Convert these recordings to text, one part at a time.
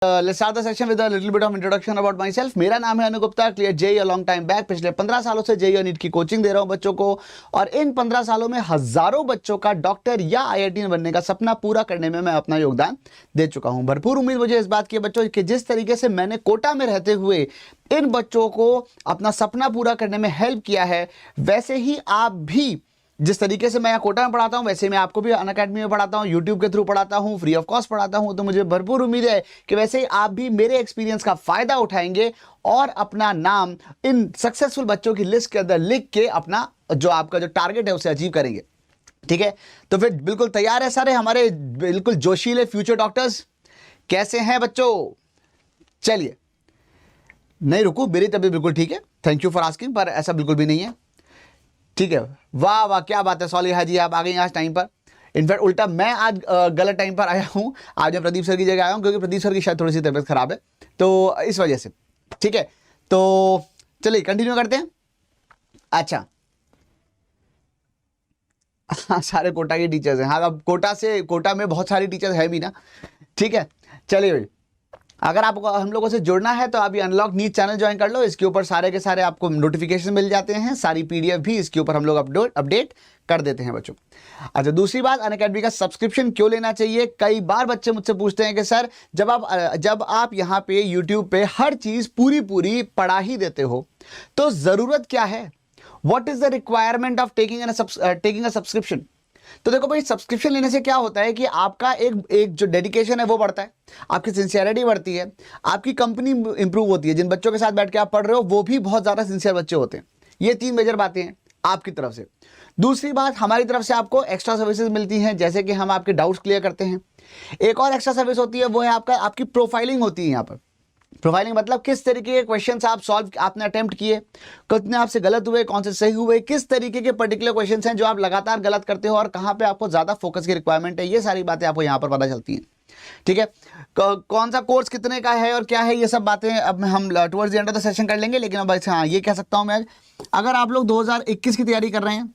Let's start the session with a little bit of introduction about myself. मेरा नाम है Anu Gupta, clear JE a long time back. पिछले 15 सालों से जेई और नीट की कोचिंग दे रहा हूं बच्चों को, और इन 15 सालों में हजारों बच्चों का डॉक्टर या आईआईटी बनने का सपना पूरा करने में मैं अपना योगदान दे चुका हूं। भरपूर उम्मीद मुझे इस बात की है बच्चों कि जिस तरीके से मैंने कोटा में रहते हुए इन बच्चों को अपना सपना पूरा करने में हेल्प किया है, वैसे ही आप भी जिस तरीके से मैं कोटा में पढ़ाता हूं वैसे मैं आपको भी अनअकैडमी में पढ़ाता हूं, यूट्यूब के थ्रू पढ़ाता हूं, फ्री ऑफ कॉस्ट पढ़ाता हूं। तो मुझे भरपूर उम्मीद है कि वैसे ही आप भी मेरे एक्सपीरियंस का फायदा उठाएंगे और अपना नाम इन सक्सेसफुल बच्चों की लिस्ट के अंदर लिख के अपना जो आपका जो टारगेट है उसे अचीव करेंगे। ठीक है, तो फिर बिल्कुल तैयार है सारे हमारे बिल्कुल जोशीले फ्यूचर डॉक्टर्स? कैसे हैं बच्चों? चलिए, नहीं रुकू, मेरी तबीयत बिल्कुल ठीक है, थैंक यू फॉर आस्किंग, पर ऐसा बिल्कुल भी नहीं है। ठीक है, वाह वाह क्या बात है सॉलिहा जी, आप आ गई आज टाइम पर। इनफैक्ट उल्टा मैं आज गलत टाइम पर आया हूं, आज मैं प्रदीप सर की जगह आया हूं क्योंकि प्रदीप सर की शायद थोड़ी सी तबीयत खराब है, तो इस वजह से। ठीक है, तो चलिए कंटिन्यू करते हैं। अच्छा हाँ, सारे कोटा के टीचर्स हैं। हाँ, अब कोटा में बहुत सारी टीचर्स है भी ना। ठीक है, चलिए भाई, अगर आपको हम लोगों से जुड़ना है तो आप ये अनलॉक नीट चैनल ज्वाइन कर लो। इसके ऊपर सारे के सारे आपको नोटिफिकेशन मिल जाते हैं, सारी पीडीएफ भी इसके ऊपर हम लोग अपडेट कर देते हैं बच्चों। अच्छा, दूसरी बात, अनअकैडमी का सब्सक्रिप्शन क्यों लेना चाहिए? कई बार बच्चे मुझसे पूछते हैं कि सर जब आप यहाँ पे यूट्यूब पे हर चीज पूरी पढ़ा ही देते हो तो जरूरत क्या है? What is the requirement of taking a subscription? तो देखो भाई, सब्सक्रिप्शन लेने से क्या होता है कि आपका एक जो डेडिकेशन है वो बढ़ता है, आपकी सिंसियरिटी बढ़ती है, आपकी कंपनी इंप्रूव होती है। जिन बच्चों के साथ बैठ के आप पढ़ रहे हो वो भी बहुत ज्यादा सिंसियर बच्चे होते हैं। ये 3 मेजर बातें हैं आपकी तरफ से। दूसरी बात, हमारी तरफ से आपको एक्स्ट्रा सर्विसेज मिलती हैं, जैसे कि हम आपके डाउट्स क्लियर करते हैं। एक और एक्स्ट्रा सर्विस होती है, वो है आपकी प्रोफाइलिंग होती है। यहाँ पर प्रोफाइलिंग मतलब किस तरीके के क्वेश्चंस आपने अटेम्प्ट किए, कितने आपसे गलत हुए, कौन से सही हुए, किस तरीके के पर्टिकुलर क्वेश्चंस हैं जो आप लगातार गलत करते हो और कहां पे आपको ज्यादा फोकस की रिक्वायरमेंट है। ये सारी बातें आपको यहां पर पता चलती हैं। ठीक है, कौन सा कोर्स कितने का है और क्या है, ये सब बातें अब हम towards the end of the session कर लेंगे। लेकिन अब हाँ, ये कह सकता हूं मैं, अगर आप लोग 2021 की तैयारी कर रहे हैं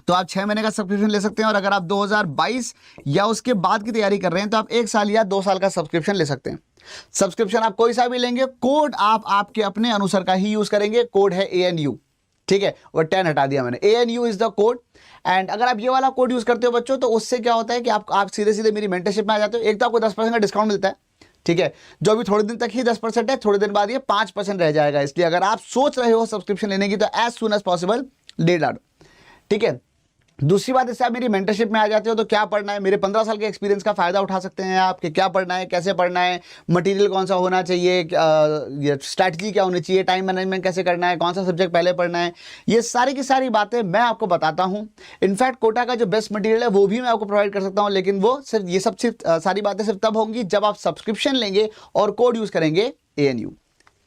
तो आप 6 महीने का सब्सक्रिप्शन ले सकते हैं, और अगर आप 2022 या उसके बाद की तैयारी कर रहे हैं तो आप 1 साल या 2 साल का सब्सक्रिप्शन ले सकते हैं। सब्सक्रिप्शन आप कोई सा भी लेंगे, कोड आप आपके अपने अनुसार का ही यूज करेंगे। कोड है ANU। ठीक है, और 10 हटा दिया मैंने। ANU is the code. And अगर आप ये वाला कोड यूज करते हो बच्चों, तो उससे क्या होता है कि आप सीधे सीधे मेरी मेंटरशिप में आ जाते हो। एक तो आपको 10% का डिस्काउंट मिलता है। ठीक है, जो अभी थोड़े दिन तक ही 10% है, थोड़े दिन बाद ये 5% रह जाएगा। इसलिए अगर आप सोच रहे हो सब्सक्रिप्शन लेने की तो एज सुन एज पॉसिबल ले डालो। ठीक है, दूसरी बात, इससे आप मेरी मेंटरशिप में आ जाते हो तो क्या पढ़ना है, मेरे 15 साल के एक्सपीरियंस का फायदा उठा सकते हैं आप कि क्या पढ़ना है, कैसे पढ़ना है, मटेरियल कौन सा होना चाहिए, स्ट्रैटेजी क्या होनी चाहिए, टाइम मैनेजमेंट कैसे करना है, कौन सा सब्जेक्ट पहले पढ़ना है। ये सारी की सारी बातें मैं आपको बताता हूँ। इनफैक्ट कोटा का जो बेस्ट मटेरियल है वो भी मैं आपको प्रोवाइड कर सकता हूँ, लेकिन वो सिर्फ सारी बातें सिर्फ तब होंगी जब आप सब्सक्रिप्शन लेंगे और कोड यूज करेंगे ANU।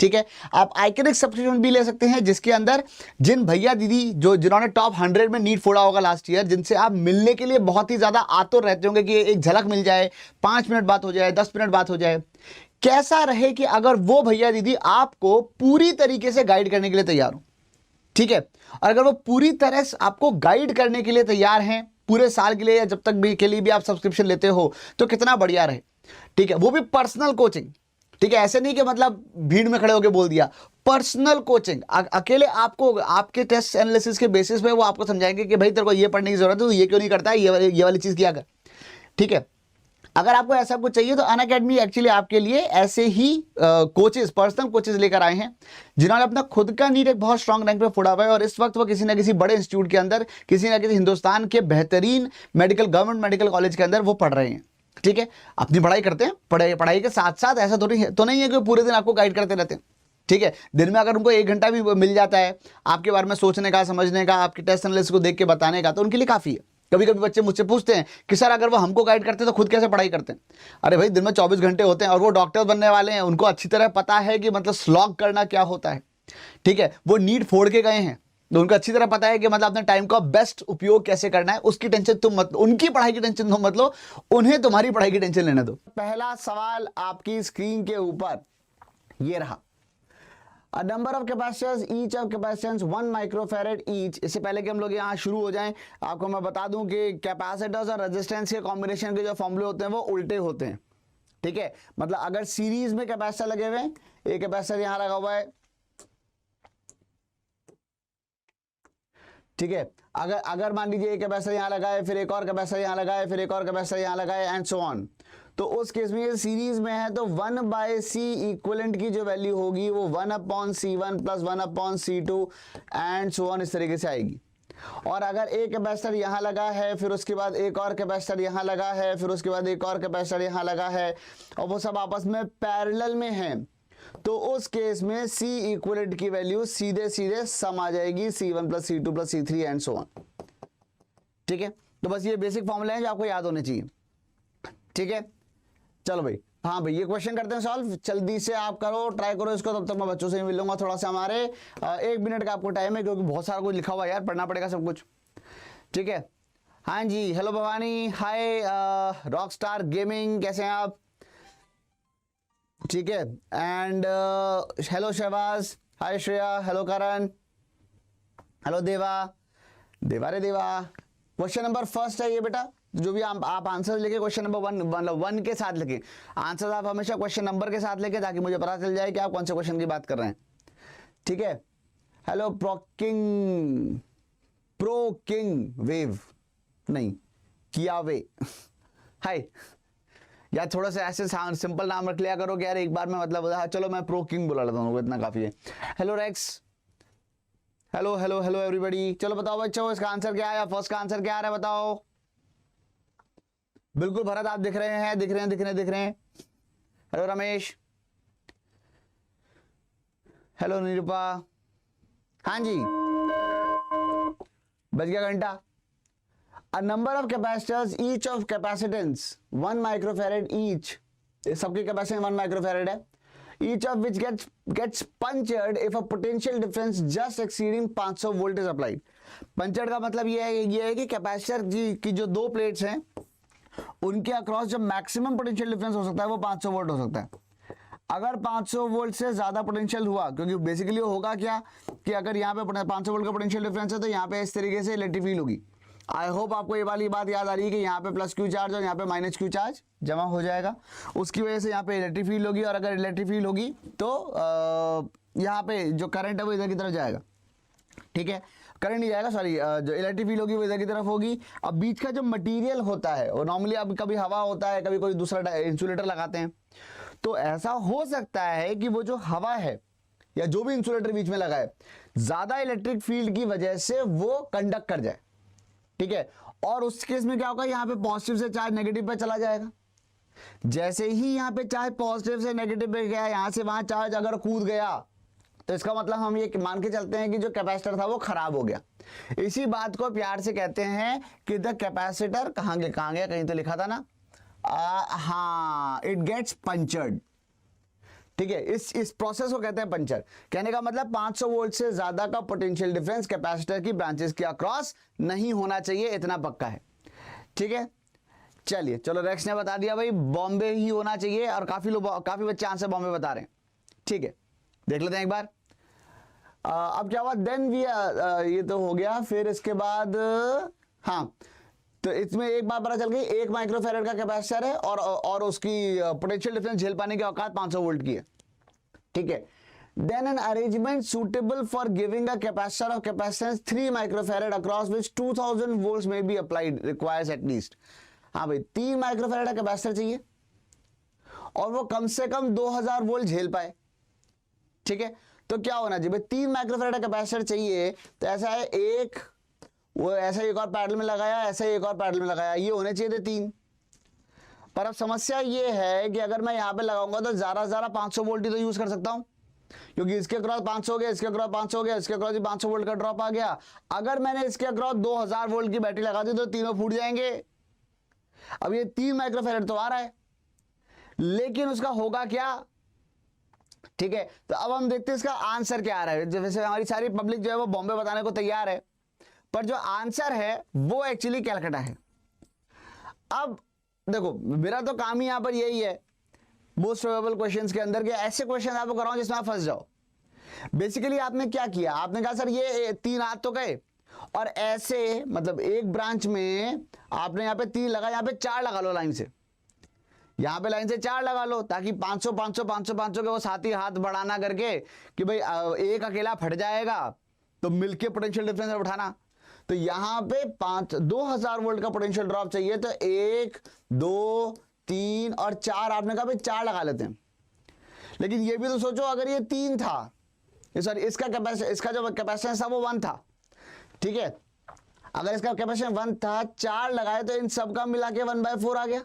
ठीक है, आप आइकनिक सब्सक्रिप्शन भी ले सकते हैं, जिसके अंदर जिन भैया दीदी जिन्होंने टॉप 100 में नीट फोड़ा होगा लास्ट ईयर, जिनसे आप मिलने के लिए बहुत ही ज्यादा आतुर रहते होंगे कि एक झलक मिल जाए, 5 मिनट बात हो जाए, 10 मिनट बात हो जाए, कैसा रहे कि अगर वो भैया दीदी आपको पूरी तरीके से गाइड करने के लिए तैयार हो। ठीक है, और अगर वो पूरी तरह से आपको गाइड करने के लिए तैयार हैं पूरे साल के लिए या जब तक भी के लिए भी आप सब्सक्रिप्शन लेते हो, तो कितना बढ़िया रहे। ठीक है, वो भी पर्सनल कोचिंग। ठीक है, ऐसे नहीं कि मतलब भीड़ में खड़े होकर बोल दिया, पर्सनल कोचिंग। अकेले आपको आपके टेस्ट एनालिसिस के बेसिस पे वो आपको समझाएंगे कि भाई तेरे को ये पढ़ने की जरूरत है, तो ये क्यों नहीं करता है, ये वाली चीज किया कर। ठीक है, अगर आपको ऐसा कुछ चाहिए तो अनअकैडमी एक्चुअली आपके लिए ऐसे ही कोचेस, पर्सनल कोचेस लेकर आए हैं, जिन्होंने अपना खुद का नीट एक बहुत स्ट्रांग रैंक पे फोड़ा हुआ है, और इस वक्त वो किसी ना किसी बड़े इंस्टीट्यूट के अंदर, किसी ना किसी हिंदुस्तान के बेहतरीन गवर्नमेंट मेडिकल कॉलेज के अंदर वो पढ़ रहे हैं। ठीक है, अपनी पढ़ाई करते हैं, पढ़ाई के साथ साथ ऐसा तो नहीं है कि पूरे दिन आपको गाइड करते रहते हैं। ठीक है, दिन में अगर उनको 1 घंटा भी मिल जाता है आपके बारे में सोचने का, समझने का, आपके टेस्ट एनालिसिस को देख के बताने का, तो उनके लिए काफी है। कभी कभी बच्चे मुझसे पूछते हैं कि सर अगर वो हमको गाइड करते तो खुद कैसे पढ़ाई करते हैं? अरे भाई, दिन में 24 घंटे होते हैं और वो डॉक्टर बनने वाले हैं, उनको अच्छी तरह पता है कि मतलब स्लॉग करना क्या होता है। ठीक है, वो नीट फोड़ के गए हैं तो उनको अच्छी तरह पता है कि मतलब अपने टाइम का बेस्ट उपयोग कैसे करना है। उसकी टेंशन तुम मत लो, उनकी पढ़ाई की टेंशन तुम मत लो, उन्हें तुम्हारी पढ़ाई की टेंशन लेने दो। पहला सवाल आपकी स्क्रीन के ऊपर ये रहा, A number of capacitors, each of capacitance 1 microfarad each। इससे पहले कि हम लोग यहाँ शुरू हो जाएं, आपको मैं बता दूं कि कैपेसिटर्स और रेजिस्टेंस के कॉम्बिनेशन के जो फॉर्मूले होते हैं वो उल्टे होते हैं। ठीक है, मतलब अगर सीरीज में कैपेसिटर लगे हुए हैं, एक कैपेसिटर यहां लगा हुआ है, ठीक है, अगर मान लीजिए एक कैपेसिटर यहां लगा है, फिर एक और कैपेसिटर यहां लगा है, फिर एक और कैपेसिटर यहां लगा है, एंड सो ऑन, तो उस केस में ये सीरीज में है तो 1/C इक्विवेलेंट की जो वैल्यू होगी वो 1/C1 plus 1/C2 and so on इस तरीके से आएगी। और अगर एक कैपेसिटर यहां लगा है, फिर उसके बाद एक और कैपेसिटर यहां लगा है, फिर उसके बाद एक और कैपेसिटर यहां लगा है, और वो सब आपस में पैरेलल में हैं, तो उस केस में C इक्विवेलेंट की वैल्यू सीधे सीधे सम आ जाएगी, C1 plus C2 plus C3 and so on. ठीक है, तो बस ये बेसिक फॉर्मूला है जो आपको याद होने चाहिए। ठीक है, चलो भाई, हाँ भाई, ये क्वेश्चन करते हैं सॉल्व, जल्दी से आप करो, ट्राई करो इसको, तब तक मैं बच्चों से मिल लूंगा थोड़ा सा, हमारे 1 मिनट का आपको टाइम है, क्योंकि बहुत सारा कुछ लिखा हुआ है यार, पढ़ना पड़ेगा सब कुछ। ठीक है, हाँ जी, hello Bhavani, hi rock star gaming, कैसे हैं आप? ठीक है, and hello Shahbaz, hi Shreya, hello Karan, hello Deva, Deva रे देवा। क्वेश्चन नंबर फर्स्ट है ये बेटा, जो भी आप आंसर लेके क्वेश्चन नंबर 1 के साथ लिखे, आंसर आप हमेशा क्वेश्चन नंबर के साथ लेके, ताकि मुझे पता चल जाए कि आप कौन से क्वेश्चन की बात कर रहे हैं। ठीक है, हेलो प्रो किंग वेव, नहीं किया वे, हाय यार, थोड़ा सा ऐसे सिंपल नाम रख लिया करो कि यार एक बार में मतलब, चलो मैं प्रो किंग बुला लेता हूँ, इतना काफी है। Hello Rex, hello hello hello everybody, चलो बताओ बच्चों इसका आंसर क्या है, फर्स्ट का आंसर क्या आ रहा है बताओ। बिल्कुल भरत, आप दिख रहे हैं, दिख रहे हैं। हेलो रमेश, हेलो निरूपा, हाँ जी, बज गया घंटा। A number of capacitors, each of capacitance 1 microfarad each, सबकी कैपेसिटेंस 1 माइक्रोफैरेड है, each of which gets punctured if a potential difference just exceeding 500 volt is applied। Punctured का मतलब ये है कि कैपेसिटर की जो दो प्लेट्स हैं उनके अक्रॉस जो मैक्सिमम पोटेंशियल डिफरेंस हो सकता है वो 500 वोल्ट हो सकता है। अगर 500 वोल्ट से ज्यादा पोटेंशियल हुआ, क्योंकि बेसिकली होगा क्या कि अगर यहाँ पे 500 वोल्ट का पोटेंशियल डिफरेंस है तो यहाँ पे इस तरीके से इलेक्ट्रिक फील्ड होगी। आई होप आपको ये वाली बात याद आ रही है कि यहाँ पे प्लस क्यू चार्ज और यहाँ पे माइनस क्यू चार्ज जमा हो जाएगा, उसकी वजह से यहाँ पे इलेक्ट्रिक फील्ड होगी, और अगर इलेक्ट्रिक फील्ड होगी तो यहाँ पे जो करंट है वो इधर की तरफ जाएगा। ठीक है, करंट नहीं जाएगा, सॉरी, जो इलेक्ट्रिक फील्ड होगी वो इधर की तरफ होगी। अब बीच का जो मटेरियल होता है वो नॉर्मली, अब कभी हवा होता है, कभी कोई दूसरा इंसुलेटर लगाते हैं, तो ऐसा हो सकता है कि वो जो हवा है या जो भी इंसुलेटर बीच में लगा है, ज्यादा इलेक्ट्रिक फील्ड की वजह से वो कंडक्ट कर जाए। ठीक है, और उस केस में क्या होगा, यहां पे पॉजिटिव से चार्ज नेगेटिव पे चला जाएगा। जैसे ही यहां पे चार्ज पॉजिटिव से नेगेटिव पे गया, यहां से वहां चार्ज अगर कूद गया, तो इसका मतलब हम ये मान के चलते हैं कि जो कैपेसिटर था वो खराब हो गया। इसी बात को प्यार से कहते हैं कि द कैपेसिटर कहां गया, कहीं तो लिखा था ना, हाँ, इट गेट्स पंचर्ड। ठीक है, इस प्रोसेस को कहते हैं पंचर। कहने का मतलब 500 वोल्ट से ज्यादा का पोटेंशियल डिफरेंस कैपेसिटर की ब्रांचेस के अक्रॉस नहीं होना चाहिए, इतना पक्का है। ठीक है, चलिए, चलो रेक्स ने बता दिया भाई बॉम्बे ही होना चाहिए, और काफी बच्चे आंसर बॉम्बे बता रहे हैं। ठीक है, देख लेते हैं एक बार। अब क्या हुआ, देन वी, ये तो हो गया, फिर इसके बाद हाँ, तो इसमें एक बात पता चल गई, 1 माइक्रोफैरेड का कैपेसिटर है और उसकी पोटेंशियल डिफरेंस झेल पाने की औकात 500 वोल्ट की है। ठीक है, then an arrangement suitable for giving a capacitor of capacitance 3 microfarad across which 2000 volts may be applied requires at least. हाँ भाई, 3 माइक्रोफैरेड का कैपेसिटर चाहिए और वो कम से कम 2000 वोल्ट झेल पाए। ठीक है, तो क्या होना चाहिए भाई, 3 माइक्रोफैरेड का कैपेसिटर चाहिए, तो ऐसा है, एक वो ऐसा एक और पैरेलल में लगाया, ऐसा एक और पैरेलल में लगाया, ये होने चाहिए थे 3। पर अब समस्या ये है कि अगर मैं यहां पे लगाऊंगा तो ज्यादा 500 वोल्ट ही तो यूज कर सकता हूं, क्योंकि इसके अक्रॉस 500 हो गया, इसके अक्रॉस 500 हो गया, इसके अक्रॉस 500 वोल्ट का ड्रॉप आ गया। अगर मैंने इसके अक्रॉस 2000 वोल्ट की बैटरी लगा दी तो तीनों फूट जाएंगे। अब ये 3 माइक्रोफैरेड तो आ रहा है, लेकिन उसका होगा क्या। ठीक है, तो अब हम देखते हैं इसका आंसर क्या आ रहा है। जैसे हमारी सारी पब्लिक जो है वो बॉम्बे बताने को तैयार है, पर जो आंसर है वो एक्चुअली कैलकाटा है। अब देखो, मेरा तो काम ही यहां पर यही है मोस्ट प्रोबेबल क्वेश्चंस के अंदर के ऐसे क्वेश्चन आपको कराऊं जिसमें आप फंस जाओ। बेसिकली आपने क्या किया, आपने कहा सर ये 3 हाथ तो गए, और ऐसे मतलब एक ब्रांच में आपने यहां पे 3 लगा, यहां पे 4 लगा लो लाइन से। यहाँ पे लाइन से 4 लगा लो, ताकि 500 500 500 500 के वो साथ ही हाथ बढ़ाना करके कि भाई एक अकेला फट जाएगा तो मिलके पोटेंशियल डिफरेंस उठाना। तो यहाँ पे 2000 वोल्ट का पोटेंशियल ड्रॉप चाहिए, तो 1 2 3 और 4, आपने कहा भाई 4 लगा लेते हैं। लेकिन ये भी तो सोचो, अगर ये 3 था, सॉरी इसका जो कैपेसिटेंस था वो 1 था, ठीक है, अगर इसका कैपेसिटेंस 1 था, 4 लगाए तो इन सब का मिला के 1/4 आ गया,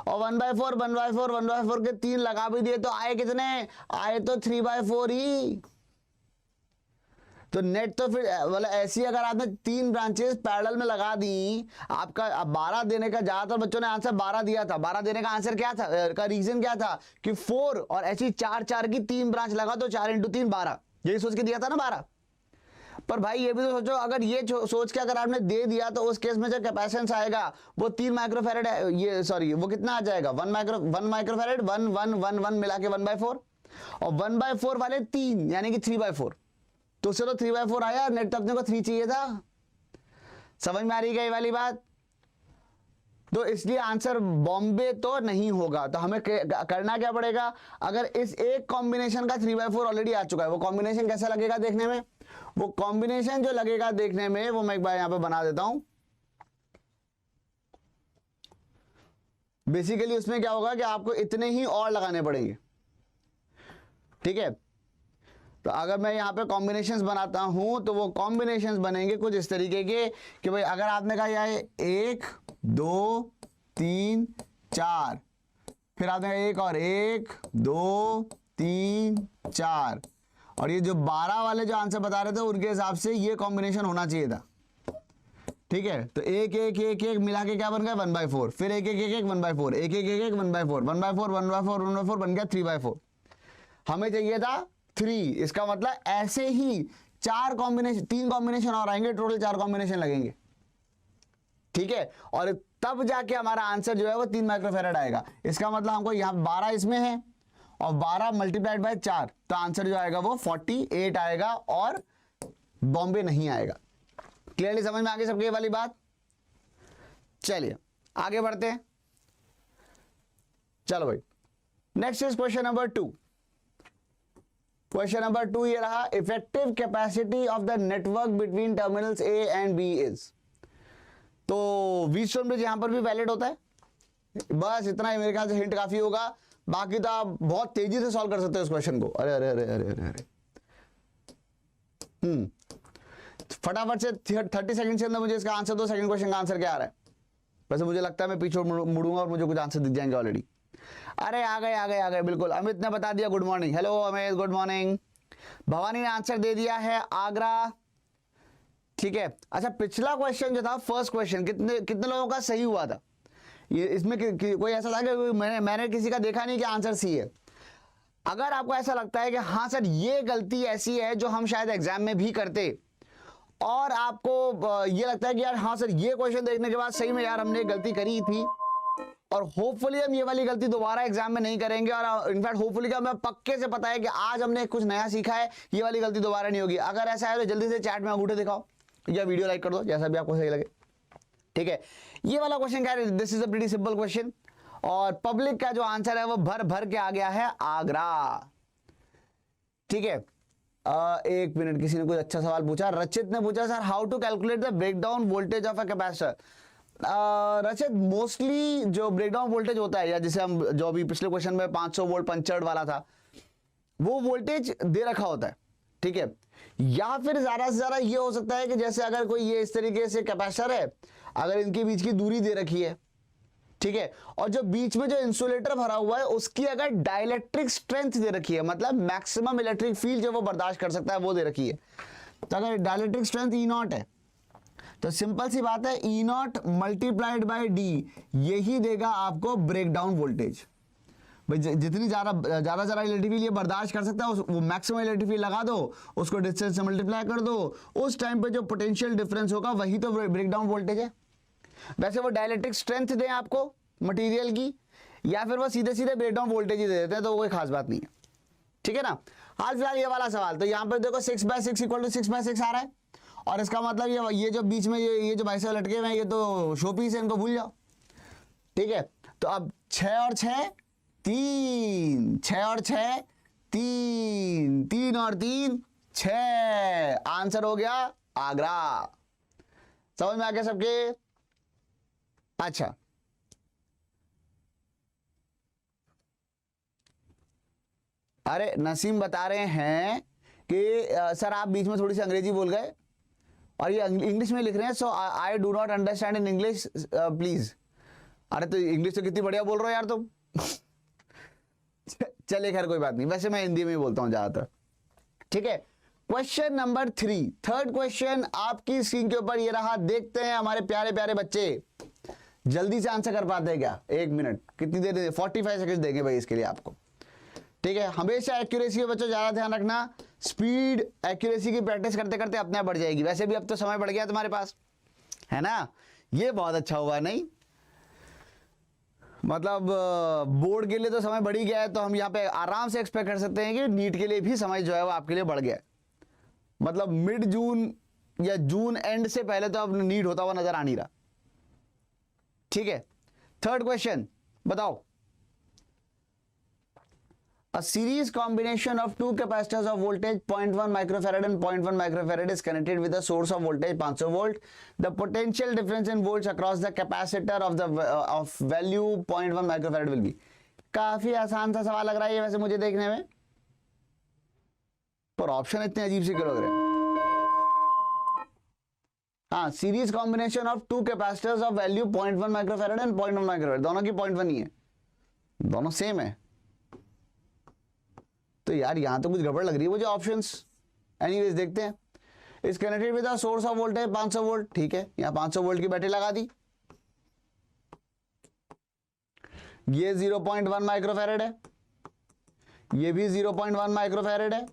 और 1/4 1/4 1/4 के 3 लगा भी दिए तो आए कितने, आए तो 3/4 ही। तो नेट तो फिर मतलब ऐसी अगर आपने 3 ब्रांचेस पैरेलल में लगा दी, आपका 12 देने का, ज्यादातर बच्चों ने आंसर 12 दिया था। 12 देने का आंसर क्या था, का रीजन क्या था कि 4 और ऐसी 4 की 3 ब्रांच लगा तो 4 × 3 12, यही सोच के दिया था ना 12। पर भाई ये भी तो सोचो, अगर ये सोच के अगर आपने दे दिया तो उस केस में जो कैपेसिटेंस आएगा वो 3 माइक्रोफैरेड है, ये सॉरी वो कितना आ जाएगा 1 माइक्रोफैरेड 1 1 1 1 मिला के 1/4, और 1/4 वाले 3 यानी कि 3/4, तो उससे तो 3/4 आया, नेट तो अपने को 3 चाहिए था। समझ में आ रही है ये वाली बात। तो इसलिए आंसर बॉम्बे तो नहीं होगा। तो हमें करना क्या पड़ेगा, अगर इस एक कॉम्बिनेशन का 3/4 ऑलरेडी आ चुका है, वो कॉम्बिनेशन कैसा लगेगा देखने में, वो कॉम्बिनेशन जो लगेगा देखने में वो मैं एक बार यहां पे बना देता हूं। बेसिकली उसमें क्या होगा कि आपको इतने ही और लगाने पड़ेंगे, ठीक है। तो अगर मैं यहाँ पे कॉम्बिनेशंस बनाता हूं तो वो कॉम्बिनेशंस बनेंगे कुछ इस तरीके के कि भाई अगर आपने कहा यार 1 2 3 4, फिर आपने कहा 1 और 1 2 3 4, और ये जो 12 वाले जो आंसर बता रहे थे उनके हिसाब से ये कॉम्बिनेशन होना चाहिए था, ठीक है। तो 1 1 1 1 मिला के क्या बन गया 1/4, फिर 1 1 1 1 1/4, 1 1 1 1 1/4 1/4 1/4 1/4 बन गया 3/4। हमें चाहिए था 3, इसका मतलब ऐसे ही 3 कॉम्बिनेशन और आएंगे, टोटल 4 कॉम्बिनेशन लगेंगे, ठीक है। और तब जाके हमारा आंसर जो है वो 3 माइक्रोफैरेड आएगा। इसका मतलब हमको यहाँ 12 इसमें है और 12 मल्टीप्लाइड बाय 4, तो आंसर जो आएगा वो 48 आएगा और बॉम्बे नहीं आएगा। क्लियरली समझ में आ गई सबकी ये वाली बात। चलिए आगे बढ़ते हैं। चलो भाई next is question number 2। Question number 2 ये रहा, effective capacity of the network between terminals A and B is. तो व्हीटस्टोन ब्रिज यहां पर भी वैलिड होता है, बस इतना ही मेरे ख्याल से हिंट काफी होगा। बाकी तो आप बहुत तेजी से सॉल्व कर सकते हो इस क्वेश्चन को। अरे अरे अरे अरे अरे अरे फटाफट से 30 सेकंड के अंदर मुझे इसका आंसर दो। सेकंड क्वेश्चन का आंसर क्या आ रहा है? वैसे मुझे लगता है मैं पीछे मुड़ूंगा और मुझे कुछ आंसर दिख जाएंगे ऑलरेडी। अरे आ गए बिल्कुल। अमित ने बता दिया, good morning. Hello Amit, good morning. Bhavani ने आंसर दे दिया है आगरा, ठीक है। अच्छा पिछला क्वेश्चन जो था फर्स्ट क्वेश्चन कितने लोगों का सही हुआ था? ये इसमें कोई ऐसा था कि मैंने किसी का देखा नहीं कि आंसर सी है। अगर आपको ऐसा लगता है कि हाँ सर ये गलती ऐसी है जो हम शायद एग्जाम में भी करते, और आपको ये लगता है कि यार हाँ सर ये क्वेश्चन देखने के बाद सही में यार हमने गलती करी थी और होपफुली हम ये वाली गलती दोबारा एग्जाम में नहीं करेंगे, और इनफैक्ट होपफुली का हमें पक्के से पता है कि आज हमने कुछ नया सीखा है, ये वाली गलती दोबारा नहीं होगी। अगर ऐसा है तो जल्दी से चैट में अंगूठे दिखाओ या वीडियो लाइक कर दो, जैसा भी आपको सही लगे, ठीक है। ये वाला क्वेश्चन क्या है? This is a pretty simple question, और पब्लिक का जो आंसर है वो भर के आ गया है आगरा, ठीक है। एक मिनट, किसी ने कुछ अच्छा सवाल पूछा। रचित ने पूछा sir how to calculate the breakdown voltage of a capacitor. Rachit mostly जो ब्रेकडाउन वोल्टेज होता है, या जिसे हम जो अभी पिछले क्वेश्चन में 500 वोल्ट पंचर्ड वाला था, वो वोल्टेज दे रखा होता है, ठीक है। या फिर ज्यादा से ज्यादा ये हो सकता है कि जैसे अगर कोई ये इस तरीके से कैपेसिटर है, अगर इनके बीच की दूरी दे रखी है, ठीक है, और जो बीच में जो इंसुलेटर भरा हुआ है उसकी अगर डाइलेक्ट्रिक स्ट्रेंथ दे रखी है, मतलब मैक्सिमम इलेक्ट्रिक फील्ड जो वो बर्दाश्त कर सकता है वो दे रखी है। तो अगर डाइलेक्ट्रिक स्ट्रेंथ E0 है तो सिंपल सी बात है E0 मल्टीप्लाइड बाय D यही देगा आपको ब्रेकडाउन वोल्टेज। भाई जितनी ज्यादा इलेक्ट्रिक फील्ड ये बर्दाश्त कर सकता है वो मैक्सिमम इलेक्ट्रिक फील्ड लगा दो, उसको डिस्टेंस से मल्टीप्लाई कर दो, उस टाइम पे जो पोटेंशियल डिफरेंस होगा वही तो ब्रेकडाउन वोल्टेज है। वैसे वो डाइलेक्ट्रिक स्ट्रेंथ दें आपको मटेरियल की, या फिर वो सीधे ब्रेकडाउन वोल्टेज ही दे देते हैं, तो कोई खास बात नहीं है, ठीक है ना। हाल फिलहाल ये वाला सवाल, तो यहाँ पर देखो 6/6 इक्वल टू 6/6 आ रहा है, और इसका मतलब ये जो बीच में ये जो बाइसेप लटके हुए हैं ये तो शोपीस है, इनको भूल जाओ, ठीक है। तो अब 6 और 6 3, 6 और 6 3, 3 और 3 6, आंसर हो गया आगरा। समझ में आ गया सबके? अच्छा, अरे नसीम बता रहे हैं कि सर आप बीच में थोड़ी सी अंग्रेजी बोल गए और ये इंग्लिश में लिख रहे हैं, so I do not understand in English please. अरे तो इंग्लिश तो कितनी बढ़िया बोल रहे हो यार तुम। चलिए खैर कोई बात नहीं, वैसे मैं हिंदी में ही बोलता हूं ज्यादातर। ठीक है, क्वेश्चन नंबर 3, थर्ड क्वेश्चन आपकी स्क्रीन के ऊपर ये रहा। देखते हैं हमारे प्यारे प्यारे बच्चे जल्दी से आंसर कर पाते हैं क्या? 1 मिनट कितनी देर देंगे? 45 सेकंड देंगे भाई इसके लिए आपको। ठीक है, हमेशा एक्यूरेसी के बच्चों ज्यादा ध्यान रखना। स्पीड एक्यूरेसी की प्रैक्टिस करते करते अपने आप बढ़ जाएगी। वैसे भी अब तो समय बढ़ गया तुम्हारे पास, है ना? ये बहुत अच्छा हुआ नहीं? मतलब बोर्ड के लिए तो समय बढ़ ही गया है, तो हम यहाँ पे आराम से एक्सपेक्ट कर सकते हैं कि नीट के लिए भी समय जो है वो आपके लिए बढ़ गया है। मतलब मिड जून या जून एंड से पहले तो अब नीट होता हुआ नजर आ नहीं रहा। ठीक है, थर्ड क्वेश्चन बताओ। A series combination of two capacitors of voltage 0.1 microfarad and 0.1 microfarad is connected with a source of voltage 500 volt. The potential difference in volts across the capacitor of the of value 0.1 microfarad will be. काफी आसान सा सवाल लग रहा है ये वैसे मुझे देखने में, पर ऑप्शन इतने अजीब से क्यों लग रहे हैं? हाँ, series combination of two capacitors of value 0.1 microfarad and 0.1 microfarad, दोनों की 0.1 ही है, दोनों सेम है। तो यार यहां तो कुछ गड़बड़ लग रही है मुझे ऑप्शंस। एनीवेज देखते हैं। इस connected with the source of voltage 500 volt. ठीक है, यहां 500 वोल्ट की बैटरी लगा दी। ये 0.1 माइक्रोफैरड है, ये भी 0.1 माइक्रोफैरड है।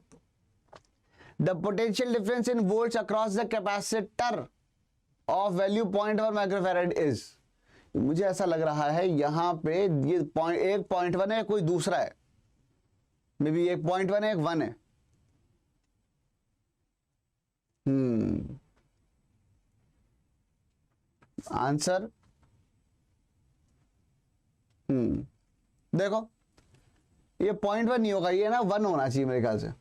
The potential difference in volts across the capacitor of value 0.1 microfarad is. मुझे ऐसा लग रहा है यहां पे ये एक 0.1 है, कोई दूसरा है, मे बी एक 0.1 है, एक 1 है। आंसर देखो, ये 0.1 नहीं होगा, ये ना 1 होना चाहिए मेरे ख्याल से।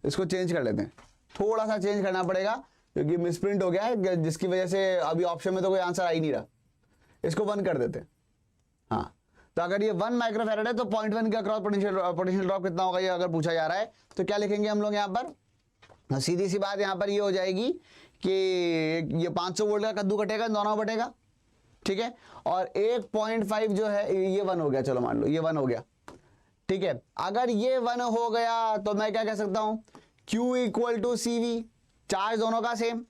इसको चेंज कर लेते हैं, थोड़ा सा चेंज करना पड़ेगा क्योंकि मिसप्रिंट हो गया है, जिसकी वजह से अभी ऑप्शन में तो कोई आंसर आ ही नहीं रहा। इसको 1 कर देते हैं। हाँ, तो अगर ये 1 माइक्रोफैरड है तो 0.1 का क्रॉस पोटेंशियल ड्रॉप कितना होगा ये अगर पूछा जा रहा है तो क्या लिखेंगे हम लोग यहाँ पर? सीधी सी बात यहाँ पर ये हो जाएगी कि ये 500 वोल्ट का कद्दू कटेगा, दोनों बटेगा। ठीक है, और 1.5 जो है ये 1 हो गया, चलो मान लो ये 1 हो गया। ठीक है, अगर ये 1 हो गया तो मैं क्या कह सकता हूं? Q equal to CV, charge दोनों का सेम।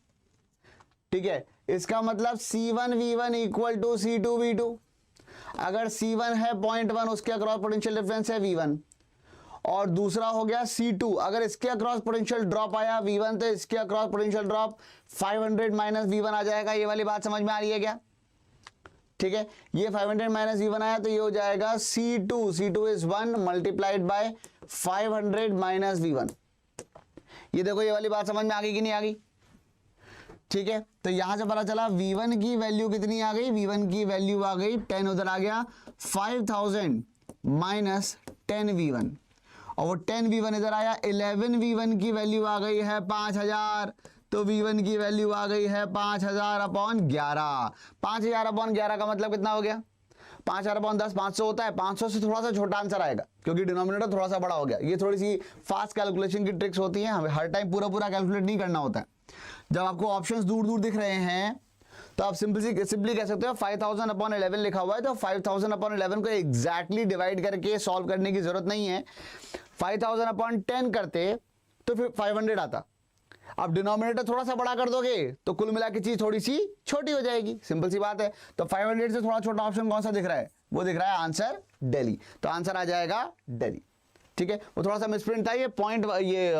ठीक है, इसका मतलब C1 V1 equal to C2 V2। अगर C1 है 0.1, उसके अक्रॉस पोटेंशियल डिफरेंस है V1, और दूसरा हो गया C2, अगर इसके अक्रॉस पोटेंशियल ड्रॉप आया V1 तो इसके across potential drop 500 minus V1 आ जाएगा। ये वाली बात समझ में आ रही है क्या? ठीक है, ये 500 माइनस V1 आया तो ये हो जाएगा C2 is 1 multiplied by 500 minus V1। ये देखो ये वाली बात समझ में आ गई कि नहीं आ गई? ठीक है, तो यहां से पता चला V1 की वैल्यू कितनी आ गई? V1 की वैल्यू आ गई 10, उधर आ गया 5000 माइनस 10 V1, और वो 10 V1 इधर आया। 11 V1 की वैल्यू आ गई है 5000, तो V1 की वैल्यू आ गई है 5000 अपॉन 11। 5000 अपॉन 11 का मतलब कितना हो गया? 5000 अपॉन 10 500 होता है। 500 से थोड़ा सा छोटा आंसर आएगा क्योंकि डिनोमिनेटर थोड़ा सा बड़ा हो गया। ये थोड़ी सी फास्ट कैलकुलेशन की ट्रिक्स होती है, हमें हर टाइम पूरा पूरा कैलकुलेट नहीं करना होता है। जब आपको ऑप्शंस दूर दूर दिख रहे हैं तो आप सिंपली कह सकते हो 5000 अपॉन 11 लिखा हुआ है, तो 5000 अपॉन 11 को एग्जैक्टली डिवाइड करके सॉल्व करने की जरूरत नहीं है। 5000 अपॉन 10 करते तो फिर 500 आता। अब डिनोमिनेटर थोड़ा सा बड़ा कर दोगे तो कुल मिला के चीज थोड़ी सी छोटी हो जाएगी, सिंपल सी बात है। तो 500 से थोड़ा छोटा ऑप्शन कौन सा दिख रहा है? वो दिख रहा है आंसर दिल्ली, तो आंसर आ जाएगा दिल्ली। ठीक है, वो थोड़ा सा मिसप्रिंट था, ये पॉइंट, ये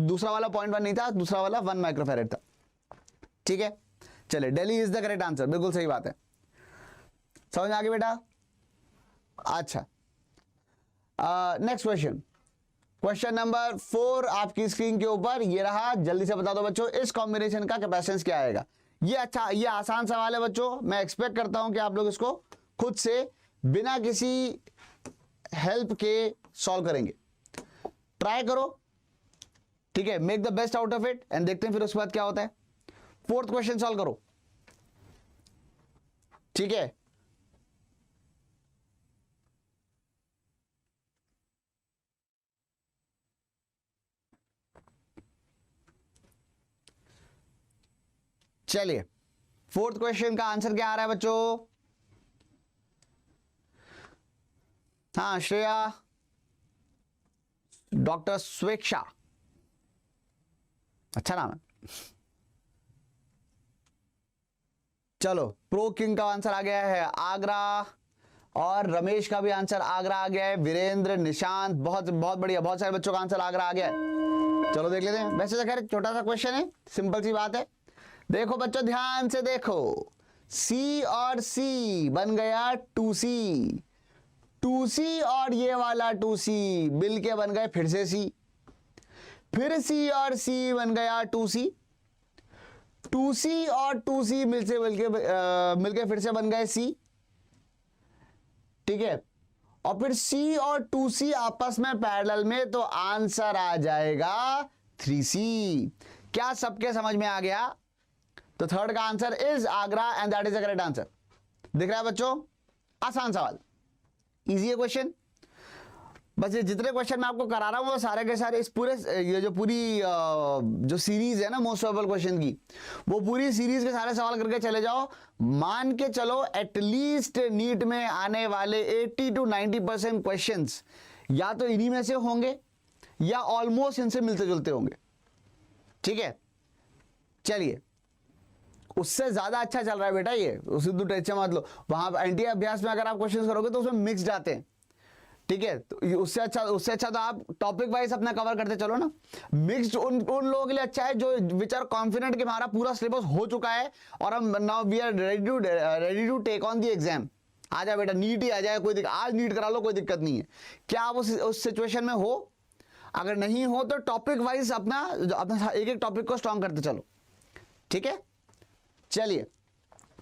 दूसरा वाला 0.1 नहीं था, दूसरा वाला 1 माइक्रोफैरड था। ठीक है, चले, Delhi is the correct answer, बिल्कुल सही बात है। समझ में आ गई बेटा? अच्छा, नेक्स्ट क्वेश्चन, क्वेश्चन नंबर 4 आपकी स्क्रीन के ऊपर ये रहा। जल्दी से बता दो बच्चों, इस कॉम्बिनेशन का कैपेसिटेंस क्या आएगा? ये अच्छा, ये आसान सवाल है बच्चों, मैं एक्सपेक्ट करता हूं कि आप लोग इसको खुद से बिना किसी हेल्प के सॉल्व करेंगे। ट्राई करो, ठीक है, make the best out of it and देखते हैं फिर उसके बाद क्या होता है। फोर्थ क्वेश्चन सॉल्व करो, ठीक है। चलिए, फोर्थ क्वेश्चन का आंसर क्या आ रहा है बच्चों? हाँ, श्रेया, डॉक्टर स्वेच्छा, अच्छा नाम है। चलो, प्रो किंग का आंसर आ गया है आगरा, और रमेश का भी आंसर आगरा आ गया है। वीरेंद्र, निशांत, बहुत बहुत बढ़िया, बहुत सारे बच्चों का आंसर आगरा आ गया है। चलो देख लेते हैं। वैसे तो खैर छोटा सा क्वेश्चन है, सिंपल सी बात है। देखो बच्चों, ध्यान से देखो, सी और सी बन गया 2C, 2C और ये वाला 2C मिल के बन गए फिर से C, फिर C और C बन गया 2C, 2C और 2C मिलके फिर से बन गए C, ठीक है। और फिर C और 2C आपस में पैरेलल में, तो आंसर आ जाएगा 3C। क्या सबके समझ में आ गया? तो थर्ड का answer is Agra and that is the correct answer. दिख रहा है बच्चों? आसान सवाल, इजी है क्वेश्चन। बस ये जितने क्वेश्चन मैं आपको करा रहा हूं वो सारे के सारे इस पूरे ये जो पूरी जो सीरीज है ना मोस्ट प्रोबेबल क्वेश्चन की, वो पूरी सीरीज के सारे सवाल करके चले जाओ। मान के चलो एटलीस्ट नीट में आने वाले 80 to 90% क्वेश्चंस या तो इन्हीं में से होंगे या ऑलमोस्ट इनसे मिलते जुलते होंगे, ठीक है। चलिए, उससे ज्यादा अच्छा चल रहा है बेटा ये, उसे तो टेंशन मत लो। वहां एनटीए अभ्यास में अगर आप क्वेश्चन करोगे तो उसमें मिक्स्ड आते हैं, ठीक है। तो उससे अच्छा तो आप टॉपिक वाइज अपना कवर करते चलो ना। मिक्स्ड उन लोगों के लिए अच्छा है जो विच आर कॉन्फिडेंट कि हमारा पूरा सिलेबस हो चुका है और हम now we are ready to take on the exam. आ जाए बेटा, नीट ही आ जाए, कोई आज नीट करा लो, कोई दिक्कत नहीं है। क्या आप उस सिचुएशन में हो? अगर नहीं हो तो टॉपिक वाइज अपना एक एक टॉपिक को स्ट्रॉन्ग करते चलो, ठीक है। चलिए,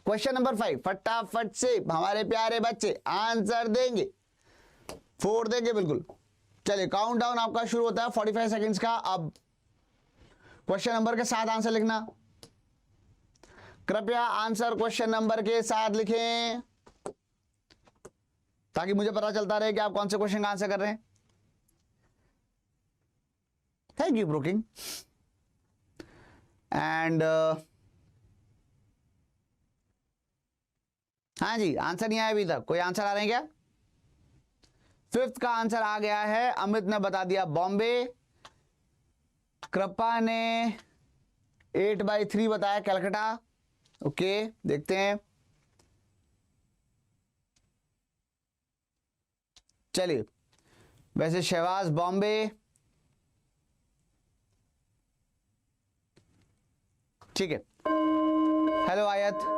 क्वेश्चन नंबर 5 फटाफट से हमारे प्यारे बच्चे आंसर देंगे, 4 देंगे बिल्कुल। चलिए, काउंटडाउन आपका शुरू होता है 45 सेकंड्स का। अब क्वेश्चन नंबर के साथ आंसर लिखना, कृपया आंसर क्वेश्चन नंबर के साथ लिखें ताकि मुझे पता चलता रहे कि आप कौन से क्वेश्चन का आंसर कर रहे हैं। Thank you broking. एंड हाँ जी, आंसर नहीं आया अभी तक। कोई आंसर आ रहे हैं क्या? 5th का आंसर आ गया है, अमित ने बता दिया बॉम्बे, कृपा ने 8/3 बताया कलकत्ता। ओके, देखते हैं। चलिए, वैसे शहबाज बॉम्बे, ठीक है। हेलो आयत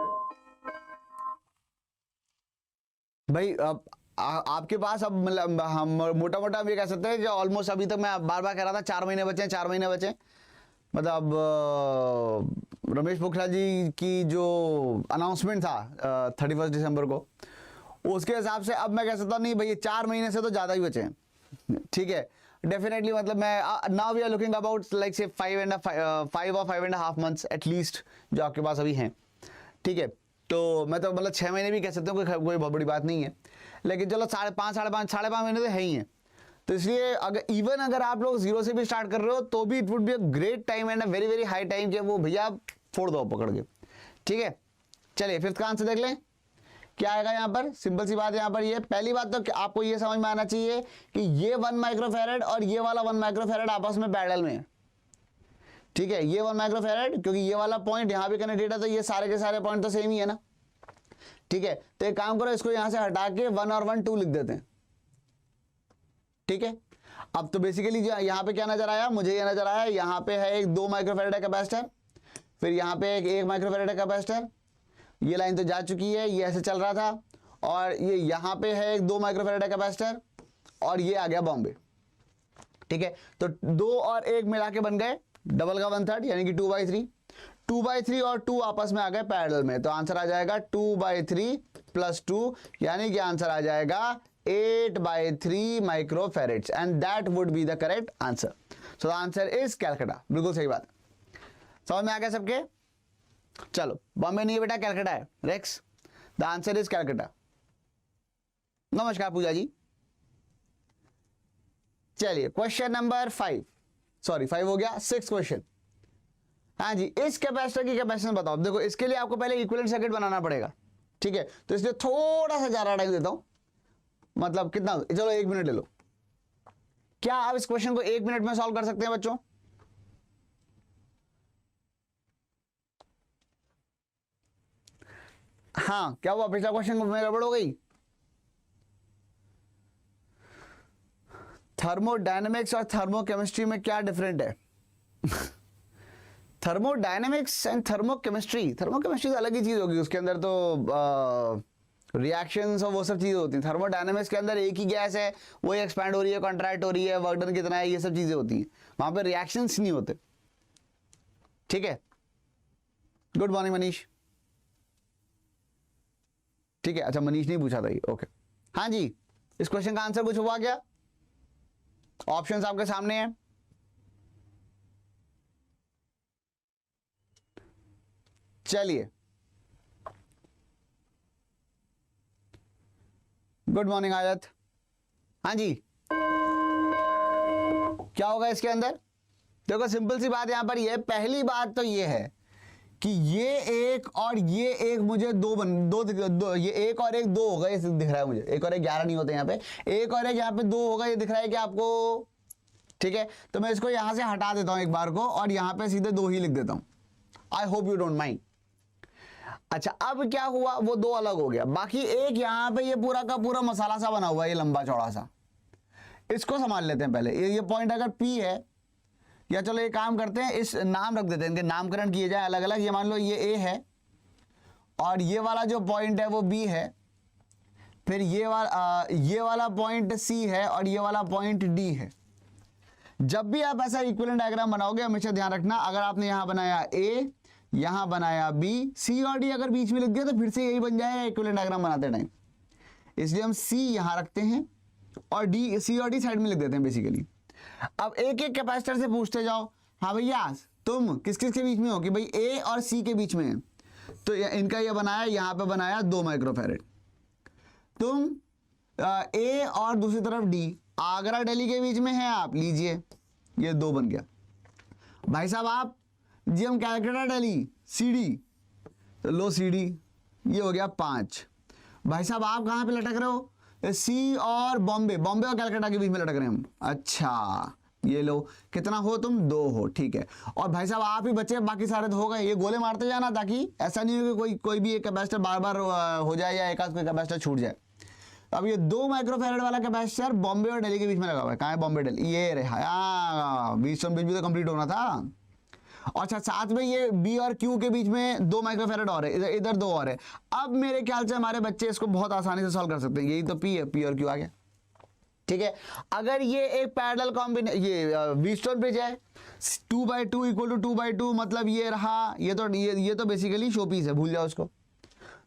भाई, अब आपके पास अब मतलब हम मोटा मोटा हम ये कह सकते हैं कि ऑलमोस्ट अभी तक मैं बार बार कह रहा था 4 महीने बचे, 4 महीने बचे। मतलब रमेश पोखरियाल जी की जो अनाउंसमेंट था 31 दिसंबर को, उसके हिसाब से अब मैं कह सकता हूँ नहीं भाई 4 महीने से तो ज़्यादा ही बचे हैं, ठीक है। डेफिनेटली मतलब मैं now we are looking about like say 5 or 5.5 months at least जो आपके पास अभी हैं, ठीक है। तो मैं तो मतलब 6 महीने भी कह सकता हूँ, कोई बहुत बड़ी बात नहीं है। लेकिन चलो 5.5 महीने तो है ही हैं। तो इसलिए अगर आप लोग 0 से भी स्टार्ट कर रहे हो तो भी it would be a great time and a very very high time कि वो भैया फोड़ दो पकड़ के, ठीक है। चलिए, 5th का आंसर देख लें क्या आएगा यहाँ पर। सिंपल सी बात है यहाँ पर ये पहली बात तो आपको ये समझ में आना चाहिए कि ये 1 माइक्रोफैरड और ये वाला 1 माइक्रोफैरड आपस में पैरेलल में है, ठीक है। ये 1 माइक्रोफैरड क्योंकि ये वाला पॉइंट यहाँ भी कनेक्टेड है तो ये सारे के सारे पॉइंट तो सेम ही है ना, ठीक है। तो एक काम करो, इसको यहां से हटा के 1 और 1 2 लिख देते हैं, ठीक है। अब तो बेसिकली यहां पे क्या नजर आया, मुझे ये नजर आया यहां पे है एक 2 माइक्रोफैरड कैपेसिटर, फिर यहां पे एक 1 माइक्रोफैरड कैपेसिटर। ये लाइन तो जा चुकी है, ये ऐसे चल रहा था, और ये यहां पे है एक 2 माइक्रोफैरड कैपेसिटर, और ये आ गया बॉम्बे, ठीक है। तो 2 और 1 मिला के बन गए डबल का 1/3 यानी कि 2/3 और 2 आपस में आ गए पैरेलल में, तो आंसर आ जाएगा 2/3 2, यानी कि आंसर आ जाएगा 8/3 microfarads and that would be the correct answer. So the answer is Calcutta. बिल्कुल सही बात. समझ में आ गया सबके? चलो, बॉम्बे नहीं है बेटा, कैलकाटा है. Rex, the answer is Calcutta. नमस्कार पूजा जी. चलिए क्वेश्चन नंबर 5, सॉरी 5 हो गया, 6 क्वेश्चन. हाँ जी, इस कैपेसिटर की कैपेसिटेंस बताओ. देखो इसके लिए आपको पहले इक्विवेलेंट सर्किट बनाना पड़ेगा, ठीक है, तो इसलिए थोड़ा सा ज्यादा टाइम देता हूं. मतलब कितना, चलो 1 मिनट ले लो. क्या आप इस क्वेश्चन को 1 मिनट में सॉल्व कर सकते हैं बच्चों? हाँ, क्या हुआ? पिछला क्वेश्चन में गड़बड़ हो गई? थर्मोडायनेमिक्स और थर्मोकेमिस्ट्री में क्या डिफरेंट है? थर्मोडायनेमिक्स एंड थर्मोकेमिस्ट्री, थर्मोकेमिस्ट्री तो अलग ही चीज होगी, उसके अंदर तो रिएक्शंस और वो सब चीजें होती हैं. थर्मोडायनेमिक्स के अंदर एक ही गैस है, वो एक्सपैंड हो रही है, कॉन्ट्रैक्ट हो रही है, वर्क डन कितना है, ये सब चीजें होती हैं. वहां पे रिएक्शंस नहीं होते. ठीक है, गुड मॉर्निंग मनीष. ठीक है, अच्छा मनीष नहीं पूछा था ये. ओके, हाँ जी, इस क्वेश्चन का आंसर कुछ हुआ क्या? ऑप्शंस आपके सामने हैं. चलिए, गुड मॉर्निंग आयत. हाँ जी, क्या होगा इसके अंदर? देखो सिंपल सी बात यहां पर ये, पहली बात तो ये है कि ये एक और ये एक मुझे दो, ये एक और एक 2 होगा, ये दिख रहा है मुझे. एक और एक 11 नहीं होते यहाँ पे, एक और एक यहाँ पे 2 होगा, ये दिख रहा है कि आपको? ठीक है, तो मैं इसको यहां से हटा देता हूं एक बार को और यहां पे सीधे 2 ही लिख देता हूं. I hope you don't mind. अच्छा, अब क्या हुआ, वो 2 अलग हो गया, बाकी एक यहां पे ये पूरा का पूरा मसाला सा बना हुआ है, ये लंबा चौड़ा सा. इसको संभाल लेते हैं पहले. ये पॉइंट अगर P है, या चलो एक काम करते हैं, इस नाम रख देते हैं, इनके नामकरण किए जाए अलग अलग. ये मान लो ये A है और ये वाला जो पॉइंट है वो B है, फिर ये वाला पॉइंट C है और ये वाला पॉइंट D है. जब भी आप ऐसा इक्विवेलेंट डायग्राम बनाओगे, हमेशा ध्यान रखना, अगर आपने यहां बनाया A, यहां बनाया B, C और D अगर बीच में लिख दिया तो फिर से यही बन जाएगा इक्विवेलेंट डायग्राम बनाते टाइम. इसलिए हम C यहां रखते हैं और C और D साइड में लिख देते हैं बेसिकली. अब एक एक कैपेसिटर से पूछते जाओ, हाँ भैया तुम किस किस के बीच में हो? कि भाई A और C के बीच में है, तो इनका ये बनाया, यहां पे बनाया 2 माइक्रोफैरेड. तुम A और दूसरी तरफ D, आगरा दिल्ली के बीच में है, आप लीजिए, ये 2 बन गया. भाई साहब आप जी, हम कैलकाटा दिल्ली CD, तो लो CD, ये हो गया 5. भाई साहब आप कहां पे लटक रहे हो? C और बॉम्बे और कैलकाटा के बीच में लटक रहे हैं हम. अच्छा, ये लो, कितना हो तुम? 2 हो. ठीक है, और भाई साहब आप ही बचे, बाकी सारे तो हो गए. ये गोले मारते जाना ताकि ऐसा नहीं हो कि कोई भी एक कैपेसिटर बार बार हो जाए या एक आध कोई कैपेसिटर छूट जाए. अब ये 2 माइक्रोफैरेड वाला कैपेसिटर बॉम्बे और दिल्ली के बीच में लगा हुआ है. कहाँ है बॉम्बे दिल्ली? ये रहा, व्हीटस्टोन ब्रिज भी तो कंप्लीट होना था. अच्छा, साथ में ये B और Q के बीच में 2 माइक्रोफैरेड और है, इधर 2 और है. अब मेरे ख्याल से हमारे बच्चे इसको बहुत आसानी से सॉल्व कर सकते हैं. यही तो P है, P और Q आ गया. ठीक है, अगर ये एक पैरेलल कॉम्बिनेशन, ये व्हीटस्टोन ब्रिज है, 2/2 = 2/2, मतलब ये रहा, ये तो बेसिकली शो पीस है, भूल जाओ उसको.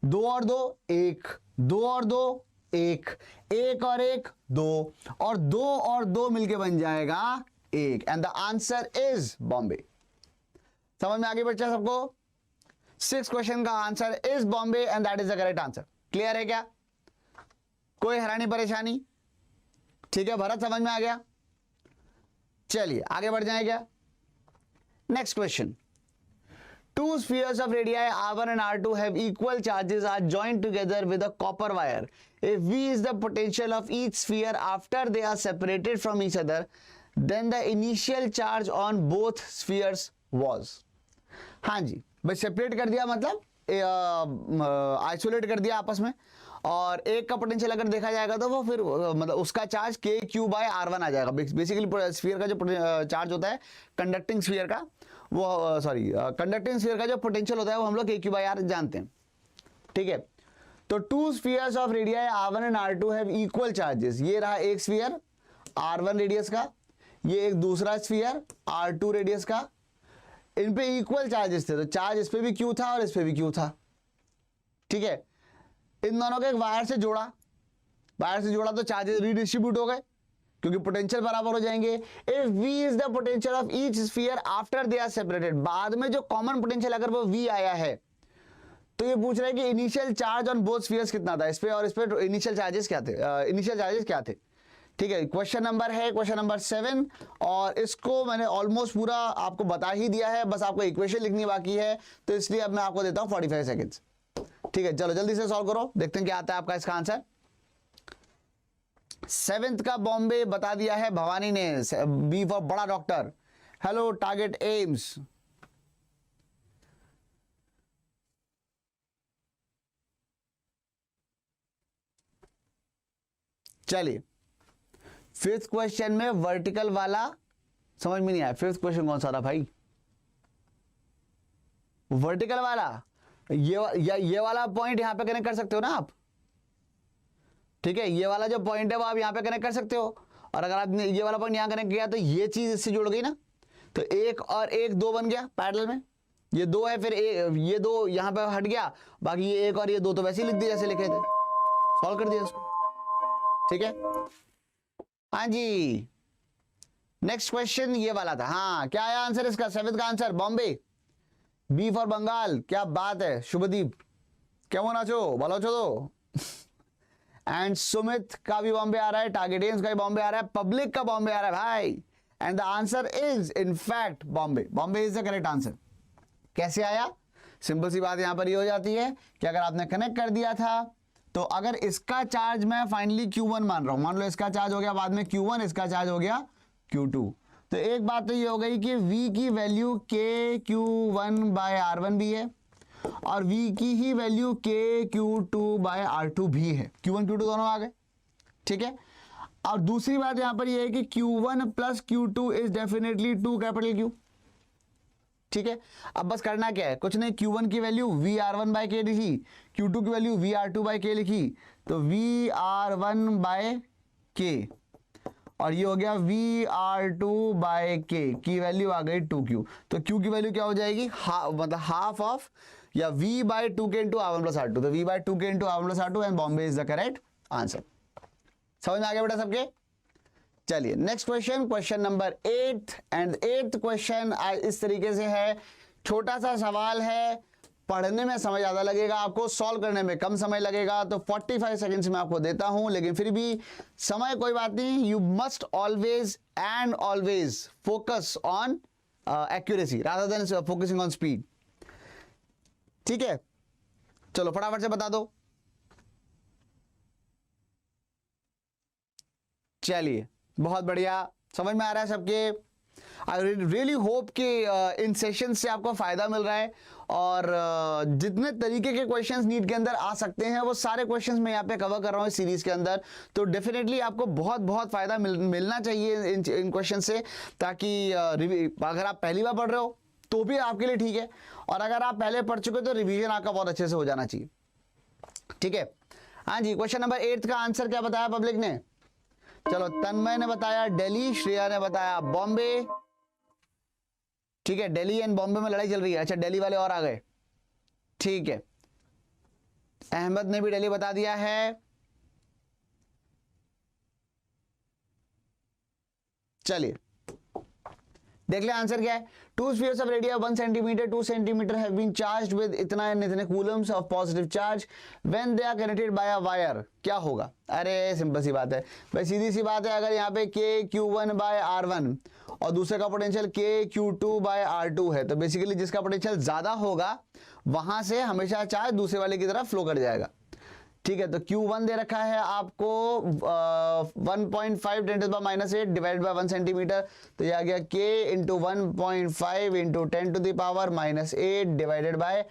2 और 2 1, 2 और 2 1, 1 और 1 2, और 2 और 2 मिलके बन जाएगा 1. And the answer is Bombay. समझ में आगे बच्चा सबको? 6 क्वेश्चन का answer is Bombay and that is the correct answer. Clear है क्या? कोई हैरानी परेशानी? ठीक है, भरत समझ में आ गया? चलिए आगे बढ़ जाए क्या? Next question. 2 spheres of radii R1 and R2 have equal charges are joined together with a copper wire. If V is the potential of each sphere after they are separated from each other, then the initial charge on both spheres was. हाँ जी, बस separate कर दिया, मतलब isolate कर दिया आपस में, और एक का पोटेंशियल अगर देखा जाएगा तो वो फिर मतलब उसका चार्ज KQ/R1 आ जाएगा. बेसिकली स्फीयर का जो चार्ज होता है कंडक्टिंग स्फीयर का, वो कंडक्टिंग स्फीयर का जो पोटेंशियल होता है वो हम लोग KQ/R जानते हैं. ठीक है, तो 2 spheres of radii R1 and R2 have equal charges. ये रहा एक स्फीयर R1 रेडियस का, ये एक दूसरा स्फीयर R2 रेडियस का. इन पे इक्वल चार्जेस थे, तो चार्ज इस पे भी Q था और इस पे भी Q था. ठीक है, इन दोनों को एक वायर से जोड़ा, वायर से जोड़ा तो चार्जेस रीडिस्ट्रीब्यूट हो गए क्योंकि पोटेंशियल बराबर हो जाएंगे। If v is the potential of each sphere after they are separated, बाद में जो कॉमन पोटेंशियल अगर वो v आया है तो ये पूछ रहा है कि initial charge on both spheres कितना था, इस पे और इस पे इनिशियल चार्जेस क्या थे, इनिशियल चार्जेस क्या थे। ठीक है, क्वेश्चन नंबर है क्वेश्चन नंबर 7 और इसको मैंने ऑलमोस्ट पूरा आपको बता ही दिया है, बस आपको इक्वेशन लिखनी बाकी है, तो इसलिए अब मैं आपको देता हूं 45 सेकेंड्स। ठीक है, चलो जल्दी से सॉल्व करो, देखते हैं क्या आता है आपका इसका आंसर। 7th का बॉम्बे बता दिया है भवानी ने, बी फॉर बड़ा डॉक्टर। Hello target AIIMS. चलिए 5th क्वेश्चन में वर्टिकल वाला समझ में नहीं आया। 5th क्वेश्चन कौन सा था भाई? वर्टिकल वाला, ये वाला पॉइंट यहां पे कनेक्ट कर सकते हो ना आप। ठीक है, ये वाला जो पॉइंट है वो आप यहां पे कनेक्ट कर सकते हो, और अगर आपने ये वाला पॉइंट यहां कनेक्ट किया तो ये चीज इससे जुड़ गई ना, तो 1 और 1 2 बन गया पैरेलल में। ये 2 है, फिर ये 2 यहां पे हट गया, बाकी ये 1 और ये 2 तो वैसे ही लिख दिए जैसे लिखे थे, सॉल्व कर दिया इसको। ठीक है, हाँ जी नेक्स्ट क्वेश्चन ये वाला था। हाँ, क्या आया आंसर इसका? 7th का answer Bombay, B for Bengal. क्या बात है शुभदीप, क्या नाचो भलो छो तो। एंड सुमित का भी बॉम्बे आ रहा है, टारगेट एम्स का भी बॉम्बे आ रहा है, पब्लिक का बॉम्बे आ रहा है भाई। And the answer is in fact Bombay. Bombay is the correct answer. कैसे आया? सिंपल सी बात यहां पर ये हो जाती है कि अगर आपने कनेक्ट कर दिया था तो अगर इसका चार्ज मैं फाइनली Q1 मान रहा हूं, मान लो इसका चार्ज हो गया बाद में Q1, इसका चार्ज हो गया Q2, तो एक बात तो ये हो गई कि V की वैल्यू KQ1/R1 भी है और V की ही वैल्यू KQ2/R2 भी है। Q1 Q2 दोनों आ गए। ठीक है, और दूसरी बात यहां पर ये है कि Q1 plus Q2 is definitely 2 capital Q। ठीक है, अब बस करना क्या है, कुछ नहीं, Q1 की वैल्यू VR1/K लिखी, Q2 की वैल्यू VR2/K लिखी, तो VR1/K और ये हो गया VR2/K की वैल्यू आ गई 2Q। तो Q की वैल्यू क्या हो जाएगी? मतलब हाफ ऑफ या V/2K इंटू R1+R2, तो V/2K into R1+R2 and Bombay is the correct answer. समझ में आ गया बेटा सबके? चलिए next question, question number 8 and 8th question इस तरीके से है, छोटा सा सवाल है, पढ़ने में समय ज्यादा लगेगा आपको, सॉल्व करने में कम समय लगेगा, तो 45 सेकंड्स में आपको देता हूं, लेकिन फिर भी समय कोई बात नहीं, you must always and always focus on accuracy rather than focusing on speed. ठीक है, चलो फटाफट से बता दो। चलिए बहुत बढ़िया, समझ में आ रहा है सबके? आई रियली होप कि इन सेशन से आपको फायदा मिल रहा है, और जितने तरीके के क्वेश्चंस नीट के अंदर आ सकते हैं वो सारे क्वेश्चंस मैं यहाँ पे कवर कर रहा हूँ इस सीरीज के अंदर, तो डेफिनेटली आपको बहुत बहुत फायदा मिलना चाहिए इन क्वेश्चन से, ताकि अगर आप पहली बार पढ़ रहे हो तो भी आपके लिए ठीक है, और अगर आप पहले पढ़ चुके तो रिविजन आपका बहुत अच्छे से हो जाना चाहिए। ठीक है, हाँ जी, क्वेश्चन नंबर 8 का आंसर क्या बताया पब्लिक ने? चलो, तन्मय ने बताया दिल्ली, श्रेया ने बताया बॉम्बे। ठीक है, दिल्ली एंड बॉम्बे में लड़ाई चल रही है। अच्छा, दिल्ली वाले और आ गए। ठीक है, अहमद ने भी दिल्ली बता दिया है। चलिए देख ले आंसर क्या है। 2 spheres of radius 1 centimeter, 2 centimeter have been charged with इतना coulombs of positive charge when they are connected by a wire। क्या होगा? अरे सिंपल सी बात है भाई, सीधी सी बात है, अगर यहाँ पे KQ1/R1 और दूसरे का पोटेंशियल KQ2/R2 है, तो बेसिकली जिसका पोटेंशियल ज्यादा होगा वहां से हमेशा चार्ज दूसरे वाले की तरफ फ्लो कर जाएगा। ठीक है, तो Q1 दे रखा है आपको 1.5 × 10⁻⁸ डिवाइडेड बाय 1 सेंटीमीटर, तो ये आ गया K into 1.5 into 10⁻⁸ divided by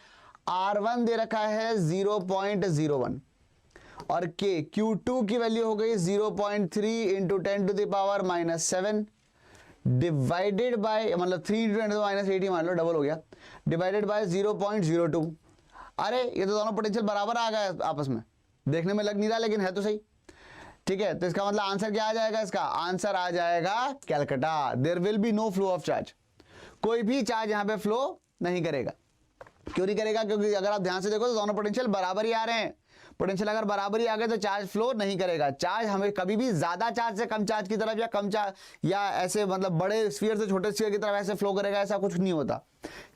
R1 दे रखा है 0.01 और Q2 की वैल्यू हो गई 0.3 इंटू 10⁻⁻7 डिवाइडेड बाय, मतलब 3 × 10⁻80 मान लो, डबल हो गया, डिवाइडेड बाय 0.02। अरे ये तो दोनों पोटेंशियल बराबर आ गए आपस में, देखने में लग नहीं रहा लेकिन है तो सही। ठीक है, तो इसका मतलब आंसर क्या आ जाएगा? इसका आंसर आ जाएगा Calcutta. There will be no flow of charge, कोई भी चार्ज यहां पे फ्लो नहीं करेगा। क्यों नहीं करेगा? क्योंकि अगर आप ध्यान से देखो तो दोनों पोटेंशियल बराबर ही आ रहे हैं, पोटेंशियल अगर बराबर ही आ गए तो चार्ज फ्लो नहीं करेगा। चार्ज हमें कभी भी ज्यादा चार्ज से कम चार्ज की तरफ या कम चार्ज या ऐसे मतलब बड़े स्फीयर से छोटे स्फीयर की तरफ ऐसे फ्लो करेगा, ऐसा कुछ नहीं होता।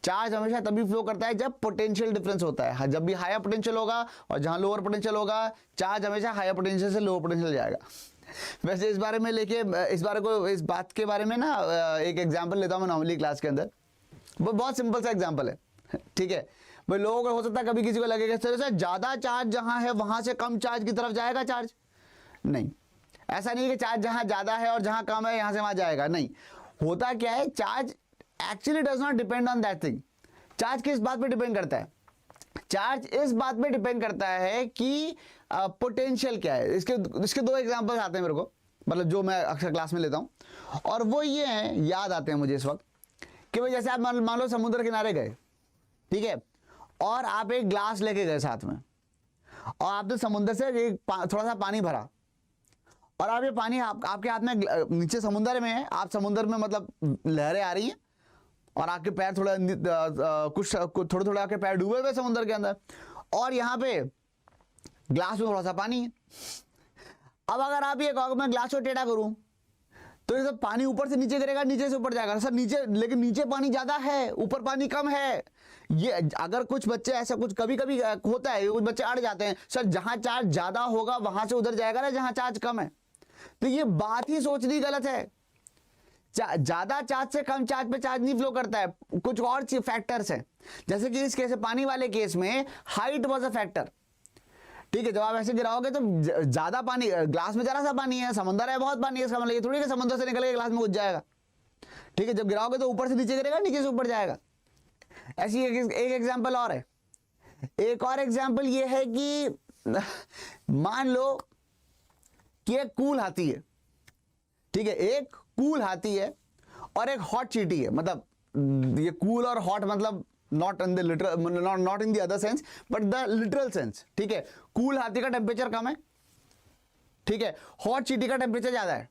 चार्ज हमेशा तभी फ्लो करता है जब पोटेंशियल डिफरेंस होता है। जब भी हायर पोटेंशियल होगा और जहां लोअर पोटेंशियल होगा, चार्ज हमेशा हायर पोटेंशियल से लोअर पोटेंशियल जाएगा। वैसे इस बात के बारे में ना एक एग्जांपल लेता हूं मैं नॉर्मली क्लास के अंदर। वो बहुत सिंपल सा एग्जांपल है, ठीक है भाई। लोगों को हो सकता है कभी किसी को लगेगा सर ज्यादा चार्ज जहां है वहां से कम चार्ज की तरफ जाएगा चार्ज। नहीं, ऐसा नहीं है कि चार्ज जहां ज्यादा है और जहां कम है यहां से वहां जाएगा, नहीं। होता क्या है, charge actually does not depend on that thing. Charge किस बात पे डिपेंड करता है? चार्ज इस बात पे डिपेंड करता है कि पोटेंशियल क्या है। इसके दो एग्जांपल्स आते हैं मेरे को, मतलब जो मैं अक्सर क्लास में लेता हूं, और वो ये हैं, याद आते हैं मुझे इस वक्त, कि भाई जैसे आप मान लो समुद्र किनारे गए, ठीक है, और आप एक ग्लास लेके गए साथ में, और आपने समुद्र से थोड़ा सा पानी भरा, और आप ये पानी आपके हाथ में नीचे समुद्र में है, आप समुद्र में मतलब लहरें आ रही हैं और आपके पैर थोड़े थोड़े आपके पैर डूबे हुए समुद्र के अंदर, और यहां पे ग्लास में थोड़ा सा पानी है। अब अगर आप ये कहोगे मैं ग्लास को टेढ़ा करूं तो ये सब पानी ऊपर से नीचे गिरेगा, नीचे से ऊपर जाएगा सर, नीचे, लेकिन नीचे पानी ज्यादा है ऊपर पानी कम है। ये अगर कुछ बच्चे ऐसा कुछ कभी कभी होता है, कुछ बच्चे अड़ जाते हैं, सर जहां चार्ज ज्यादा होगा वहां से उधर जाएगा ना जहां चार्ज कम है। तो ये बात ही सोचनी गलत है। ज्यादा चार्ज से कम चार्ज पे चार्ज नहीं फ्लो करता है, कुछ और फैक्टर्स हैं। जैसे कि इस केस पानी वाले केस में हाइट वॉज अ फैक्टर, ठीक है। जब आप ऐसे गिराओगे तो ज्यादा पानी, ग्लास में जरा सा पानी है, समुद्र है बहुत पानी है, इसका मतलब ये थोड़ी कि समुद्र से निकल के ग्लास में घुस जाएगा, ठीक है। जब गिराओगे तो ऊपर से नीचे गिरेगा, नीचे से ऊपर जाएगा। ऐसी एक एग्जांपल और है। एक और एग्जांपल ये है कि मान लो कि एक कूल हाथी है, ठीक है, एक कूल हाथी है और एक हॉट चींटी है। मतलब ये कूल और हॉट मतलब not in the literal, not in the other sense but the literal sense, ठीक है। कूल हाथी का टेम्परेचर कम है, ठीक है। हॉट चींटी का टेम्परेचर ज्यादा है।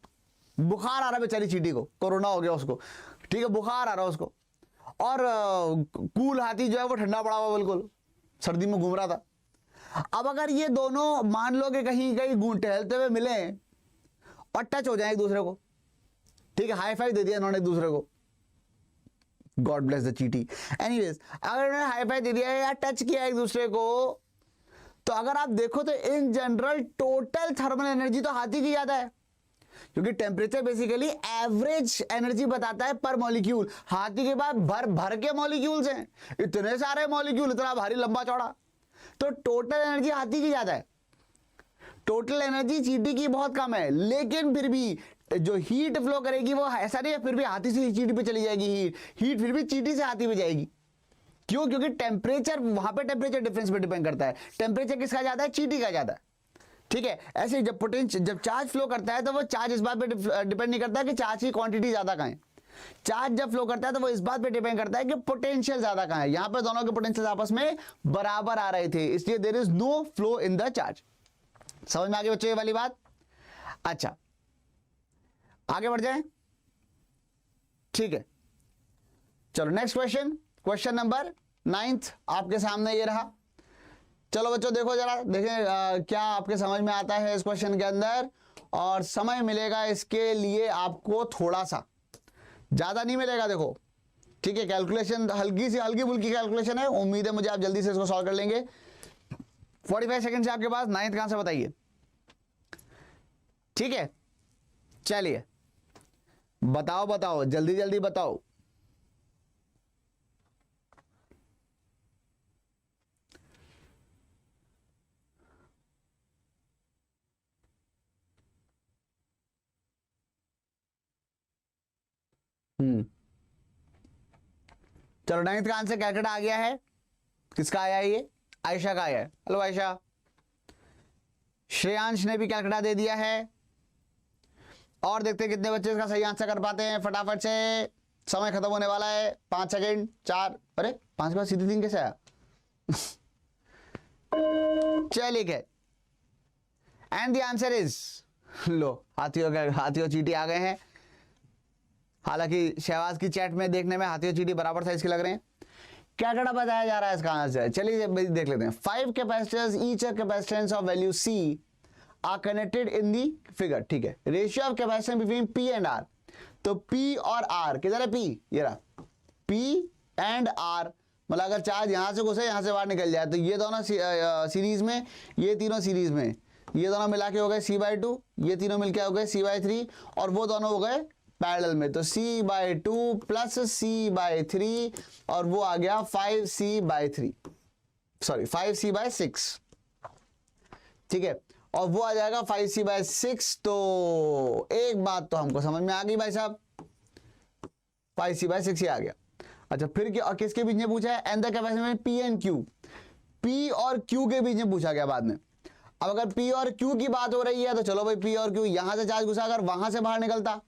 बुखार आ रहा है बेचारी चींटी को, कोरोना हो गया उसको, ठीक है, बुखार आ रहा है उसको, और कूल हाथी जो है वो ठंडा पड़ा हुआ, बिल्कुल सर्दी में घूम रहा था। अब अगर ये दोनों मान लो कि कहीं कहीं टहलते हुए मिले और टच हो जाए एक दूसरे को, ठीक है, हाई फाइव दे दिया इन्होंने एक दूसरे को, गॉड ब्लेस द चींटी। एनीवेज, अगर इन्होंने हाई फाइव दे दिया या टच किया एक दूसरे को, तो अगर आप देखो तो in general total thermal energy तो हाथी की ज्यादा है, क्योंकि टेम्परेचर बेसिकली एवरेज एनर्जी बताता है पर मॉलिक्यूल। हाथी के बाद भर भर के मॉलिक्यूल्स हैं, इतने सारे मॉलिक्यूल, इतना भारी लंबा चौड़ा, तो टोटल एनर्जी हाथी की ज्यादा है। टोटल एनर्जी चींटी की बहुत कम है, लेकिन फिर भी जो हीट फ्लो करेगी वो ऐसा नहीं है फिर भी हाथी से चींटी पे चली जाएगी, हीट फिर भी चींटी से हाथी पे जाएगी। क्यों? क्योंकि टेम्परेचर, वहां पे टेम्परेचर डिफरेंस पे डिपेंड करता है। टेम्परेचर किसका ज्यादा है? चींटी का ज्यादा है, ठीक है। ऐसे जब चार्ज फ्लो करता है तो वो चार्ज इस बात पे डिपेंड नहीं करता कि चार्ज की क्वांटिटी ज्यादा कहां है। चार्ज जब फ्लो करता है तो वो इस बात पे डिपेंड करता है कि पोटेंशियल ज्यादा कहां है। यहां पर दोनों के पोटेंशियल आपस में बराबर आ रहे थे, इसलिए there is no flow in the charge. समझ में आ गई बच्चों ये वाली बात? अच्छा, आगे बढ़ जाएं, ठीक है। चलो नेक्स्ट क्वेश्चन, क्वेश्चन नंबर 9 आपके सामने ये रहा। चलो बच्चों देखो जरा, देखें क्या आपके समझ में आता है इस क्वेश्चन के अंदर, और समय मिलेगा इसके लिए आपको थोड़ा सा, ज्यादा नहीं मिलेगा, देखो, ठीक है। कैलकुलेशन हल्की फुल्की कैलकुलेशन है, उम्मीद है मुझे आप जल्दी से इसको सॉल्व कर लेंगे। 45 सेकंड से आपके पास। 9th कहां से बताइए, ठीक है। चलिए बताओ जल्दी जल्दी बताओ। चलो 9th का आंसर कैलकुलेट आ गया है। किसका आया है? ये आयशा का आया है। हेलो आयशा। श्रेयांश ने भी कैलकुलेट दे दिया है। और देखते हैं कितने बच्चे इसका सही आंसर कर पाते हैं फटाफट से, समय खत्म होने वाला है। 5 सेकंड, 4, अरे 5 के बाद सीधी 3 कैसे आया? चलिए, एंड द आंसर इज, लो हाथियों चींटी आ गए हैं। हालांकि शहबाज की चैट में देखने में हाथियों चींटी बराबर साइज के लग रहे हैं। क्या क्या बताया जा रहा है इसका आंसर, चलिए देख लेते हैं। 5 capacitors each a capacitance of value C are connected in the figure, ठीक है। Ratio of capacitance between P and R, तो P और R, किधर है P, ये रहा P एंड R, मतलब अगर चार्ज यहां से घुसे यहां से बाहर निकल जाए तो ये दोनों सीरीज में, ये तीनों सीरीज में, ये दोनों मिला के हो गए C/2, ये तीनों मिलके हो गए C/3 और वो दोनों हो गए पैरेलल में, तो C/2 प्लस C/3 और वो आ गया 5C/3, सॉरी 5C/6, ठीक है, और वो आ जाएगा 5C/6। तो एक बात तो हमको समझ में आ गई भाई साहब, 5C/6 ये आ गया। अच्छा फिर क्या, किसके बीच में पूछा है, and the capacitance P and Q, P और Q के बीच में पूछा गया बाद में। अब अगर P और Q की बात हो रही है तो चलो भाई P और Q, यहां से चार्ज घुसा अगर वहां से बाहर निकलता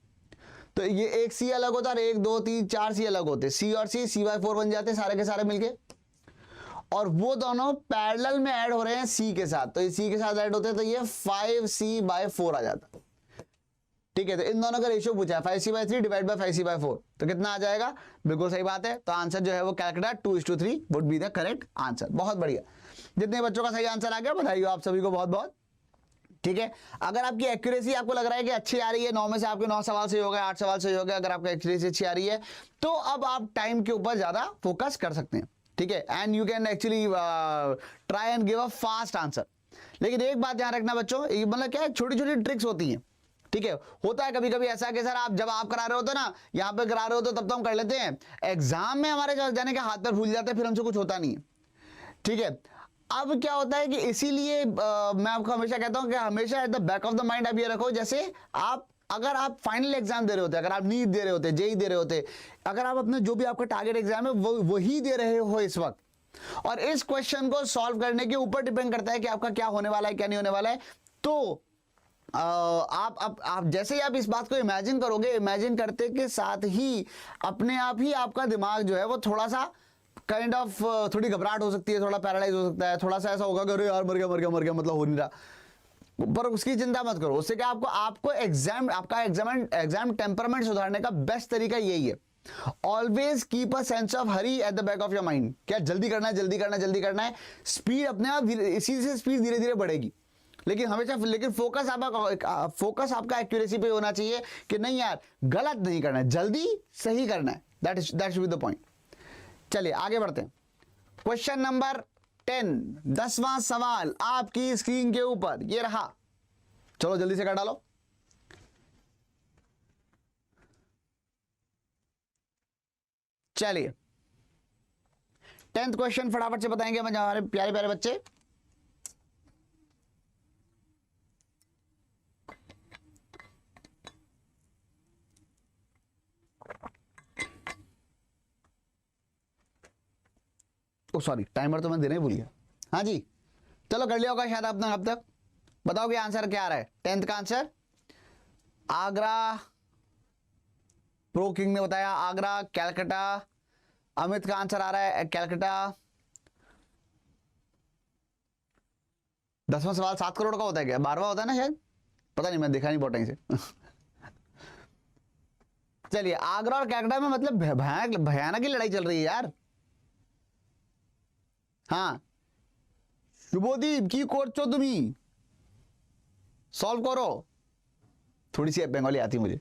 तो ये एक C अलग होता और 1 2 3 4 C अलग होते, C और C C/4 बन जाते सारे के सारे मिलके, और वो दोनों पैरेलल में ऐड हो रहे हैं C के साथ, तो ये C के साथ ऐड होते हैं तो ये 5C/4 आ जाता, ठीक है। तो इन दोनों का रेशियो पूछा है 5C/3 डिवाइड बाय 5C/4, तो कितना आ जाएगा, बिल्कुल सही बात है। तो आंसर जो है वो calculate 2:3 would be the correct answer. बहुत बढ़िया, जितने बच्चों का सही आंसर आ गया बधाई हो आप सभी को बहुत बहुत, ठीक है। अगर आपकी एक्यूरेसी आपको लग रहा है कि अच्छी आ रही है, 9 में से आपके 9 सवाल सही हो गए, 8 सवाल सही हो गए, अगर आपकी एक्यूरेसी अच्छी आ रही है तो अब आप टाइम के ऊपर ज्यादा फोकस कर सकते हैं, ठीक है, and you can actually try and give a fast answer. लेकिन एक बात ध्यान रखना बच्चों, मतलब क्या है, छोटी छोटी ट्रिक्स होती हैं, ठीक है। होता है कभी कभी ऐसा कि सर आप जब आप करा रहे होते ना, यहाँ पे करा रहे होते तब तो हम कर लेते हैं, एग्जाम में हमारे जाने के हाथ पर भूल जाते हैं, फिर हमसे कुछ होता नहीं है, ठीक है। अब क्या होता है कि इसीलिए मैं आपको हमेशा कहता हूं कि हमेशा at the back of the mind आप ये रखो, जैसे आप अगर आप फाइनल एग्जाम दे रहे होते, अगर आप नीट दे रहे होते, जेई दे रहे होते, अगर आप अपने जो भी आपका टारगेट एग्जाम है वही दे रहे हो इस वक्त, और इस क्वेश्चन को सॉल्व करने के ऊपर डिपेंड करता है कि आपका क्या होने वाला है क्या नहीं होने वाला है, तो आप जैसे ही आप इस बात को इमेजिन करोगे, इमेजिन करते के साथ ही अपने आप ही आपका दिमाग जो है वो थोड़ा सा काइंड ऑफ थोड़ी घबराहट हो सकती है, थोड़ा पैरालाइज हो सकता है, थोड़ा सा ऐसा होगा कि अरे यार मर गया मतलब हो नहीं रहा, पर उसकी चिंता मत करो। उससे क्या आपको एग्जाम टेम्परामेंट सुधारने का बेस्ट तरीका यही है, always keep a sense of Hari at the back of your mind. क्या जल्दी करना है, स्पीड अपने आप इसी से स्पीड धीरे धीरे बढ़ेगी, लेकिन हमेशा फोकस आपका एक्यूरेसी पे होना चाहिए कि नहीं यार गलत नहीं करना है, जल्दी सही करना है, that should be the point. चलिए आगे बढ़ते हैं। क्वेश्चन नंबर 10, 10वां सवाल आपकी स्क्रीन के ऊपर ये रहा, चलो जल्दी से कर डालो। चलिए 10th क्वेश्चन फटाफट से बताएंगे हमारे प्यारे प्यारे बच्चे। ओ सॉरी, टाइमर तो मैं देना ही भूल गया। हाँ जी, चलो कर लिया होगा शायद आपने अब तक। बताओ कि आंसर क्या आ रहा है 10th का आंसर। आगरा, प्रो किंग ने बताया आगरा, कैलकाटा। अमित का आंसर आ रहा है कैलकाटा। 10वां सवाल 7 करोड़ का होता है क्या, 12वां होता है ना शायद, पता नहीं, मैं देखा नहीं बहुत टाइम से। चलिए आगरा और कैलकाटा में मतलब भयानक ही लड़ाई चल रही है यार। हाँ शुभोदीप की करছো তুমি, सॉल्व करो, थोड़ी सी बंगाली आती मुझे।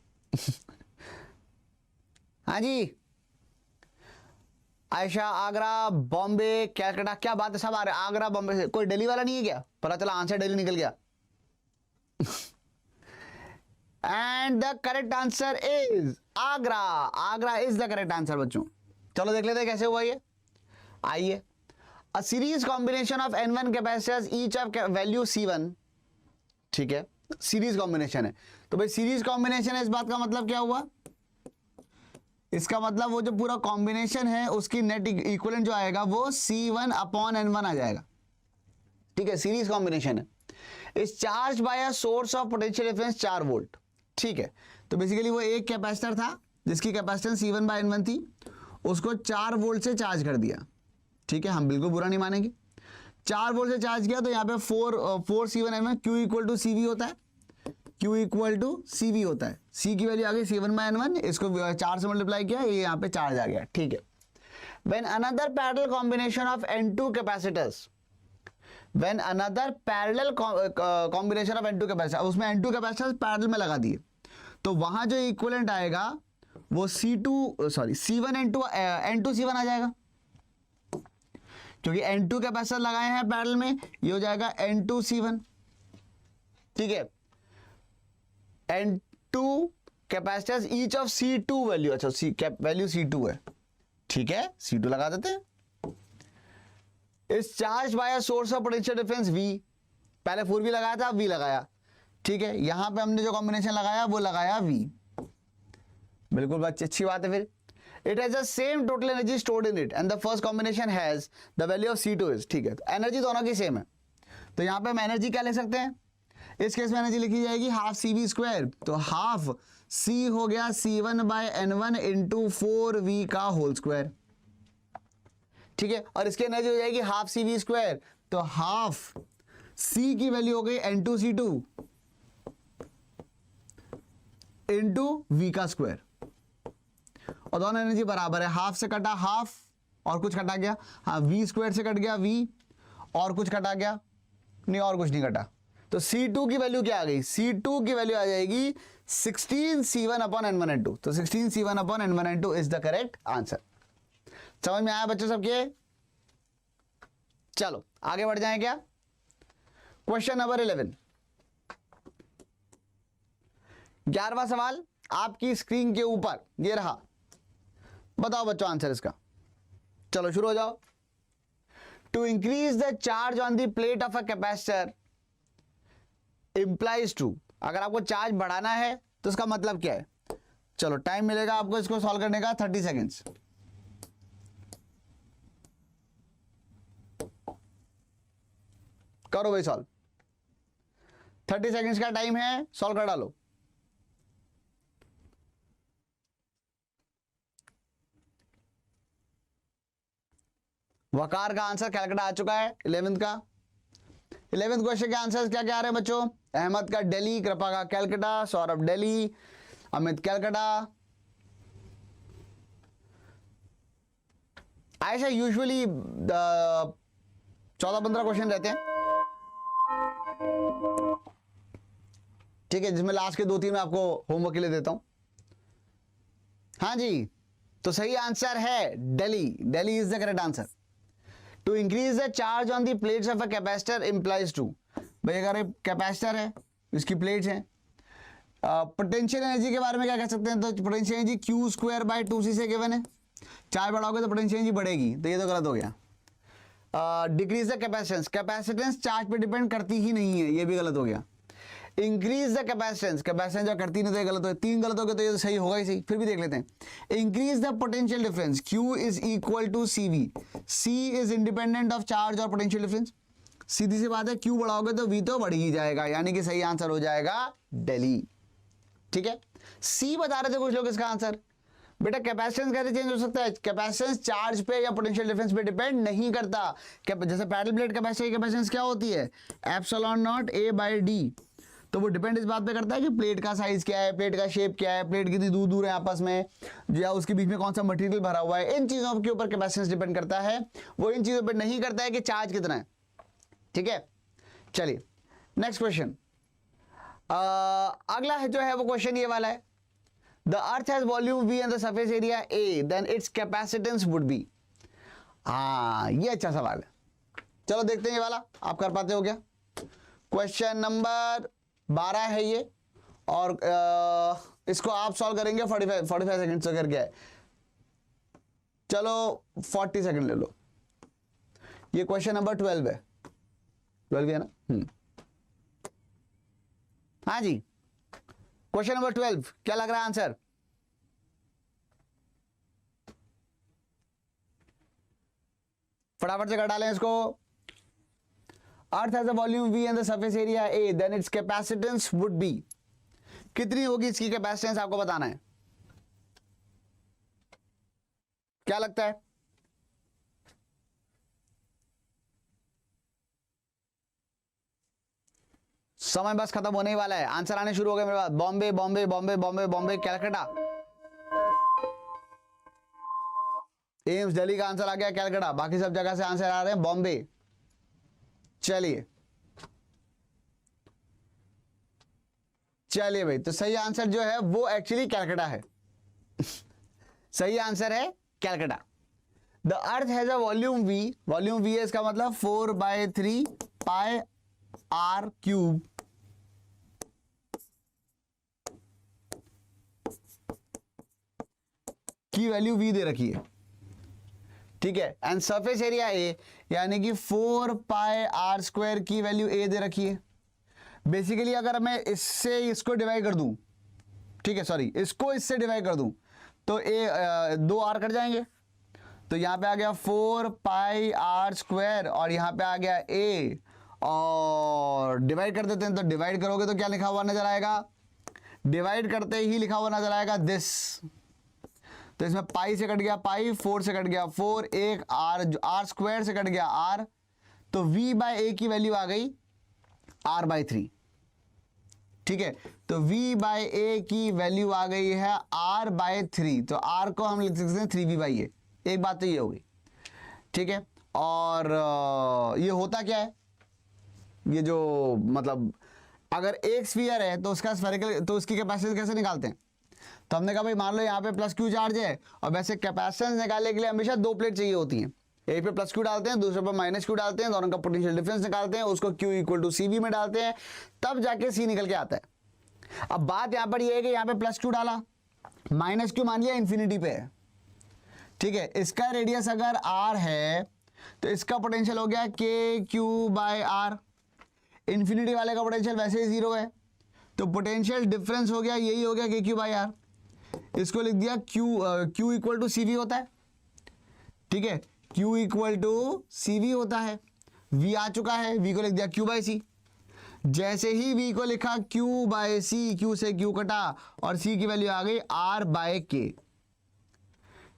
हाँ जी आयशा, आगरा, बॉम्बे, कैलकाटा, क्या बात है, सब आ रहे हैं आगरा बॉम्बे से। कोई दिल्ली वाला नहीं है क्या, पता चला आंसर दिल्ली निकल गया। And the correct answer is Agra. Agra is the correct answer बच्चों। चलो देख लेते हैं कैसे हुआ ये, आइए। A series combination of n1 capacitors each of value C1, ठीक है, सीरीज कॉम्बिनेशन है। तो भाई सीरीज कॉम्बिनेशन है, इस बात का मतलब क्या हुआ, इसका मतलब वो जो पूरा कॉम्बिनेशन है उसकी नेट इक्विवेलेंट जो आएगा वो C1/n1 आ जाएगा, ठीक है, सीरीज कॉम्बिनेशन है। इस charge by a source of potential difference 4 volt, ठीक है। तो बेसिकली वो एक कैपेसिटर था जिसकी कैपेसिटेंस C1/n1 थी, उसको 4 वोल्ट से चार्ज कर दिया, ठीक है, हम बिल्कुल बुरा नहीं मानेंगे। 4 वोल्ट से चार्ज किया तो यहाँ पे 4 C1/n1, Q equal to CV होता है, Q इक्वल टू CV होता है। C की वैल्यू आ गई C1/n1, इसको 4 से मल्टीप्लाई किया, ये यहाँ पे चार्ज आ गया, ठीक है। When another parallel combination of N2 capacitors, when another parallel combination of N2 capacitors, उसमें N2 capacitors पैरेलल में लगा दिए, तो वहां जो इक्विवेलेंट आएगा वो C1N2 N2C1 आ जाएगा, क्योंकि N2 कैपेसिटर लगाए हैं पैरेलल में, ये हो जाएगा N2C1। ठीक है, N2 capacitors each of C2 value, अच्छा सी वैल्यू C2 है, ठीक है, C2 लगा देते हैं। इस charge by a source of potential difference V, पहले 4V लगाया था, V लगाया, ठीक है, यहां पे हमने जो कॉम्बिनेशन लगाया वो लगाया V, बिल्कुल बच्चे अच्छी बात है। फिर it has the same total energy stored in it and the first combination has the value of C2 is, ठीक है, तो एनर्जी दोनों की सेम है, तो यहां पे हम एनर्जी क्या ले सकते हैं, इस केस में एनर्जी लिखी जाएगी हाफ CV², तो हाफ C हो गया C1/N1 इंटू 4V का होल स्क्वायर, ठीक है, और इसकी एनर्जी हो जाएगी हाफ CV², तो हाफ C की वैल्यू हो गई N2C2 इंटू V का स्क्वायर, और दोनों एनर्जी बराबर है, हाफ से कटा हाफ और कुछ कटा गया, हाँ V² से कट गया V और कुछ कटा गया, नहीं और कुछ नहीं कटा, तो C2 की वैल्यू क्या आ गई, C2 की वैल्यू आ जाएगी 16C1/N1N2, तो 16C1/N1N2 is the correct answer. समझ में आया बच्चों सबके? चलो आगे बढ़ जाएं क्या, क्वेश्चन नंबर 11, 11वां सवाल आपकी स्क्रीन के ऊपर ये रहा, बताओ बच्चों आंसर इसका, चलो शुरू हो जाओ। To increase the charge on the plate of a capacitor implies to, अगर आपको चार्ज बढ़ाना है तो इसका मतलब क्या है, चलो टाइम मिलेगा आपको इसको सॉल्व करने का 30 सेकेंड्स। करो भाई सॉल्व, 30 सेकेंड्स का टाइम है, सॉल्व कर डालो। वकार का आंसर कैलकाटा आ चुका है 11th का। 11th क्वेश्चन के आंसर्स क्या क्या आ रहे हैं बच्चों, अहमद का दिल्ली, कृपा का कैलकाटा, सौरभ दिल्ली, अमित कैलकाटा। ऐसा यूजुअली 14-15 क्वेश्चन रहते हैं, ठीक है, जिसमें लास्ट के 2-3 मैं आपको होमवर्क के लिए देता हूं। हाँ जी, तो सही आंसर है Delhi, Delhi is the correct answer. To increase the charge on the plates of a capacitor implies to, भाई अगर कैपेसिटर है इसकी प्लेट्स हैं, पोटेंशियल एनर्जी के बारे में क्या कह सकते हैं, तो पोटेंशियल एनर्जी Q²/2C से गिवन है, चार्ज बढ़ाओगे तो पोटेंशियल एनर्जी बढ़ेगी, तो ये तो गलत हो गया। Decrease the capacitance, capacitance charge पे डिपेंड करती ही नहीं है, ये भी गलत हो गया। इंक्रीज द कैपेसिटेंस, कैपेसिटेंस जो करती नहीं तो ये गलत हो, 3 गलत हो गए तो ये तो सही होगा ही सही, फिर भी देख लेते हैं। Increase the potential difference, Q is equal to CV, C is independent of charge और पोटेंशियल डिफरेंस, सीधी सी बात है, Q बढ़ाओगे तो V तो बढ़ ही जाएगा, यानी कि सही आंसर हो जाएगा दिल्ली, ठीक है। C बता रहे थे कुछ लोग इसका आंसर, बेटा कैपेसिटेंस कैसे चेंज हो सकता है, कैपेसिटेंस चार्ज पे या पोटेंशियल डिफरेंस पे डिपेंड नहीं करता, जैसे पैरेलल प्लेट कैपेसिटर की कैपेसिटेंस क्या होती है, ε0 A/d, तो वो डिपेंड इस बात पे करता है कि प्लेट का साइज क्या है, प्लेट का शेप क्या है, प्लेट कितनी दूर दूर है आपस में, या उसके बीच में कौन सा मटेरियल भरा हुआ है, इन चीजों के ऊपर कैपेसिटेंस डिपेंड करता है, वो इन चीजों पर नहीं करता है कि चार्ज कितना है, ठीक है। चलिए नेक्स्ट क्वेश्चन, अगला है जो है वो क्वेश्चन ये वाला है, the earth has volume V and the surface area A, then its capacitance would be. हाँ ये अच्छा सवाल है, चलो देखते हैं ये वाला आप कर पाते हो क्या। क्वेश्चन नंबर 12 है ये, और इसको आप सॉल्व करेंगे 45 सेकंड से करके, चलो 40 सेकंड ले लो। ये क्वेश्चन नंबर 12 है, 12 है ना, हाँ जी, क्वेश्चन नंबर 12 क्या लग रहा है आंसर, फटाफट से कर डालें इसको। Earth has a volume V and the surface area A, then its capacitance would be, कितनी होगी इसकी कैपेसिटेंस आपको बताना है, क्या लगता है? समय बस खत्म होने ही वाला है, आंसर आने शुरू हो गए मेरे पास, बॉम्बे बॉम्बे बॉम्बे बॉम्बे बॉम्बे कैलकाटा, एम्स दिल्ली का आंसर आ गया कैलकाटा, बाकी सब जगह से आंसर आ रहे हैं बॉम्बे। चलिए चलिए भाई, तो सही आंसर जो है वो एक्चुअली कैलकाटा है। सही आंसर है Calcutta. The earth has a volume we, volume we है इसका मतलब 4/3 पाई आर क्यूब की वैल्यू वी दे रखी है, ठीक है। एंड सरफेस एरिया ए यानी कि 4 पाई आर स्क्वायर की वैल्यू ए दे रखी है। बेसिकली अगर मैं इससे इसको डिवाइड कर दूं, ठीक है, सॉरी इसको इससे डिवाइड कर दूं तो ए 2 आर कट जाएंगे, तो यहां पे आ गया 4 पाई आर स्क्वायर और यहां पे आ गया ए, और डिवाइड कर देते हैं। तो डिवाइड करोगे तो क्या लिखा हुआ नजर आएगा, डिवाइड करते ही लिखा हुआ नजर आएगा दिस। तो इसमें पाई से कट गया पाई, 4 से कट गया 4, एक आर स्क्वायर से कट गया आर, तो v बाय ए की वैल्यू आ गई r/3, ठीक है। तो v बाय ए की वैल्यू आ गई है r/3, तो r को हम लिख सकते हैं 3v/a। एक बात तो ये होगी, ठीक है। और ये होता क्या है, ये जो मतलब अगर एक स्फीयर है तो उसका स्फेरिकल, तो उसकी कैपेसिटी कैसे निकालते हैं। तो हमने कहा भाई मान लो यहाँ पे प्लस क्यू चार्ज है, और वैसे कैपेसिटेंस निकालने के लिए हमेशा 2 प्लेट चाहिए होती हैं। एक पे प्लस क्यू डालते हैं, दूसरे पे माइनस क्यू डालते हैं, दोनों का पोटेंशियल डिफरेंस निकालते हैं, उसको क्यू इक्वल टू CV में डालते हैं, तब जाके C निकल के आता है। अब बात यहाँ पर ये है कि यहाँ पे प्लस क्यू डाला, माइनस क्यू मान लिया इन्फिनिटी पे है, ठीक है। इसका रेडियस अगर R है तो इसका पोटेंशियल हो गया KQ/R। इन्फिनिटी वाले का पोटेंशियल वैसे ही 0 है, तो पोटेंशियल डिफरेंस हो गया, यही हो गया KQ/R। इसको लिख दिया Q इक्वल टू CV होता है, ठीक है। Q इक्वल टू CV होता है, V आ चुका है, V को लिख दिया Q/C। जैसे ही V को लिखा Q/C, Q से Q कटा और C की वैल्यू आ गई R/K,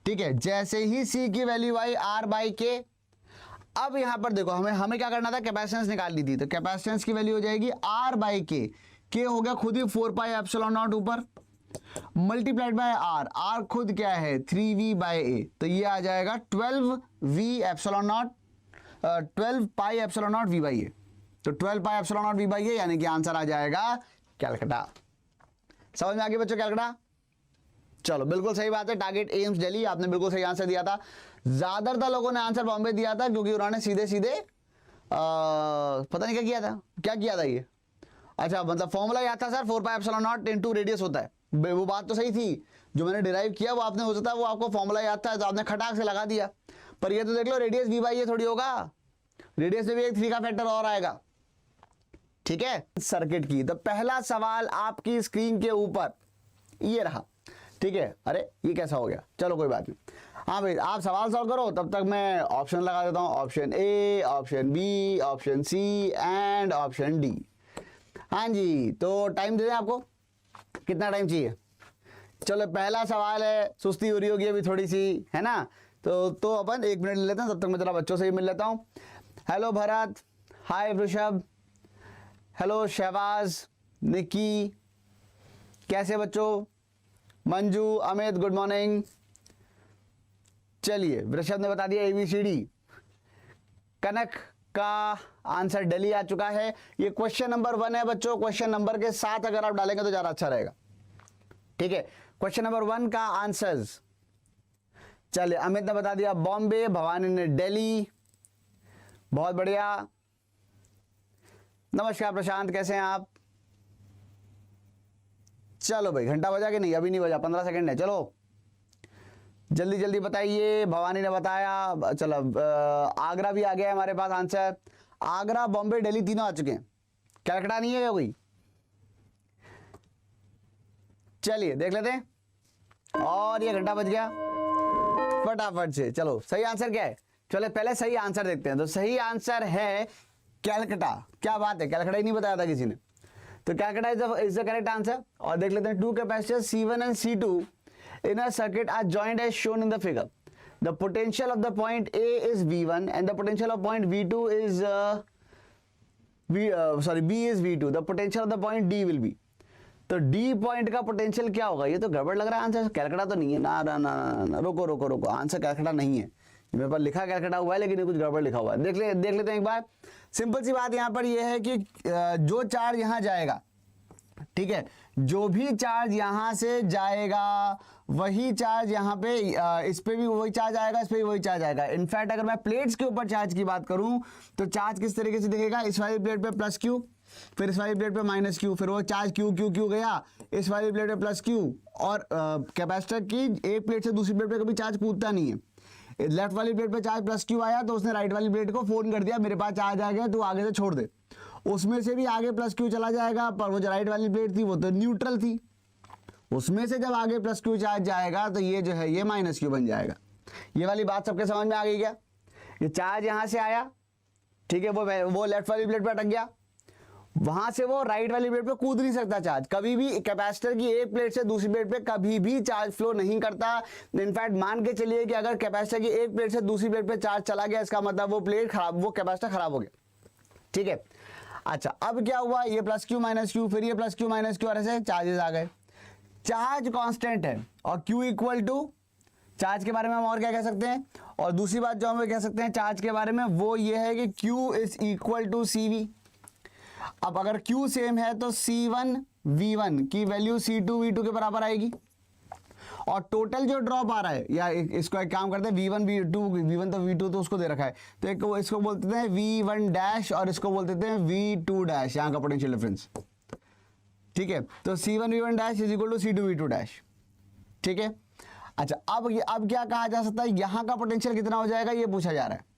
ठीक है। जैसे ही C की वैल्यू आई R/K, अब यहां पर देखो हमें क्या करना था, कैपेसिटेंस निकालनी थी, तो कैपेसिटेंस की वैल्यू हो जाएगी R/K। K हो गया खुद ही 4 पाई एप्सिलॉन नॉट ऊपर मल्टीप्लाइड बाय R, R खुद क्या है 3v/a, तो ये आ जाएगा 12v epsilon not 12 pi epsilon not v/a। तो 12 पाई एप्सिलॉन नॉट v/a यानी कि आंसर आ जाएगा कैलकाटा। समझ में आ गया बच्चों कैलकाटा। चलो बिल्कुल सही बात है, टारगेट एम्स दिल्ली, आपने बिल्कुल सही आंसर दिया था। ज्यादातर लोगों ने आंसर बॉम्बे दिया था क्योंकि उन्होंने सीधे सीधे पता नहीं क्या किया था ये, अच्छा मतलब फॉर्मूला याद था sir 4 pi epsilon not into radius होता है, वो बात तो सही थी, जो मैंने डिराइव किया वो आपने हो सकता है वो आपको फॉर्मूला याद था तो आपने खटाक से लगा दिया, पर ये तो देख लो रेडियस v/a थोड़ी होगा, रेडियस में भी एक 3 का फैक्टर और आएगा, ठीक है। सर्किट की तो पहला सवाल आपकी स्क्रीन के ऊपर ये रहा, ठीक है। अरे ये कैसा हो गया, चलो कोई बात नहीं। हाँ भाई आप सवाल सॉल्व करो, तब तक मैं ऑप्शन लगा देता हूँ, option A, option B, option C and option D. हाँ जी, तो टाइम दे दें आपको, कितना टाइम चाहिए। चलो पहला सवाल है, सुस्ती हो रही होगी अभी थोड़ी सी, है ना, तो अपन 1 मिनट ले लेते हैं, तब तक मैं जरा बच्चों से ही मिल लेता हूँ। हेलो भरत, हाय वृषभ, हेलो शहबाज, निकी, कैसे बच्चों, मंजू, अमित, गुड मॉर्निंग। चलिए वृषभ ने बता दिया ABCD, कनक का आंसर दिल्ली आ चुका है। ये क्वेश्चन नंबर 1 है बच्चों, क्वेश्चन नंबर के साथ अगर आप डालेंगे तो ज्यादा अच्छा रहेगा, ठीक है। क्वेश्चन नंबर 1 का आंसर्स, चलिए अमित ने बता दिया बॉम्बे, भवानी ने दिल्ली, बहुत बढ़िया। नमस्कार प्रशांत, कैसे हैं आप। चलो भाई घंटा बजा कि नहीं, अभी नहीं बजा, 15 सेकंड है, चलो जल्दी जल्दी बताइए। भवानी ने बताया, चलो आगरा भी आ गया है हमारे पास आंसर, आगरा, बॉम्बे, दिल्ली तीनों आ चुके हैं, कैलकाटा नहीं है कोई। चलिए देख लेते हैं, और ये घंटा बज गया फटाफट से। चलो सही आंसर क्या है, चलो पहले सही आंसर देखते हैं। तो सही आंसर है कैलकाटा, क्या बात है, कैलकाटा ही नहीं बताया था किसी ने, तो Calcutta is the correct answer. और देख लेते हैं, 2 capacitors C1 and C2 in a circuit are joined as shown in the figure. The potential of the point A is V1 and the potential of point V2 is B is V2. The potential of the point D will be. तो D point का potential क्या होगा? ये तो गड़बड़ लग रहा है आंसर, कैलकुलेटर तो नहीं है ना ना ना ना, ना। रुको रुको रुको, आंसर कैलकुलेटर नहीं है, मेरे पास लिखा कैलकुलेटर हुआ है लेकिन ये कुछ गड़बड़ लिखा हुआ है। देख लेते हैं एक बार। सिंपल सी बात यहाँ पर ये है कि जो चार्ज यहाँ जाएगा, ठीक है, जो भी चार्ज यहां से जाएगा वही चार्ज यहाँ पे इस पे भी वही चार्ज आएगा, इस पे भी वही चार्ज आएगा। इनफैक्ट अगर मैं प्लेट्स के ऊपर चार्ज की बात करूं तो चार्ज किस तरीके से दिखेगा? इस वाली प्लेट पे प्लस क्यू, फिर इस वाली प्लेट पे माइनस क्यू, फिर वो चार्ज क्यू क्यू क्यू गया इस वाली प्लेट पे प्लस क्यू। और कैपेसिटर की एक प्लेट से दूसरी प्लेट पे कभी चार्ज कूदता नहीं है। लेफ्ट वाली प्लेट पे चार्ज प्लस क्यू आया तो उसने राइट वाली प्लेट को फोन कर दिया, मेरे पास चार्ज आ गया तू आगे से छोड़ दे। उसमें से भी आगे प्लस क्यू चला जाएगा, पर वो जो राइट वाली प्लेट थी वो तो न्यूट्रल थी, उसमें से जब आगे प्लस क्यू चार्ज जाएगा तो ये जो है ये माइनस क्यू बन जाएगा। ये वाली बात सबके समझ में आ गई क्या? ये चार्ज यहां से आया, ठीक है, वो लेफ्ट वाली प्लेट पे अटक गया, वहां से वो राइट वाली प्लेट पे कूद नहीं सकता चार्ज कभी भी। कैपेसिटर की एक प्लेट से दूसरी प्लेट पे कभी भी चार्ज फ्लो नहीं करता। इनफैक्ट मान के चलिए कि अगर कैपेसिटर की एक प्लेट से दूसरी प्लेट पे चार्ज चला गया, इसका मतलब वो प्लेट खराब, वो कैपेसिटर खराब हो गया, ठीक है। अच्छा, अब क्या हुआ? ये प्लस क्यू माइनस क्यू, फिर ये प्लस क्यू माइनस क्यू, और ऐसे चार्जेस आ गए। चार्ज कांस्टेंट है और क्यू इक्वल टू, चार्ज के बारे में हम और क्या कह सकते हैं? और दूसरी बात जो हम कह सकते हैं चार्ज के बारे में वो ये है कि Q is equal to CV। अब अगर Q सेम है तो C1 V1 की वैल्यू C2 V2 के बराबर आएगी, और टोटल जो ड्रॉप आ रहा है, या इसको एक काम करते हैं, V1 V1 तो V2 तो उसको दे रखा है, तो एक इसको बोलते हैं V1 डैश और इसको बोलते हैं V2 डैश, यहाँ का पोटेंशियल डिफरेंस, ठीक है। तो C1 V1 dash is equal to C2 V2 dash, ठीक है। अच्छा, अब क्या कहा जा सकता है? यहाँ का पोटेंशियल कितना हो जाएगा ये पूछा जा रहा है।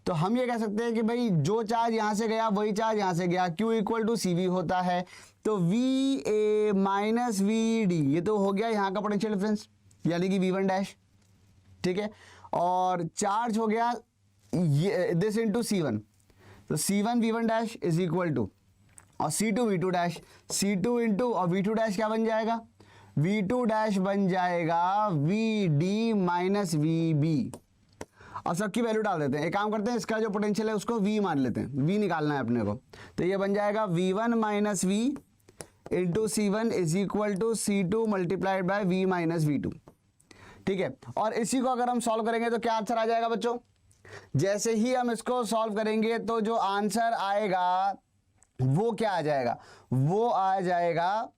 तो हम ये कह सकते हैं कि भाई जो चार्ज यहाँ से गया वही चार्ज यहाँ से गया, Q इक्वल टू CV होता है, तो VA माइनस VD, ये तो हो गया यहाँ का पोटेंशियल डिफरेंस यानी कि V1 डैश, ठीक है। और चार्ज हो गया ये दिस इंटू C1, तो C1 V1 dash is equal to, और C2 V2 dash, C2 into और V2 डैश क्या बन जाएगा? V2 डैश बन जाएगा VD माइनस VB। और सबकी वैल्यू डाल देते हैं, एक काम करते हैं, इसका जो पोटेंशियल है उसको V मान लेते हैं, V निकालना है अपने को, तो ये बन जाएगा V1 minus V into C1 is equal to C2 multiplied by V minus V2, ठीक है। और इसी को अगर हम सॉल्व करेंगे तो क्या आंसर आ जाएगा बच्चों? जैसे ही हम इसको सॉल्व करेंगे तो जो आंसर आएगा वो क्या आ जाएगा? वो आ जाएगा,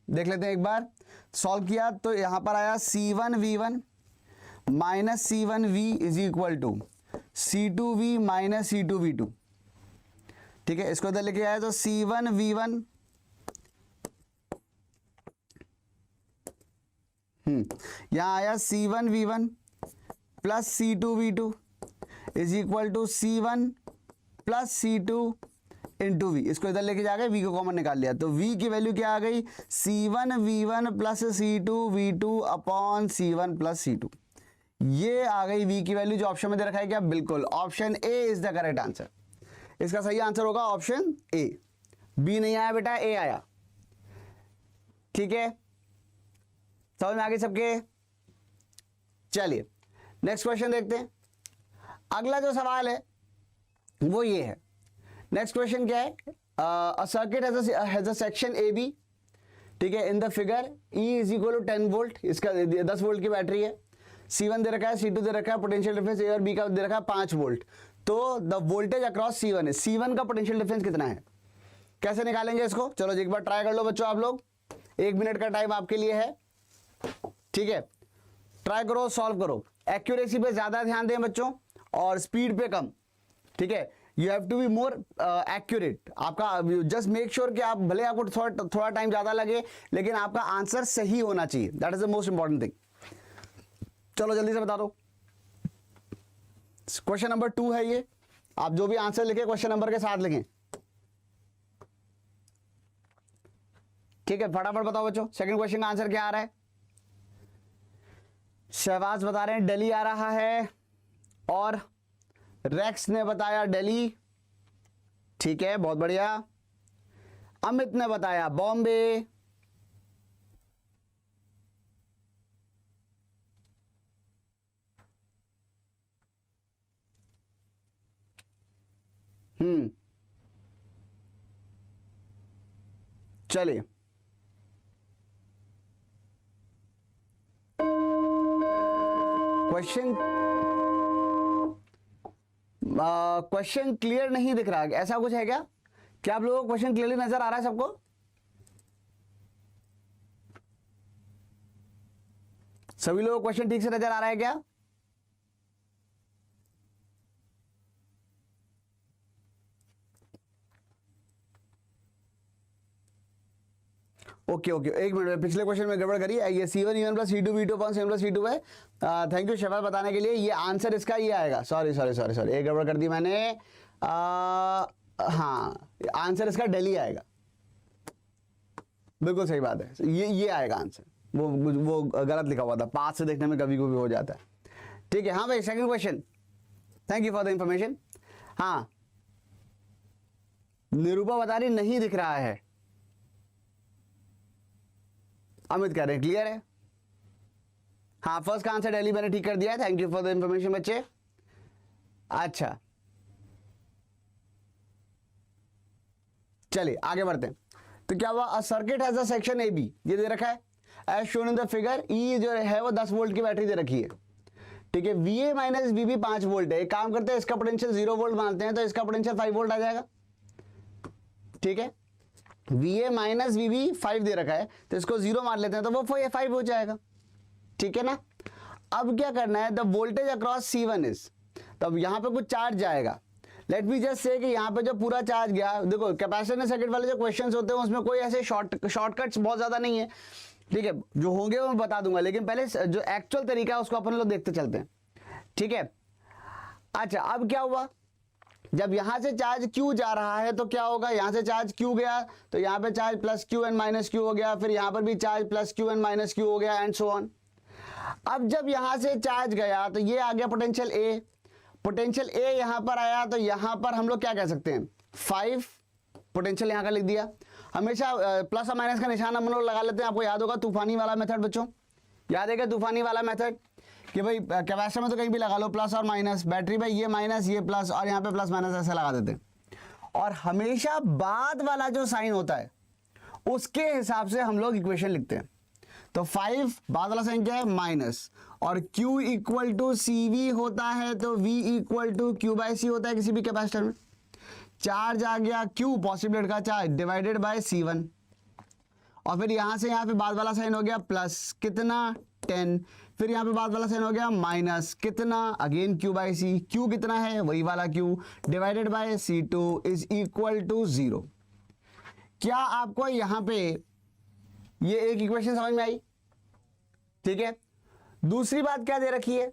देख लेते हैं एक बार। सॉल्व किया तो यहां पर आया C1 V1 minus C1 V is equal to C2 V minus C2 V2, ठीक है। इसको इधर लेके आया तो C1 V1 यहां आया C1 V1 plus C2 V2 is equal to C1 plus C2 into V। इसको इधर लेके जाके V को कॉमन निकाल लिया तो V की वैल्यू क्या आ गई? C1 V1 plus C2 V2 upon C1 plus C2, ये आ गई V की वैल्यू जो ऑप्शन में दे रखा है। क्या? बिल्कुल, option A is the correct answer. इसका सही आंसर होगा ऑप्शन ए। बी नहीं आया बेटा, ए आया, ठीक है। समझ में आ गई सबके? चलिए नेक्स्ट क्वेश्चन देखते हैं। अगला जो सवाल है वो ये है। नेक्स्ट क्वेश्चन क्या है? A circuit has a section A B, ठीक है। In the figure E is equal to 10 volt, इसका 10 वोल्ट की बैटरी है। C1 दे रखा है, C2 दे रखा है, पोटेंशियल डिफरेंस A और B का दे रखा है 5 वोल्ट। तो द वोल्टेज अक्रॉस C1 है, C1 का पोटेंशियल डिफरेंस कितना है? कैसे निकालेंगे इसको? चलो एक बार ट्राई कर लो बच्चों, आप लोग 1 मिनट का टाइम आपके लिए है, ठीक है। ट्राई करो, सॉल्व करो। एक्यूरेसी पे ज्यादा ध्यान दें बच्चों और स्पीड पे कम, ठीक है। You have to be more accurate. आपका जस्ट मेक श्योर कि आप भले आपको थोड़ा टाइम ज्यादा लगे लेकिन आपका आंसर सही होना चाहिए, that is the most important thing. चलो जल्दी से बता दो। क्वेश्चन नंबर 2 है ये, आप जो भी आंसर लिखे क्वेश्चन नंबर के साथ लिखें, ठीक है। फटाफट बताओ बच्चों, सेकंड क्वेश्चन का आंसर क्या आ रहा है? शहबाज बता रहे हैं दिल्ली आ रहा है और रेक्स ने बताया दिल्ली, ठीक है, बहुत बढ़िया। अमित ने बताया बॉम्बे, चलिए क्वेश्चन क्लियर नहीं दिख रहा, ऐसा कुछ है क्या? क्या आप लोगों को क्वेश्चन क्लियरली नजर आ रहा है सबको? सभी लोगों को क्वेश्चन ठीक से नजर आ रहा है क्या? ओके ओके, एक मिनट, पिछले क्वेश्चन में गड़बड़ करी है। ये C1 E1 plus C2 V2 upon C1 plus C2 है। थैंक यू शफा बताने के लिए। ये आंसर इसका ये आएगा, सॉरी सॉरी सॉरी सॉरी, एक गड़बड़ कर दी मैंने। हाँ, आंसर इसका दिल्ली आएगा, बिल्कुल सही बात है, ये आएगा आंसर। वो गलत लिखा हुआ था, पास से देखने में कभी कभी हो जाता है। ठीक है, हाँ भाई, second question, thank you for the information. हाँ, निरूपा बता रही नहीं दिख रहा है, अमित कह रहे हैं क्लियर है। हाँ, फर्स्ट का आंसर दिल्ली मैंने ठीक कर दिया है, thank you for the information बच्चे। अच्छा, चलिए आगे बढ़ते हैं। तो क्या हुआ, a circuit has a section A B, ये दे रखा है as shown in the figure. ई जो है वो 10 वोल्ट की बैटरी दे रखी है। ठीक है, VA माइनस VB 5 वोल्ट है। एक काम करते हैं, इसका पोटेंशियल 0 वोल्ट मानते हैं, तो इसका पोटेंशियल 5 वोल्ट आ जाएगा। ठीक है, VA माइनस VB 5 दे रखा है, तो इसको 0 मान लेते हैं, तो वो 5 हो जाएगा। ठीक है ना। अब क्या करना है, the voltage across C1 is, तो अब यहां पे कुछ चार्ज जाएगा। लेट मी जस्ट से कि यहाँ पे जो पूरा चार्ज गया, देखो कैपेसिटर सर्किट वाले जो क्वेश्चंस होते हैं उसमें कोई ऐसे शॉर्टकट्स बहुत ज्यादा नहीं है। ठीक है, जो होंगे वो मैं बता दूंगा, लेकिन पहले जो एक्चुअल तरीका है उसको अपन लोग देखते चलते हैं। ठीक है, अच्छा, अब क्या हुआ, जब यहां से चार्ज Q जा रहा है तो क्या होगा, यहां से चार्ज Q गया तो यहां पे charge plus Q and minus Q हो गया, फिर यहां पर भी charge plus Q and minus Q हो गया, एंड सो ऑन। अब जब यहां से चार्ज गया तो ये आ गया पोटेंशियल A, पोटेंशियल A यहां पर आया, तो यहां पर हम लोग क्या कह सकते हैं, 5 पोटेंशियल यहां का लिख दिया। हमेशा प्लस और माइनस का निशान हम लोग लगा लेते हैं, आपको याद होगा तूफानी वाला मेथड बच्चों, याद है क्या तूफानी वाला मेथड, कि भाई कैपेसिटर में तो कहीं भी लगा लो प्लस और माइनस, बैटरी भाई ये माइनस ये प्लस, और यहाँ पे प्लस माइनस ऐसे लगा देते हैं। और हमेशा बाद वाला जो साइन होता है उसके हिसाब से हम लोग इक्वेशन लिखते हैं। तो 5 बाद वाला साइन क्या है, माइनस, और Q इक्वल टू CV होता है, तो V इक्वल टू Q/C होता है किसी भी कैपेसिटर में। चार्ज आ गया Q, पॉसिबल का चार्ज, डिवाइडेड बाय C1, और फिर यहां से यहां पे बाद वाला साइन हो गया प्लस, कितना 10, फिर यहां पे बाद वाला साइन हो गया माइनस, कितना अगेन Q/C, Q कितना है वही वाला Q, divided by C2 is equal to 0। क्या आपको यहां पे ये एक इक्वेशन समझ में आई? ठीक है, दूसरी बात क्या दे रखी है,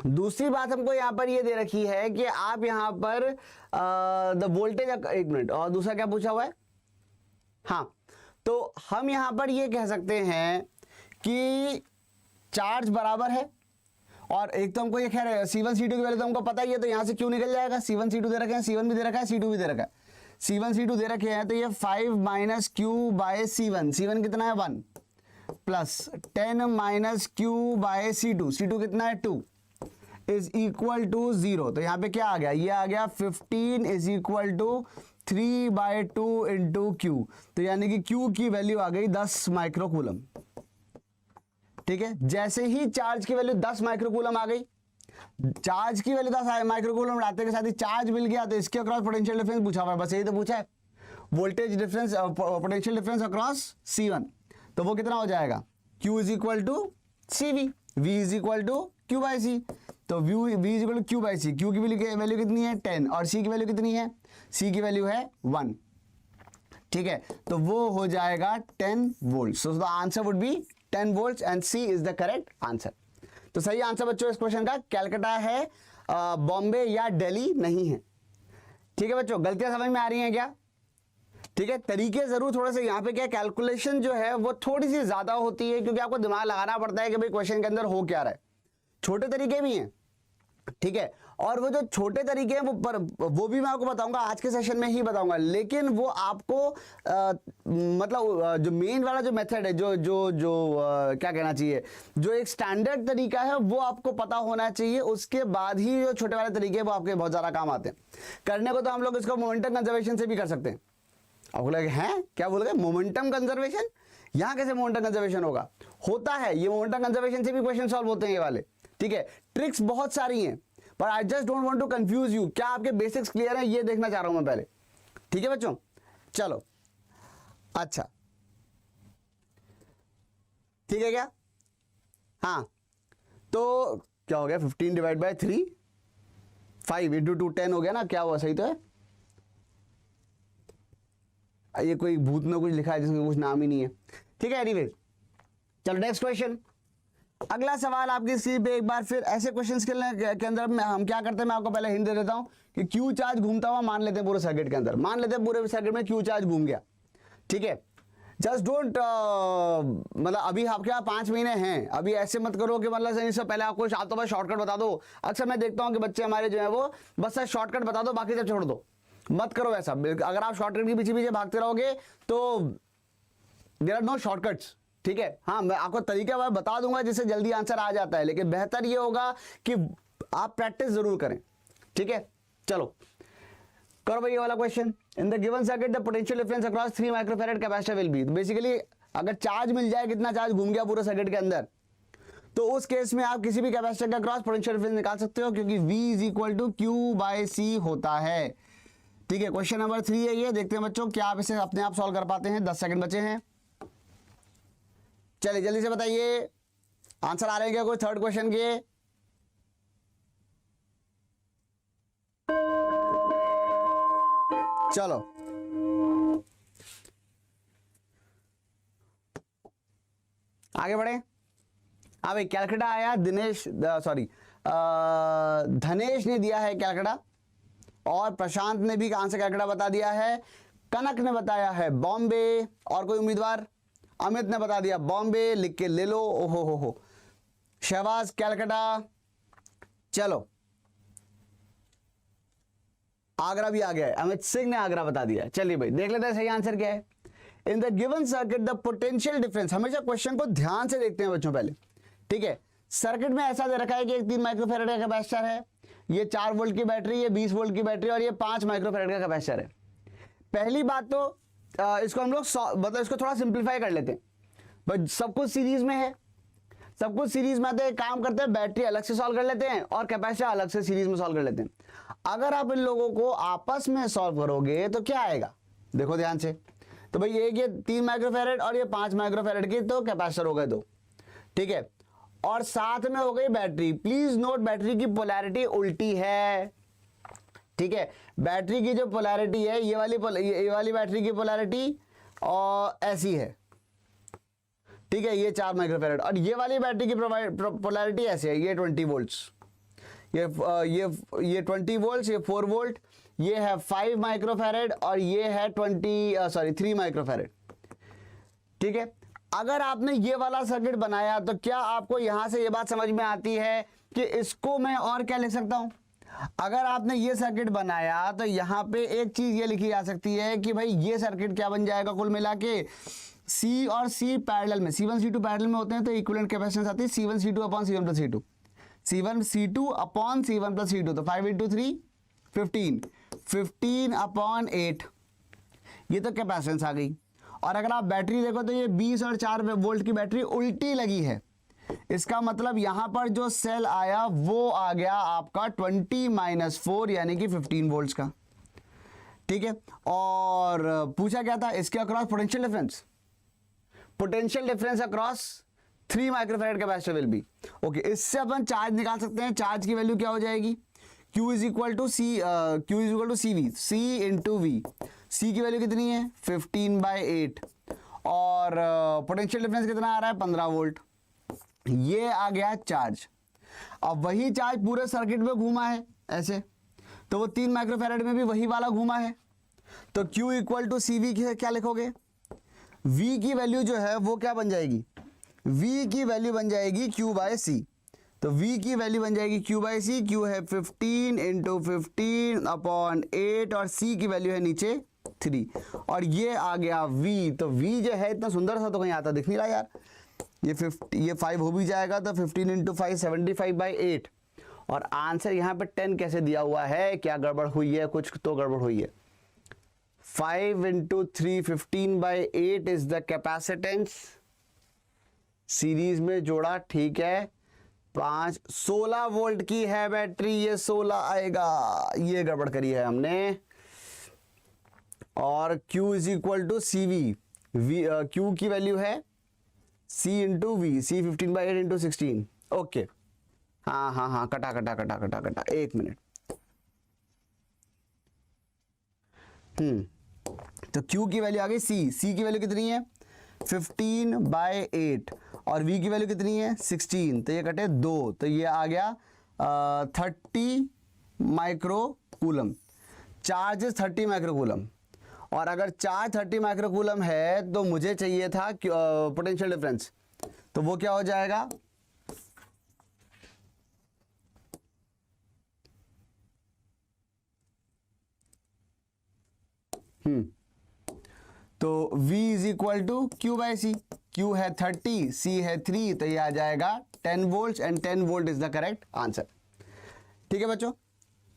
दूसरी बात हमको यहां पर ये दे रखी है कि आप यहां पर द वोल्टेज, एक मिनट, और दूसरा क्या पूछा हुआ है, हाँ, तो हम यहां पर ये कह सकते हैं कि चार्ज बराबर है, और एक तो हमको ये खैर C1 C2 की वैल्यू तो हमको पता ही है, तो यहां से क्यों निकल जाएगा, C1 C2 दे रखे हैं, C1 भी दे रखा है, C2 भी दे रखा है, C1 C2 दे रखे हैं, तो ये 5 माइनस Q/C1, C1 कितना है 1, प्लस 10 माइनस Q/C2, C2 कितना है 2, इज इक्वल टू 0। तो यहां पे क्या आ गया, ये आ गया 15 is equal to 3/2 into Q, तो यानी कि Q की वैल्यू आ गई 10 माइक्रोकूलम। ठीक है, जैसे ही चार्ज की वैल्यू 10 माइक्रोकूलम आ गई, चार्ज की वैल्यू 10 माइक्रोकूलम आते के साथ ही चार्ज मिल गया, तो इसके अक्रॉस पोटेंशियल डिफरेंस पूछा हुआ है, बस यही तो पूछा है, voltage difference, potential difference across C1, तो वो कितना हो जाएगा, Q is equal to CV, V is equal to Q/C, तो V is equal to Q/C, Q की वैल्यू कितनी है 10, और C की वैल्यू कितनी है, C की वैल्यू है 1। ठीक है, तो वो हो जाएगा 10 volt, so the answer would be 10 volt and C is the correct answer. तो सही आंसर बच्चों इस क्वेश्चन का कैलकाटा है, बॉम्बे या दिल्ली नहीं है। ठीक है बच्चों, गलतियां समझ में आ रही हैं क्या? ठीक है, तरीके जरूर थोड़े से यहाँ पे क्या कैलकुलेशन जो है वो थोड़ी सी ज्यादा होती है, क्योंकि आपको दिमाग लगाना पड़ता है कि भाई क्वेश्चन के अंदर हो क्या रहा है। छोटे तरीके भी हैं, ठीक है, और वो जो छोटे तरीके हैं वो भी मैं आपको बताऊंगा, आज के सेशन में ही बताऊंगा, लेकिन वो आपको मतलब जो मेन वाला जो मेथड है, क्या कहना चाहिए, जो एक स्टैंडर्ड तरीका है वो आपको पता होना चाहिए, उसके बाद ही जो छोटे वाले तरीके हैं वो आपके बहुत ज़्यादा काम आते हैं। करने को तो हम लोग इसको मोमेंटम कंजर्वेशन से भी कर सकते हैं। आपको लगे हैं क्या बोल गए मोमेंटम कंजर्वेशन, यहाँ कैसे मोमेंटम कंजर्वेशन होगा, होता है, ये मोमेंटम कंजर्वेशन से भी क्वेश्चन सॉल्व होते हैं ये वाले। ठीक है, ट्रिक्स बहुत सारी हैं, पर I just don't want to confuse you. क्या आपके बेसिक्स क्लियर हैं, ये देखना चाह रहा हूं मैं पहले। ठीक है बच्चों, चलो अच्छा, ठीक है क्या? हाँ, तो क्या हो गया, 15 डिवाइड बाय 3, 5 इंटू 2 10 हो गया ना, क्या हुआ, सही तो है? ये कोई भूत में कुछ लिखा है जिसमें कुछ नाम ही नहीं है। ठीक है, एनीवे चलो नेक्स्ट क्वेश्चन। अगला सवाल आपकी स्क्रीन पे एक बार फिर ऐसे क्वेश्चंस के अंदर हम क्या करते हैं, मैं आपको पहले हिंट दे देता हूं कि क्यू चार्ज घूमता हुआ मान लेते हैं पूरे सर्किट के अंदर, मान लेते हैं पूरे सर्किट में क्यू चार्ज घूम गया। ठीक है, जस्ट डोंट मतलब अभी आपके यहाँ 5 महीने हैं, अभी ऐसे मत करो कि मतलब इससे पहले आपको तो बस शॉर्टकट बता दो। अक्सर मैं देखता हूँ कि बच्चे हमारे जो है वो बस शॉर्टकट बता दो, बाकी सब छोड़ दो, मत करो ऐसा। अगर आप शॉर्टकट के पीछे पीछे भागते रहोगे तो देयर आर नो शॉर्टकट्स। ठीक है, हाँ मैं आपको तरीका बता दूंगा जिससे जल्दी आंसर आ जाता है, लेकिन बेहतर ये होगा कि आप प्रैक्टिस जरूर करें। ठीक है, चलो करो भाई ये वाला question. In the given circuit the potential difference across 3 microfarad capacitor will B. Basically अगर चार्ज मिल जाए, कितना चार्ज घूम गया पूरे सर्किट के अंदर, तो उस केस में आप किसी भी कैपेसिटर का क्रॉस पोटेंशियल डिफरेंस निकाल सकते हो, क्योंकि V is equal to Q by C होता है। ठीक है, क्वेश्चन नंबर 3 है ये, देखते हैं बच्चों क्या आप इसे अपने आप सॉल्व कर पाते हैं। 10 सेकंड बचे हैं, चलिए जल्दी से बताइए आंसर आ रहे हैं क्या कोई थर्ड क्वेश्चन के? चलो आगे बढ़े। हाँ भाई, कैलकाटा आया दिनेश, सॉरी धनेश ने दिया है कैलकाटा, और प्रशांत ने भी आंसर कैलकाटा बता दिया है। कनक ने बताया है बॉम्बे, और कोई उम्मीदवार? अमित ने बता दिया बॉम्बे, लिख के ले लो। ओहो हो, शहबाज कैलकाटा। चलो आगरा भी आ गया है, अमित सिंह ने आगरा बता दिया। चलिए भाई देख लेते हैं सही आंसर क्या है। In the given circuit the potential difference, हमेशा क्वेश्चन को ध्यान से देखते हैं बच्चों पहले। ठीक है, सर्किट में ऐसा दे रखा है कि एक 3 माइक्रोफैरेड का कैपेसिटर है, ये 4 वोल्ट की बैटरी, ये 20 वोल्ट की बैटरी, और ये 5 माइक्रोफैरेड का कैपेसिटर है। पहली बात तो इसको हम लोग मतलब इसको थोड़ा सिंप्लीफाई कर लेते हैं। बट सब कुछ सीरीज में है, सब कुछ सीरीज में आते हैं, काम करते हैं, बैटरी अलग से सॉल्व कर लेते हैं और कैपेसिटर अलग से सीरीज में सॉल्व कर लेते हैं। अगर आप इन लोगों को आपस में सॉल्व करोगे तो क्या आएगा, देखो ध्यान से। तो भाई एक ये 3 माइक्रोफैरेड और ये 5 माइक्रोफैरेड की तो कैपेसिटर हो गए 2। ठीक है, और साथ में हो गई बैटरी। प्लीज नोट बैटरी की पोलैरिटी उल्टी है। ठीक है, बैटरी की जो पोलैरिटी है, ये वाली बैटरी की पोलैरिटी और ऐसी है। ठीक है, ये 4 माइक्रोफैरेड, और ये वाली बैटरी की पोलैरिटी ऐसे है, ये 20 वोल्ट्स, ये 20 वोल्ट्स, ये 4 वोल्ट, ये है 5 माइक्रोफैरेड और ये है 3 माइक्रोफैरेड। ठीक है, अगर आपने ये वाला सर्किट बनाया तो क्या आपको यहां से ये बात समझ में आती है कि इसको मैं और क्या लिख सकता हूं? अगर आपने ये सर्किट बनाया तो यहां पे एक चीज ये लिखी जा सकती है कि भाई ये सर्किट क्या बन जाएगा, कुल मिला के C और C पैरेलल में, C1 C2 पैरेलल में होते हैं तो इक्विवेलेंट कैपेसिटेंस आती है C1 C2 upon C1 plus C2, C1 C2 upon C1 plus C2, तो 5 इंटू 3 15 अपॉन 8, ये तो कैपेसिटेंस आ गई। और अगर आप बैटरी देखो तो ये 20 और 4 वोल्ट की बैटरी उल्टी लगी है, इसका मतलब यहां पर जो सेल आया वो आ गया आपका 20 - 4 यानी कि 15 वोल्ट्स का। ठीक है, और पूछा क्या था इसके across potential difference, potential difference across 3 microfarad capacitor will B. Okay, इससे अपन चार्ज निकाल सकते हैं। चार्ज की वैल्यू क्या हो जाएगी, Q is equal to CV, C into V। C की वैल्यू कितनी है 15/8, और पोटेंशियल डिफरेंस कितना आ रहा है 15 वोल्ट। ये आ गया चार्ज। अब वही चार्ज पूरे सर्किट में घूमा है ऐसे, तो वो 3 माइक्रोफैरेड में भी वही वाला घूमा है, तो Q इक्वल टू CV क्या लिखोगे, V की वैल्यू जो है वो क्या बन जाएगी, V की वैल्यू बन जाएगी Q/C। तो V की वैल्यू बन जाएगी Q/C, Q है 15 इंटू 15 अपॉन 8 और C की वैल्यू है नीचे 3, और ये आ गया V। तो V जो है इतना सुंदर सा तो कहीं आता दिख नहीं रहा यार, ये 5 हो भी जाएगा तो 15 इंटू 5 75/8, और आंसर यहाँ पे 10 कैसे दिया हुआ है, क्या गड़बड़ हुई है, कुछ तो गड़बड़ हुई है। 5 into 3 15/8 is the capacitance, series में जोड़ा, ठीक है, 16 वोल्ट की है बैटरी, ये 16 आएगा, ये गड़बड़ करी है हमने। और Q is equal to C V, Q की वैल्यू है C into V, C 15/8 into 16। Okay, हाँ, कटा, एक मिनट। तो Q की वैल्यू आ गई C की वैल्यू कितनी है 15/8 और V की वैल्यू कितनी है 16, तो ये कटे 2, तो ये आ गया 30 माइक्रोकूलम। चार्ज 30 माइक्रोकूलम, और अगर चार्ज 30 माइक्रोकूलम है तो मुझे चाहिए था पोटेंशियल डिफरेंस, तो वो क्या हो जाएगा तो V is equal to Q/C, Q है 30, C है 3, तो ये आ जाएगा 10 volt and 10 volt is the correct answer. ठीक है बच्चों,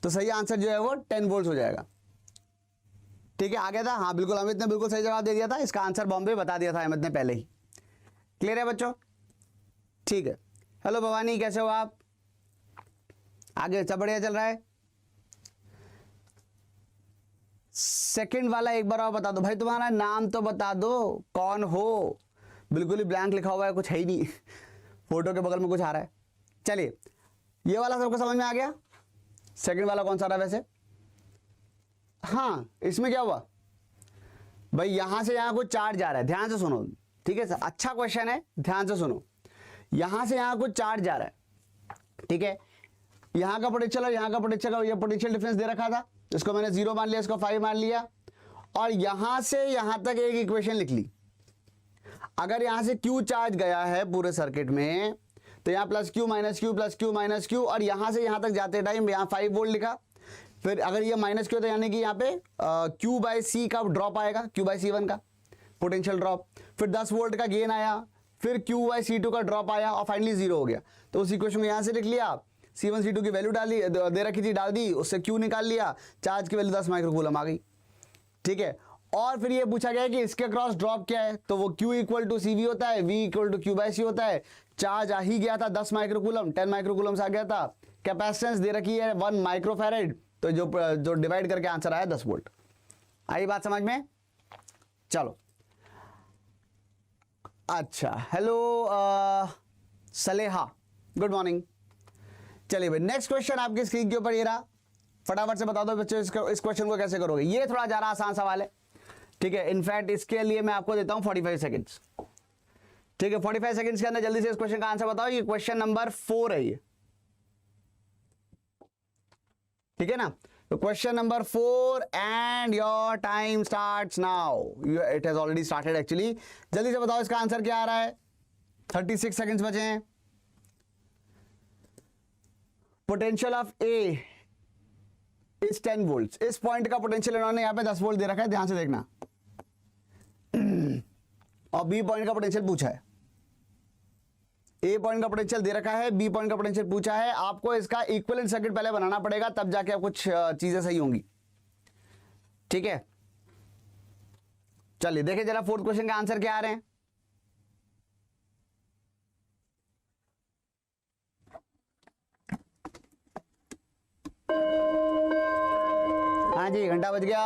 तो सही आंसर जो है वो 10 वोल्ट हो जाएगा। ठीक है, आ गया था, हाँ बिल्कुल, अमित ने बिल्कुल सही जवाब दे दिया था, इसका आंसर बॉम्बे बता दिया था अमित ने पहले ही। क्लियर है बच्चों? ठीक है। हेलो भवानी, कैसे हो आप? आगे सब बढ़िया चल रहा है? सेकंड वाला एक बार और बता दो भाई, तुम्हारा नाम तो बता दो, कौन हो? बिल्कुल ही ब्लैंक लिखा हुआ है, कुछ है ही नहीं, फोटो के बगल में कुछ आ रहा है। चलिए, ये वाला सबको समझ में आ गया? सेकंड वाला कौन सा रहा वैसे? हाँ, इसमें क्या हुआ भाई, यहां से यहां कुछ चार्ज जा रहा है, ध्यान से सुनो। ठीक है सर, अच्छा क्वेश्चन है, ध्यान से सुनो। यहां से यहां कुछ चार्ज जा रहा है, ठीक है, यहां का पोटेंशियल और यहां का पोटेंशियल का ये पोटेंशियल डिफरेंस दे रखा था, इसको मैंने 0 मान लिया, इसको 5 मान लिया, और यहां से यहां तक एक इक्वेशन लिख ली। अगर यहां से Q चार्ज गया है पूरे सर्किट में, तो यहां plus Q minus Q plus Q minus Q, और यहां से यहां तक जाते टाइम यहां 5 वोल्ट लिखा। फिर अगर ये माइनस Q, तो यानी कि यहाँ पे Q/C का ड्रॉप आएगा, Q/C1 का पोटेंशियल ड्रॉप, फिर 10 वोल्ट का गेन आया, फिर Q/C2 का ड्रॉप आया, और फाइनली 0 हो गया। तो उस इक्वेशन को यहां से लिख लिया, C1 C2 की वैल्यू डाली, दे रखी थी, डाल दी, उससे Q निकाल लिया, चार्ज की वैल्यू 10 माइक्रोकूलम आ गई। ठीक है, और फिर ये पूछा गया कि इसके क्रॉस ड्रॉप क्या है, तो वो Q इक्वल टू CV होता है, V इक्वल टू Q/C होता है। चार्ज आ ही गया था 10 माइक्रोकूलम, 10 माइक्रोकूलम आ गया था। कैपेसिटेंस दे रखी है 1 माइक्रोफैरेड, तो जो डिवाइड करके आंसर आया 10 वोल्ट। आई बात समझ में? चलो, अच्छा, हेलो सलेहा, गुड मॉर्निंग। चलिए भाई, नेक्स्ट क्वेश्चन आपकी स्क्रीन के ऊपर ये रहा, फटाफट से बता दो बच्चों इस क्वेश्चन को कैसे करोगे। ये थोड़ा ज्यादा आसान सवाल है, ठीक है, इनफैक्ट इसके लिए मैं आपको देता हूं 45 सेकंड्स। ठीक है, 45 सेकंड्स के अंदर जल्दी से इस क्वेश्चन का आंसर बताओ। ये क्वेश्चन नंबर 4 है ये, ठीक है ना? तो question number 4 and your time starts now. It has already started actually. जल्दी से बताओ इसका आंसर क्या आ रहा है। 36 सेकंड्स बचे हैं। Potential of A is 10 volt. इस पॉइंट का पोटेंशियल इन्होंने यहां पे 10 वोल्ट दे रखा है, ध्यान से देखना। और बी पॉइंट का पोटेंशियल पूछा है। ए पॉइंट का पोटेंशियल दे रखा है, बी पॉइंट का पोटेंशियल पूछा है। आपको इसका इक्विवेलेंट सर्किट पहले बनाना पड़ेगा, तब जाके कुछ चीजें सही होंगी। ठीक है, चलिए देखिए जरा फोर्थ क्वेश्चन का आंसर क्या आ रहे हैं। हाँ जी, घंटा बज गया।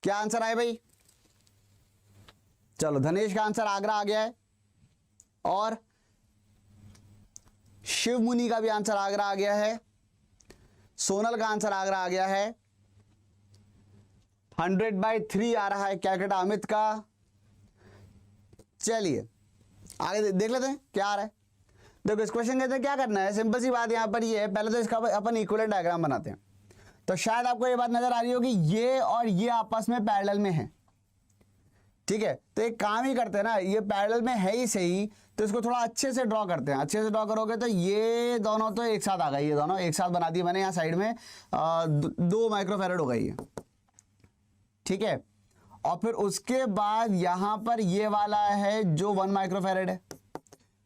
क्या आंसर आए भाई? चलो, धनेश का आंसर आगरा आ गया है, और शिव मुनि का भी आंसर आगरा आ गया है। सोनल का आंसर आगरा आ गया है। 100/3 आ रहा है कैलकाटा अमित का। चलिए आगे देख लेते हैं क्या आ रहा है। देखो, इस क्वेश्चन के अंदर क्या करना है, सिंपल सी बात यहां पर ये है। पहले तो इसका अपन इक्विवेलेंट डायग्राम बनाते हैं। तो शायद आपको ये बात नजर आ रही होगी, ये और ये आपस में पैरेलल में है। ठीक है, तो एक काम ही करते हैं ना, ये पैरेलल में है ही सही, तो इसको थोड़ा अच्छे से ड्रॉ करते हैं। अच्छे से ड्रॉ करोगे तो ये दोनों तो एक साथ आ गई, ये दोनों एक साथ बना दिए मैंने। यहाँ साइड में 2 माइक्रोफैरेड हो गई है। ठीक है, और फिर उसके बाद यहां पर ये वाला है जो 1 माइक्रोफैरेड है।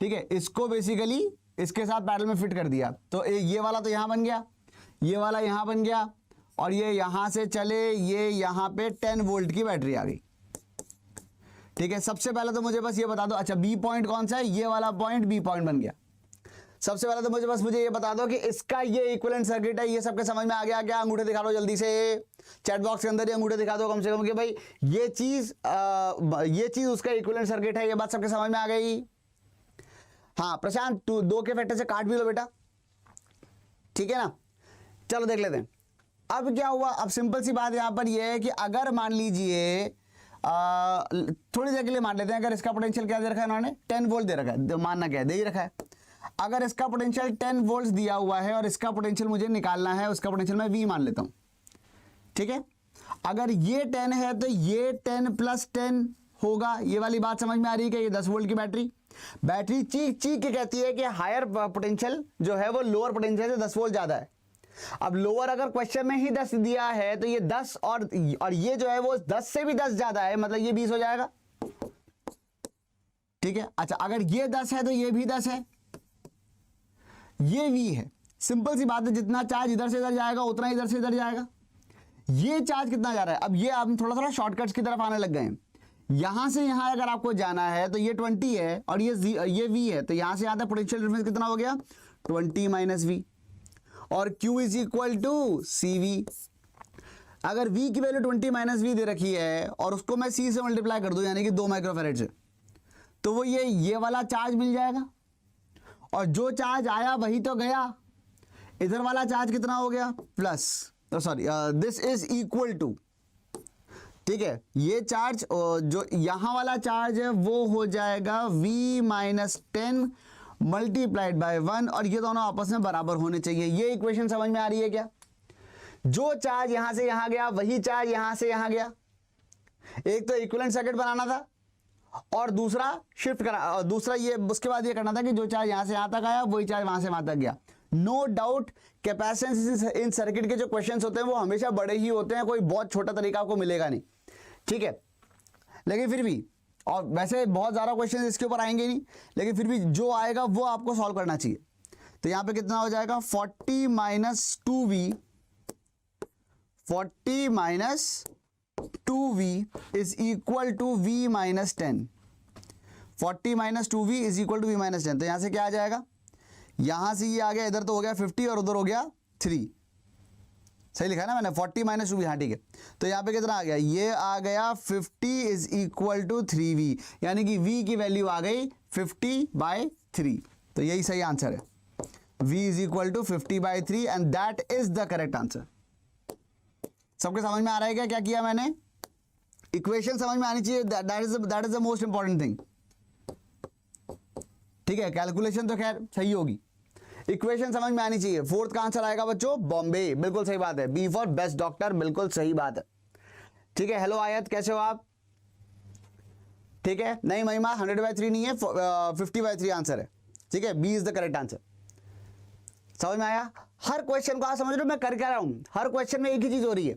ठीक है, इसको बेसिकली इसके साथ पैरेलल में फिट कर दिया, तो ये वाला तो यहां बन गया, ये वाला यहां बन गया, और ये यहां से चले, ये यहां पे 10 वोल्ट की बैटरी आ गई। ठीक है, सबसे पहले तो मुझे बस ये बता दो, अच्छा बी पॉइंट कौन सा है, ये वाला पॉइंट बी पॉइंट बन गया। सबसे पहले तो मुझे ये बता दो कि इसका ये इक्विवेलेंट सर्किट है, ये सबके समझ में आ गया क्या? अंगूठे दिखा लो जल्दी से, चैट बॉक्स के अंदर ये अंगूठे दिखा दो कम से कम कि भाई ये चीज उसका इक्विवेलेंट सर्किट है। ये बात सबके समझ में आ गई? हाँ प्रशांत, तू 2 के फैक्टर से काट भी लो बेटा, ठीक है ना। चलो देख लेते हैं अब क्या हुआ। अब सिंपल सी बात यहां पर ये है कि अगर मान लीजिए थोड़ी देर के लिए मान लेते हैं, अगर इसका पोटेंशियल क्या दे रखा है इन्होंने, 10 वोल्ट दे रखा है, तो मानना क्या है, दे ही रखा है। अगर इसका पोटेंशियल 10 वोल्ट दिया हुआ है और इसका पोटेंशियल मुझे निकालना है, उसका पोटेंशियल मैं V मान लेता हूं, ठीक है। अगर ये 10 है तो ये 10 + 10 होगा। ये वाली बात समझ में आ रही है कि ये 10 वोल्ट की बैटरी चीख के कहती है कि हायर पोटेंशियल जो है वो लोअर पोटेंशियल से 10 वोल्ट ज्यादा है। अब लोअर अगर क्वेश्चन में ही 10 दिया है तो ये 10 और ये जो है वो 10 से भी 10 ज्यादा है, मतलब ये 20 हो जाएगा, ठीक है। अच्छा अगर ये 10 है तो ये भी 10 है, ये V है। सिंपल सी बात है, जितना चार्ज इधर से इधर जाएगा उतना इधर से इधर जाएगा। ये चार्ज कितना जा रहा है, अब ये आप थोड़ा शॉर्टकट्स की तरफ आने लग गए हैं। यहां से यहां अगर आपको जाना है तो ये 20 है और ये V है, तो यहां से यहां तक पोटेंशियल डिफरेंस कितना हो गया, 20 - V, और Q = CV। अगर V की वैल्यू 20 - V दे रखी है और उसको मैं C से मल्टीप्लाई कर दूं यानी कि 2 माइक्रोफैरेड से, तो वो ये वाला चार्ज मिल जाएगा। और जो चार्ज आया वही तो गया, इधर वाला चार्ज कितना हो गया, plus, sorry this is equal to, ठीक है, ये चार्ज जो यहां वाला चार्ज है वो हो जाएगा V - 10 मल्टीप्लाइड बाय 1, और ये दोनों आपस में बराबर होने चाहिए। ये इक्वेशन समझ में आ रही है क्या? जो चार्ज यहां से यहां गया वही चार्ज यहां से यहां गया। एक तो इक्विवेलेंट सर्किट बनाना था और दूसरा शिफ्ट करा, दूसरा ये उसके बाद ये करना था कि जो चार्ज यहां से यहां तक आया वही चार्ज वहां से वहां तक गया। नो डाउट कैपेसिटेंस इन सर्किट के जो क्वेश्चंस होते हैं वो हमेशा बड़े ही होते हैं, कोई बहुत छोटा तरीका आपको मिलेगा नहीं, ठीक है। लेकिन फिर भी, और वैसे बहुत ज़्यादा क्वेश्चन इसके ऊपर आएंगे नहीं, लेकिन फिर भी जो आएगा वो आपको सॉल्व करना चाहिए। तो यहां पे कितना हो जाएगा, 40 - 2V, 40 - 2V is equal to V - 10। 40 - 2V is equal to V - 10। तो यहां से क्या आ जाएगा, यहां से ये आ गया, इधर तो हो गया 50 और उधर हो गया 3, सही लिखा है ना मैंने, 40 - 2V, हाँ ठीक है। तो यहाँ पे कितना आ गया, ये आ गया 50 इज इक्वल टू 3V, यानी कि V की वैल्यू आ गई 50/3। तो यही सही आंसर है, V is equal to 50/3 and that is the correct answer. सबके समझ में आ रहा है क्या किया मैंने? इक्वेशन समझ में आनी चाहिए, that is the most important thing, ठीक है। कैलकुलेशन तो खैर सही होगी, इक्वेशन समझ में आनी चाहिए। फोर्थ का आंसर आएगा बच्चों बॉम्बे, बिल्कुल सही बात है, B फॉर बेस्ट डॉक्टर, बिल्कुल सही बात है, ठीक है। हेलो आयत, कैसे हो आप? ठीक है, नहीं महिमा 100/3 नहीं है, 50/3 आंसर है, ठीक है। B is the correct answer. समझ में आया? हर क्वेश्चन को आप समझ लो मैं कर क्या रहा हूं, हर क्वेश्चन में एक ही चीज हो रही है,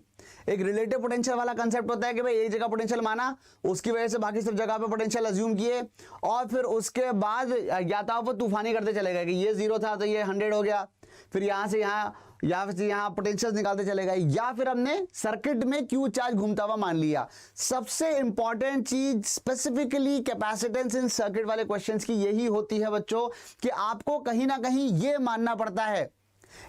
एक रिलेटिव पोटेंशियल वाला कंसेप्ट होता है कि भाई एक जगह पोटेंशियल माना, उसकी वजह से बाकी सब जगह पे पोटेंशियल अज्यूम किए, और फिर उसके बाद या तो वो तूफानी करते चले गए कि ये 0 था तो ये 100 हो गया, फिर यहां से यहां या फिर यहां पोटेंशियल निकालते चले गए, या फिर हमने सर्किट में क्यू चार्ज घूमता हुआ मान लिया। सबसे इंपॉर्टेंट चीज स्पेसिफिकली कैपेसिटेंस इन सर्किट वाले क्वेश्चंस की यही होती है बच्चों कि आपको कहीं ना कहीं ये मानना पड़ता है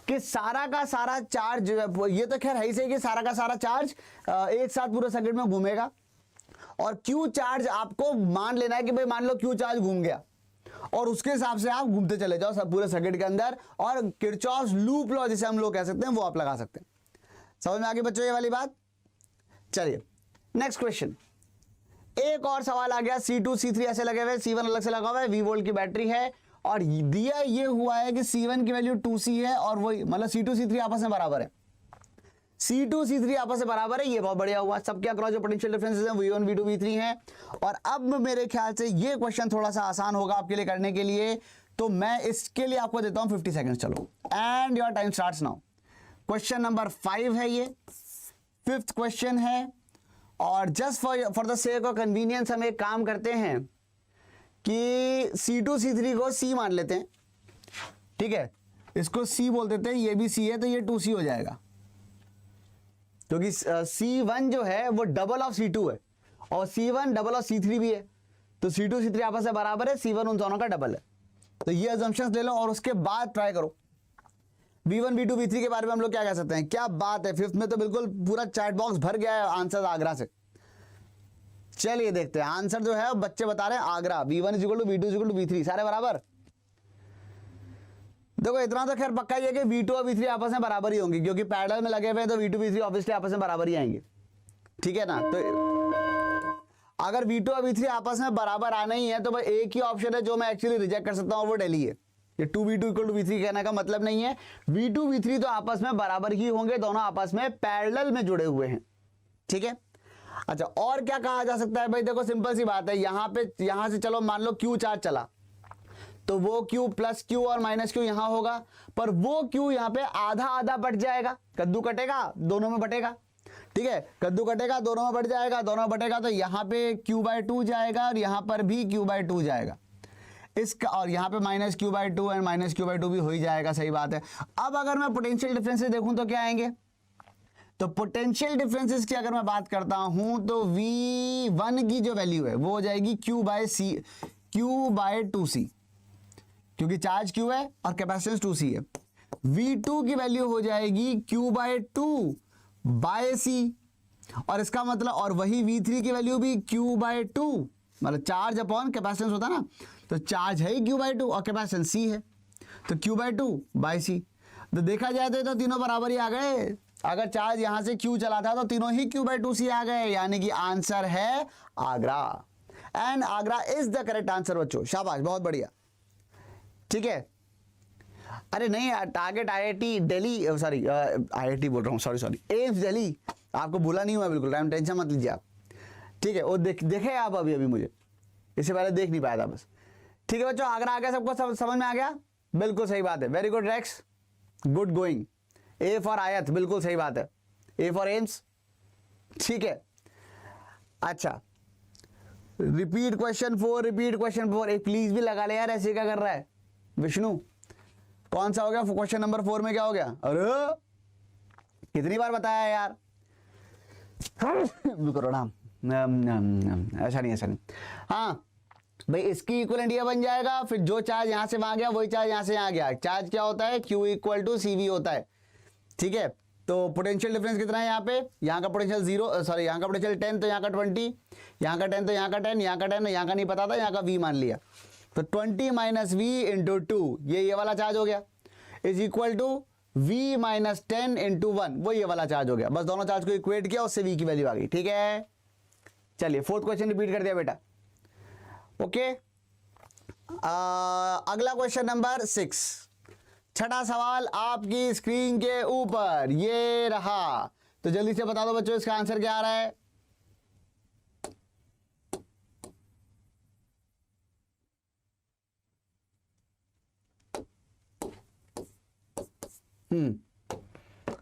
कि सारा का सारा चार्ज, ये तो खैर है ही सही कि सारा का सारा चार्ज एक साथ पूरे सर्किट में घूमेगा, और क्यू चार्ज आपको मान लेना है कि भाई मान लो क्यू चार्ज घूम गया और उसके हिसाब से आप घूमते चले जाओ सब पूरे सर्किट के अंदर, और किरचॉफ्स लूप लॉ जिसे हम लोग कह सकते हैं वो आप लगा सकते हैं। समझ में आ गई बच्चों ये वाली बात? चलिए नेक्स्ट क्वेश्चन, एक और सवाल आ गया। C2 C3 ऐसे लगे हुए, C1 अलग से लगा हुआ है, V वोल्ट की बैटरी है, और दिया ये हुआ है कि C1 की वैल्यू 2C है, और वही मतलब C2 C3 आपस में बराबर है, C2 C3 आपस में बराबर है। ये बहुत बढ़िया हुआ, सबके अक्रॉस जो पोटेंशियल डिफरेंसेस हैं V1 V2 V3 हैं। और अब मेरे ख्याल से ये क्वेश्चन थोड़ा सा आसान होगा आपके लिए करने के लिए, तो मैं इसके लिए आपको देता हूं 50 सेकंड। चलो, and your time starts now. Question number 5 है, ये 5th क्वेश्चन है, और just for the sake of convenience हम एक काम करते हैं कि C2 C3 को C मान लेते हैं, ठीक है, इसको C बोल देते हैं, ये भी C है तो ये 2C हो जाएगा, क्योंकि C1 जो है वो डबल ऑफ C2 है, और C1 डबल ऑफ C3 भी है, तो C2 C3 आपस में बराबर है, C1 उन दोनों का डबल है, तो ये अजम्पशंस ले लो और उसके बाद ट्राई करो। V1 V2 V3 के बारे में हम लोग क्या कह सकते हैं? क्या बात है, फिफ्थ में तो बिल्कुल पूरा चैट बॉक्स भर गया है आंसर आगरा से। चलिए देखते हैं आंसर जो है बच्चे बता रहे हैं आगरा। V1 = V2 = V3 सारे बराबर। देखो इतना तो खैर पक्का ही है कि V2 और V3 आपस में बराबर ही होंगे, क्योंकि पैरेलल में लगे हुए हैं तो V2 V3 ऑब्वियसली आपस में बराबर ही आएंगे, ठीक है ना। तो अगर V2 और V3 आपस में बराबर आना ही है तो भाई एक ही ऑप्शन है जो मैं एक्चुअली रिजेक्ट कर सकता हूं, वो दिल्ली है। ये 2V2 = V3 कहने का मतलब नहीं है, V2 V3 तो आपस में बराबर ही होंगे, दोनों आपस में पैरेलल में जुड़े हुए हैं, ठीक है। अच्छा और क्या कहा जा सकता है भाई? देखो सिंपल सी बात है, यहां से चलो मान लो Q चार्ज चला तो वो Q प्लस Q और माइनस Q यहां होगा, पर वो Q यहां पे आधा आधा बट जाएगा, कद्दू कटेगा दोनों में बटेगा, ठीक है। कद्दू कटेगा दोनों में बट जाएगा, दोनों में बटेगा तो यहां पे Q/2 जाएगा और यहां पर भी Q/2 जाएगा इसका, और यहां पे -Q/2 एंड -Q/2 भी हो ही जाएगा, सही बात है। अब अगर मैं पोटेंशियल डिफरेंसेस देखूं तो क्या आएंगे? तो पोटेंशियल डिफरेंसेस की अगर मैं बात करता हूं तो V1 की जो वैल्यू है वो हो जाएगी Q/2C, क्योंकि चार्ज Q है और कैपेसिटेंस 2C है। V2 की वैल्यू हो जाएगी Q/2/C, और इसका मतलब, और वही V3 की वैल्यू भी Q/2, मतलब चार्ज अपॉन कैपेसिटेंस होता ना, तो चार्ज है ही Q/2 और कैपेसिटेंस C है, तो Q/2/C। तो देखा जाए तो तीनों बराबर ही आ गए। अगर चार्ज यहां से Q चला था तो तीनों ही Q/2C आ गए, यानी कि आंसर है Agra, and Agra is the correct answer बच्चों, शाबाश बहुत बढ़िया, ठीक है। अरे नहीं target IIT Delhi, sorry IIT बोल रहा हूँ, सॉरी एम्स दिल्ली, आपको भूला नहीं हुआ बिल्कुल, टाइम टेंशन मत लीजिए आप, ठीक है। वो देखे आप अभी मुझे इससे पहले देख नहीं पाया था बस, ठीक है बच्चों। आगरा आ गया सबको, समझ में आ गया, बिल्कुल सही बात है, very good Rex, good going. A for आयत, बिल्कुल सही बात है, A फॉर एम्स, ठीक है। अच्छा रिपीट क्वेश्चन 4, एक प्लीज भी लगा ले यार, ऐसे क्या कर रहा है विष्णु? कौन सा हो गया क्वेश्चन नंबर 4 में? क्या हो गया? अरे कितनी बार बताया यार, प्रणाम। ऐसा नहीं, हाँ भाई इसकी इक्विवेलेंट ये बन जाएगा, फिर जो चार्ज यहां से वहां गया वही चार्ज यहां से यहां गया। चार्ज क्या होता है? Q = CV होता है, ठीक है। तो पोटेंशियल डिफरेंस कितना है यहाँ पे? यहाँ का पोटेंशियल 0, सॉरी यहाँ का पोटेंशियल 10 तो यहाँ का 20, यहाँ का 10 तो यहाँ का 10, यहाँ का 10, यहाँ का नहीं पता था, यहाँ का V मान लिया, तो 20 - V × 2 ये वाला चार्ज हो गया, इज इक्वल टू V - 10 × 1, वो ये वाला चार्ज हो गया। बस दोनों चार्ज को इक्वेट किया, उससे V की वैल्यू आ गई, ठीक है। चलिए फोर्थ क्वेश्चन रिपीट कर दिया बेटा, ओके। अगला क्वेश्चन नंबर 6, छठा सवाल आपकी स्क्रीन के ऊपर ये रहा, तो जल्दी से बता दो बच्चों इसका आंसर क्या आ रहा है?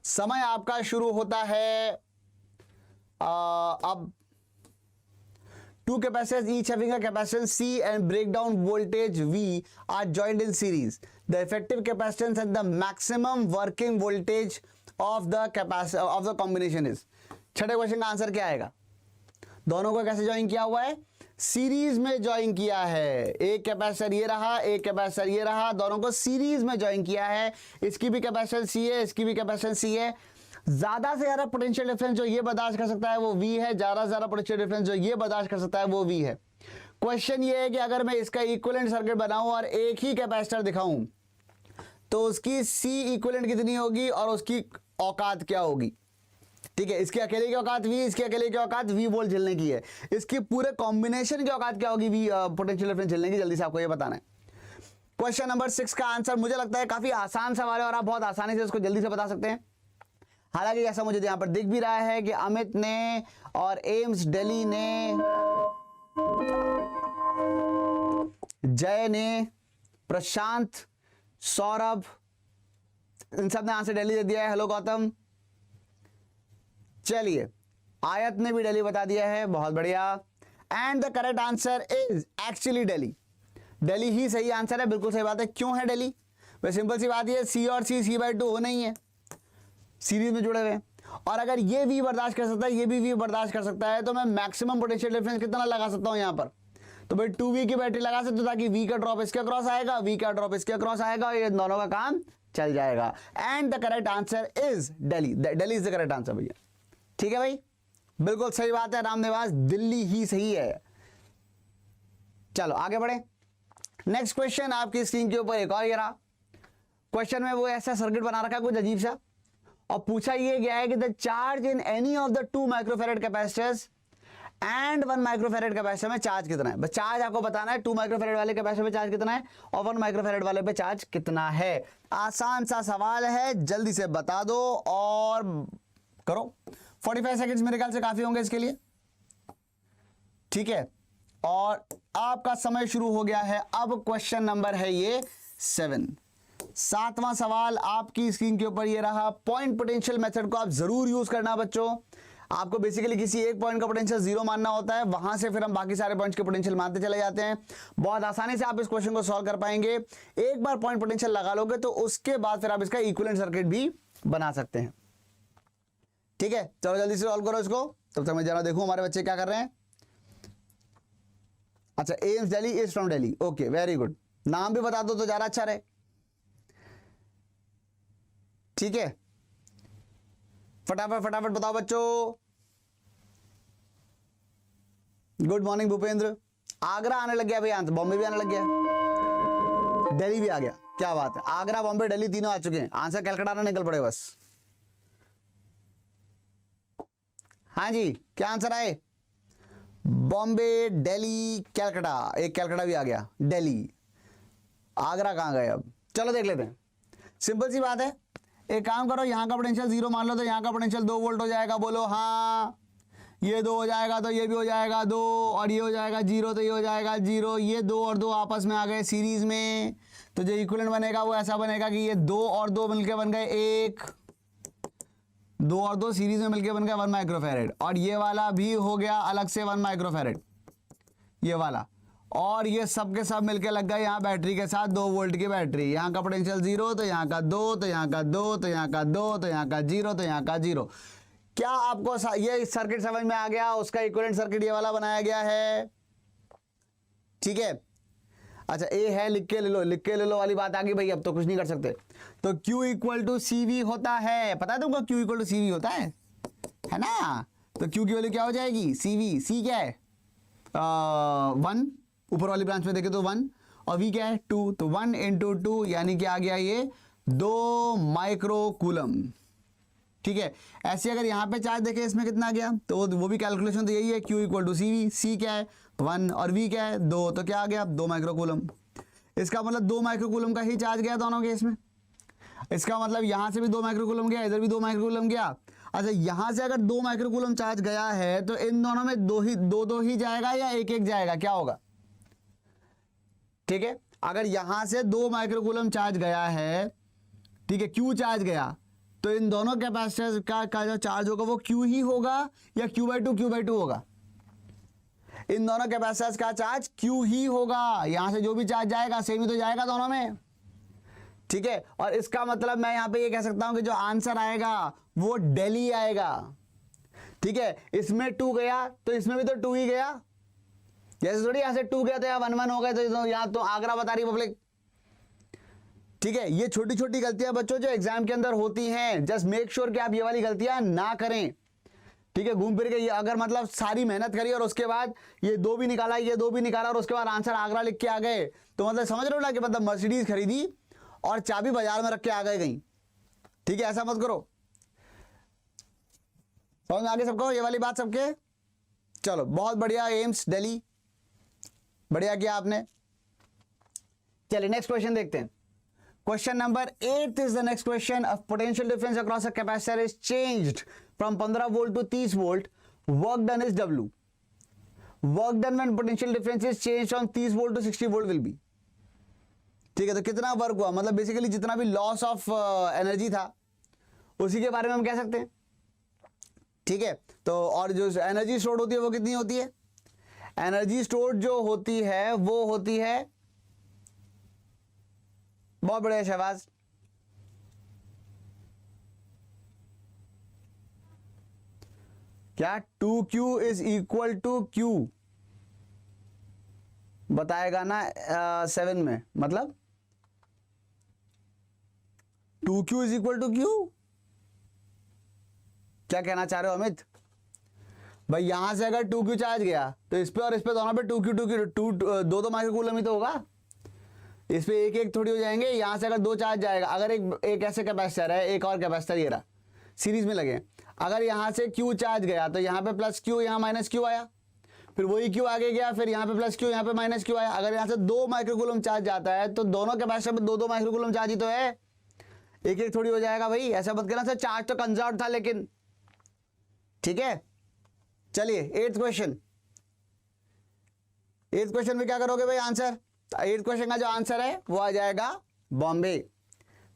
समय आपका शुरू होता है अब। Two capacitors each having a capacitance C and breakdown voltage V are joined in series. The effective capacitance and the maximum working voltage of the combination is. छठे क्वेश्चन का आंसर क्या आएगा? दोनों को कैसे ज्वाइन किया हुआ है? सीरीज में ज्वाइन किया है। एक कैपेसिटर ये रहा, एक कैपेसिटर ये रहा, दोनों को सीरीज में ज्वाइन किया है। इसकी भी कैपेसिटेंस C है, इसकी भी कैपेसिटेंस C है। ज्यादा से ज्यादा पोटेंशियल डिफरेंस जो ये बर्दाश्त कर सकता है वो V है, ज्यादा से ज्यादा पोटेंशियल डिफरेंस जो ये बर्दाश्त कर सकता है वो V है। क्वेश्चन ये है कि अगर मैं इसका इक्विवेलेंट सर्किट बनाऊं और एक ही कैपेसिटर दिखाऊं तो उसकी C इक्विवेलेंट कितनी होगी और उसकी औकात क्या होगी, ठीक है। इसकी अकेले की औकात V, इसकी अकेले की औकात V वोल्ट झेलने की है, इसकी पूरे कॉम्बिनेशन की औकात क्या होगी V पोटेंशियल डिफरेंस झेलने की, जल्दी से आपको ये बताना है। क्वेश्चन नंबर 6 का आंसर मुझे लगता है काफी आसान सवाल है और आप बहुत आसानी से इसको जल्दी से बता सकते हैं। हालांकि जैसा मुझे यहां पर दिख भी रहा है कि अमित ने और एम्स दिल्ली ने, जय ने, प्रशांत, सौरभ, इन सब ने आंसर दिल्ली दे दिया है। हेलो गौतम। चलिए आयत ने भी दिल्ली बता दिया है, बहुत बढ़िया। And the correct answer is actually Delhi. Delhi ही सही आंसर है, बिल्कुल सही बात है। क्यों है दिल्ली? वह सिंपल सी बात है, C और C C/2 होना ही है, सीरीज में जुड़े हुए हैं। और अगर ये V बर्दाश्त कर सकता है, ये भी V बर्दाश्त कर सकता है, तो मैं मैक्सिमम पोटेंशियल डिफरेंस कितना लगा सकता हूं यहां पर? तो भाई 2V की बैटरी लगा सकते हो ताकि V का ड्रॉप इसके क्रॉस आएगा, V का ड्रॉप इसके क्रॉस आएगा, ये दोनों का काम चल जाएगा। And the correct answer is Delhi. Delhi is the correct answer भैया। ठीक है भाई, बिल्कुल सही बात है रामनिवास, दिल्ली ही सही है। चलो आगे बढ़े। नेक्स्ट क्वेश्चन आपकी स्क्रीन के ऊपर एक और ये रहा। क्वेश्चन में वो ऐसा सर्किट बना रखा है कुछ अजीब सा, और पूछा ये गया है कि the charge in any of the 2 microfarad capacitors and 1 microfarad capacitor में चार्ज कितना है। बस चार्ज आपको बताना है 2 माइक्रोफेरेड वाले कैपेसिटर में चार्ज कितना है और 1 माइक्रोफेरेड वाले पे चार्ज कितना है। आसान सा सवाल है, जल्दी से बता दो और करो। 45 सेकंड्स मेरे ख्याल से काफी होंगे इसके लिए। ठीक है, और आपका समय शुरू हो गया है। अब क्वेश्चन नंबर है ये 7, 7वां सवाल आपकी स्क्रीन के ऊपर ये रहा। पॉइंट पोटेंशियल मेथड को आप जरूर यूज करना बच्चों। आपको बेसिकली किसी एक पॉइंट का पोटेंशियल 0 मानना होता है, वहां से फिर हम बाकी सारे पॉइंट्स के पोटेंशियल मानते चले जाते हैं। बहुत आसानी से आप इस क्वेश्चन को सॉल्व कर पाएंगे। एक बार पॉइंट पोटेंशियल लगा लोगे तो उसके बाद फिर आप इसका इक्विवेलेंट सर्किट भी बना सकते हैं। ठीक है, चलो जल्दी से सॉल्व करो इसको, तब तक मैं जरा देखूं हमारे बच्चे क्या कर रहे हैं। अच्छा, AIIMS Delhi is from Delhi, okay very good. नाम भी बता दो तो ज्यादा अच्छा रहे। ठीक है, फटाफट फटाफट बताओ बच्चों। Good morning Bhupendra. आगरा आने लग गया भैया, बॉम्बे भी आने लग गया, दिल्ली भी आ गया, क्या बात है। आगरा बॉम्बे दिल्ली तीनों आ चुके हैं, आंसर कलकत्ता ना निकल पड़े बस। हाँ जी, क्या आंसर आए? बॉम्बे, दिल्ली, कलकत्ता। एक कलकत्ता भी आ गया, दिल्ली। आगरा कहां गए अब? चलो देख लेते हैं, सिंपल सी बात है। एक काम करो, यहां का पोटेंशियल 0 मान लो तो यहां का पोटेंशियल 2 वोल्ट हो जाएगा। बोलो हाँ। ये 2 हो जाएगा तो ये भी हो जाएगा 2, और ये हो जाएगा 0 तो ये हो जाएगा 0। ये 2 और 2 आपस में आ गए सीरीज में, तो जो इक्विवेलेंट बनेगा वो ऐसा बनेगा कि ये 2 और 2 मिलके बन गए 1, 2 और 2 सीरीज में मिलके बन गया 1 माइक्रोफेरेड, और ये वाला भी हो गया अलग से 1 माइक्रोफेरेड, ये वाला। और ये सब के सब मिलके लग गए यहाँ बैटरी के साथ 2 वोल्ट की बैटरी। यहाँ का पोटेंशियल 0 तो यहाँ का 2, तो यहाँ का 2, तो यहाँ का 2, तो यहाँ का 0, तो यहाँ का 0। क्या आपको ये सर्किट समझ में आ गया? उसका इक्विवेलेंट सर्किट ये वाला बनाया गया है। ठीक है, अच्छा ए है, लिख के ले लो, लिख के ले लो वाली बात आ गई भाई, अब तो कुछ नहीं कर सकते। तो Q इक्वल टू CV होता है, पता है तुमको Q इक्वल टू CV होता है ना? तो Q की वैल्यू क्या हो जाएगी? CV। C क्या है? 1, ऊपर वाली ब्रांच में देखे तो 1, और V क्या है? 2, तो 1 इंटू 2 यानी कि आ गया ये 2 माइक्रो कूलम। ठीक है, ऐसे अगर यहाँ पे चार्ज देखें इसमें कितना आ गया, तो वो भी कैलकुलेशन तो यही है, Q equal to CV। C क्या है? 1, और V क्या है? 2, तो क्या आ गया? 2 माइक्रोकूलम। इसका मतलब 2 माइक्रोकूलम का ही चार्ज गया दोनों केस में। इसका मतलब यहाँ से भी 2 माइक्रोकूलम गया, इधर भी 2 माइक्रोकूलम गया। अच्छा, यहाँ से अगर 2 माइक्रोकूलम चार्ज गया है तो इन दोनों में दो ही जाएगा या एक एक जाएगा, क्या होगा? ठीक है, अगर यहाँ से 2 माइक्रोकूलम चार्ज गया है, ठीक है, Q चार्ज गया, तो इन दोनों कैपेसिटर का जो चार्ज होगा वो Q ही होगा या Q/2 होगा? इन दोनों कैपेसिटर्स का चार्ज Q ही होगा। यहां से जो भी चार्ज जाएगा सेम ही तो जाएगा दोनों में। ठीक है, और इसका मतलब मैं यहां पे ये कह सकता हूं कि जो आंसर आएगा वो दिल्ली आएगा। ठीक है, इसमें 2 गया तो इसमें भी तो 2 ही गया, जैसे थोड़ी यहां से 2 गया तो यहाँ 1 हो गए, तो यहां तो आगरा बता रही पब्लिक। ठीक है, ये छोटी छोटी गलतियां बच्चों जो एग्जाम के अंदर होती हैं, जस्ट मेक श्योर कि आप ये वाली गलतियां ना करें। ठीक है, घूम फिर के ये अगर मतलब सारी मेहनत करी और उसके बाद ये 2 भी निकाला, ये 2 भी निकाला और उसके बाद आंसर आगरा लिख के आ गए, तो मतलब समझ रहे हो ना कि मतलब मर्सिडीज खरीदी और चाबी बाजार में रख के आ गए कहीं। ठीक है, ऐसा मत करो। समझ में आगे सबको ये वाली बात सबके? चलो बहुत बढ़िया, एम्स दिल्ली, बढ़िया किया आपने। चलिए नेक्स्ट क्वेश्चन देखते हैं। Question number 8 is the next question. Of potential difference across a capacitor is changed from 15 volt to 30 volt. Work done is W. Work done when potential difference is changed from 30 volt to 60 volt will be. ठीक है, तो कितना work हुआ, मतलब basically जितना भी loss of energy था उसी के बारे में हम कह सकते हैं। ठीक है, तो और जो एनर्जी स्टोर होती है वो कितनी होती है? एनर्जी स्टोर जो होती है वो होती है, बहुत बढ़िया शहबाज, क्या 2Q is equal to Q? बताएगा ना 7 में, मतलब 2q is equal to Q. क्या कहना चाह रहे हो अमित भाई? यहां से अगर 2q चार्ज गया तो इस पे और इस पे दोनों पे 2q दो माइक्रोकूलम ही तो होगा। इस पे एक एक थोड़ी हो जाएंगे। यहां से अगर 2 चार्ज जाएगा, अगर एक ऐसे कैपेसिटर है, एक और कैपेसिटर ये रहा, सीरीज में लगे, अगर यहां से q चार्ज गया तो यहां पे प्लस q, यहां माइनस q आया, फिर वही q आगे गया, फिर यहां पे प्लस q, यहां पे माइनस q आया। अगर यहां से 2 माइक्रोकूलम चार्ज जाता है तो दोनों कैपेसिटर में 2-2 माइक्रोकूलम चार्ज ही तो है, एक एक थोड़ी हो जाएगा भाई। ऐसा मत करना सर, चार्ज तो कंजर्व था लेकिन, ठीक है। चलिए 8th क्वेश्चन। 8th क्वेश्चन में क्या करोगे भाई आंसर? 8th क्वेश्चन का जो आंसर है वो आ जाएगा बॉम्बे।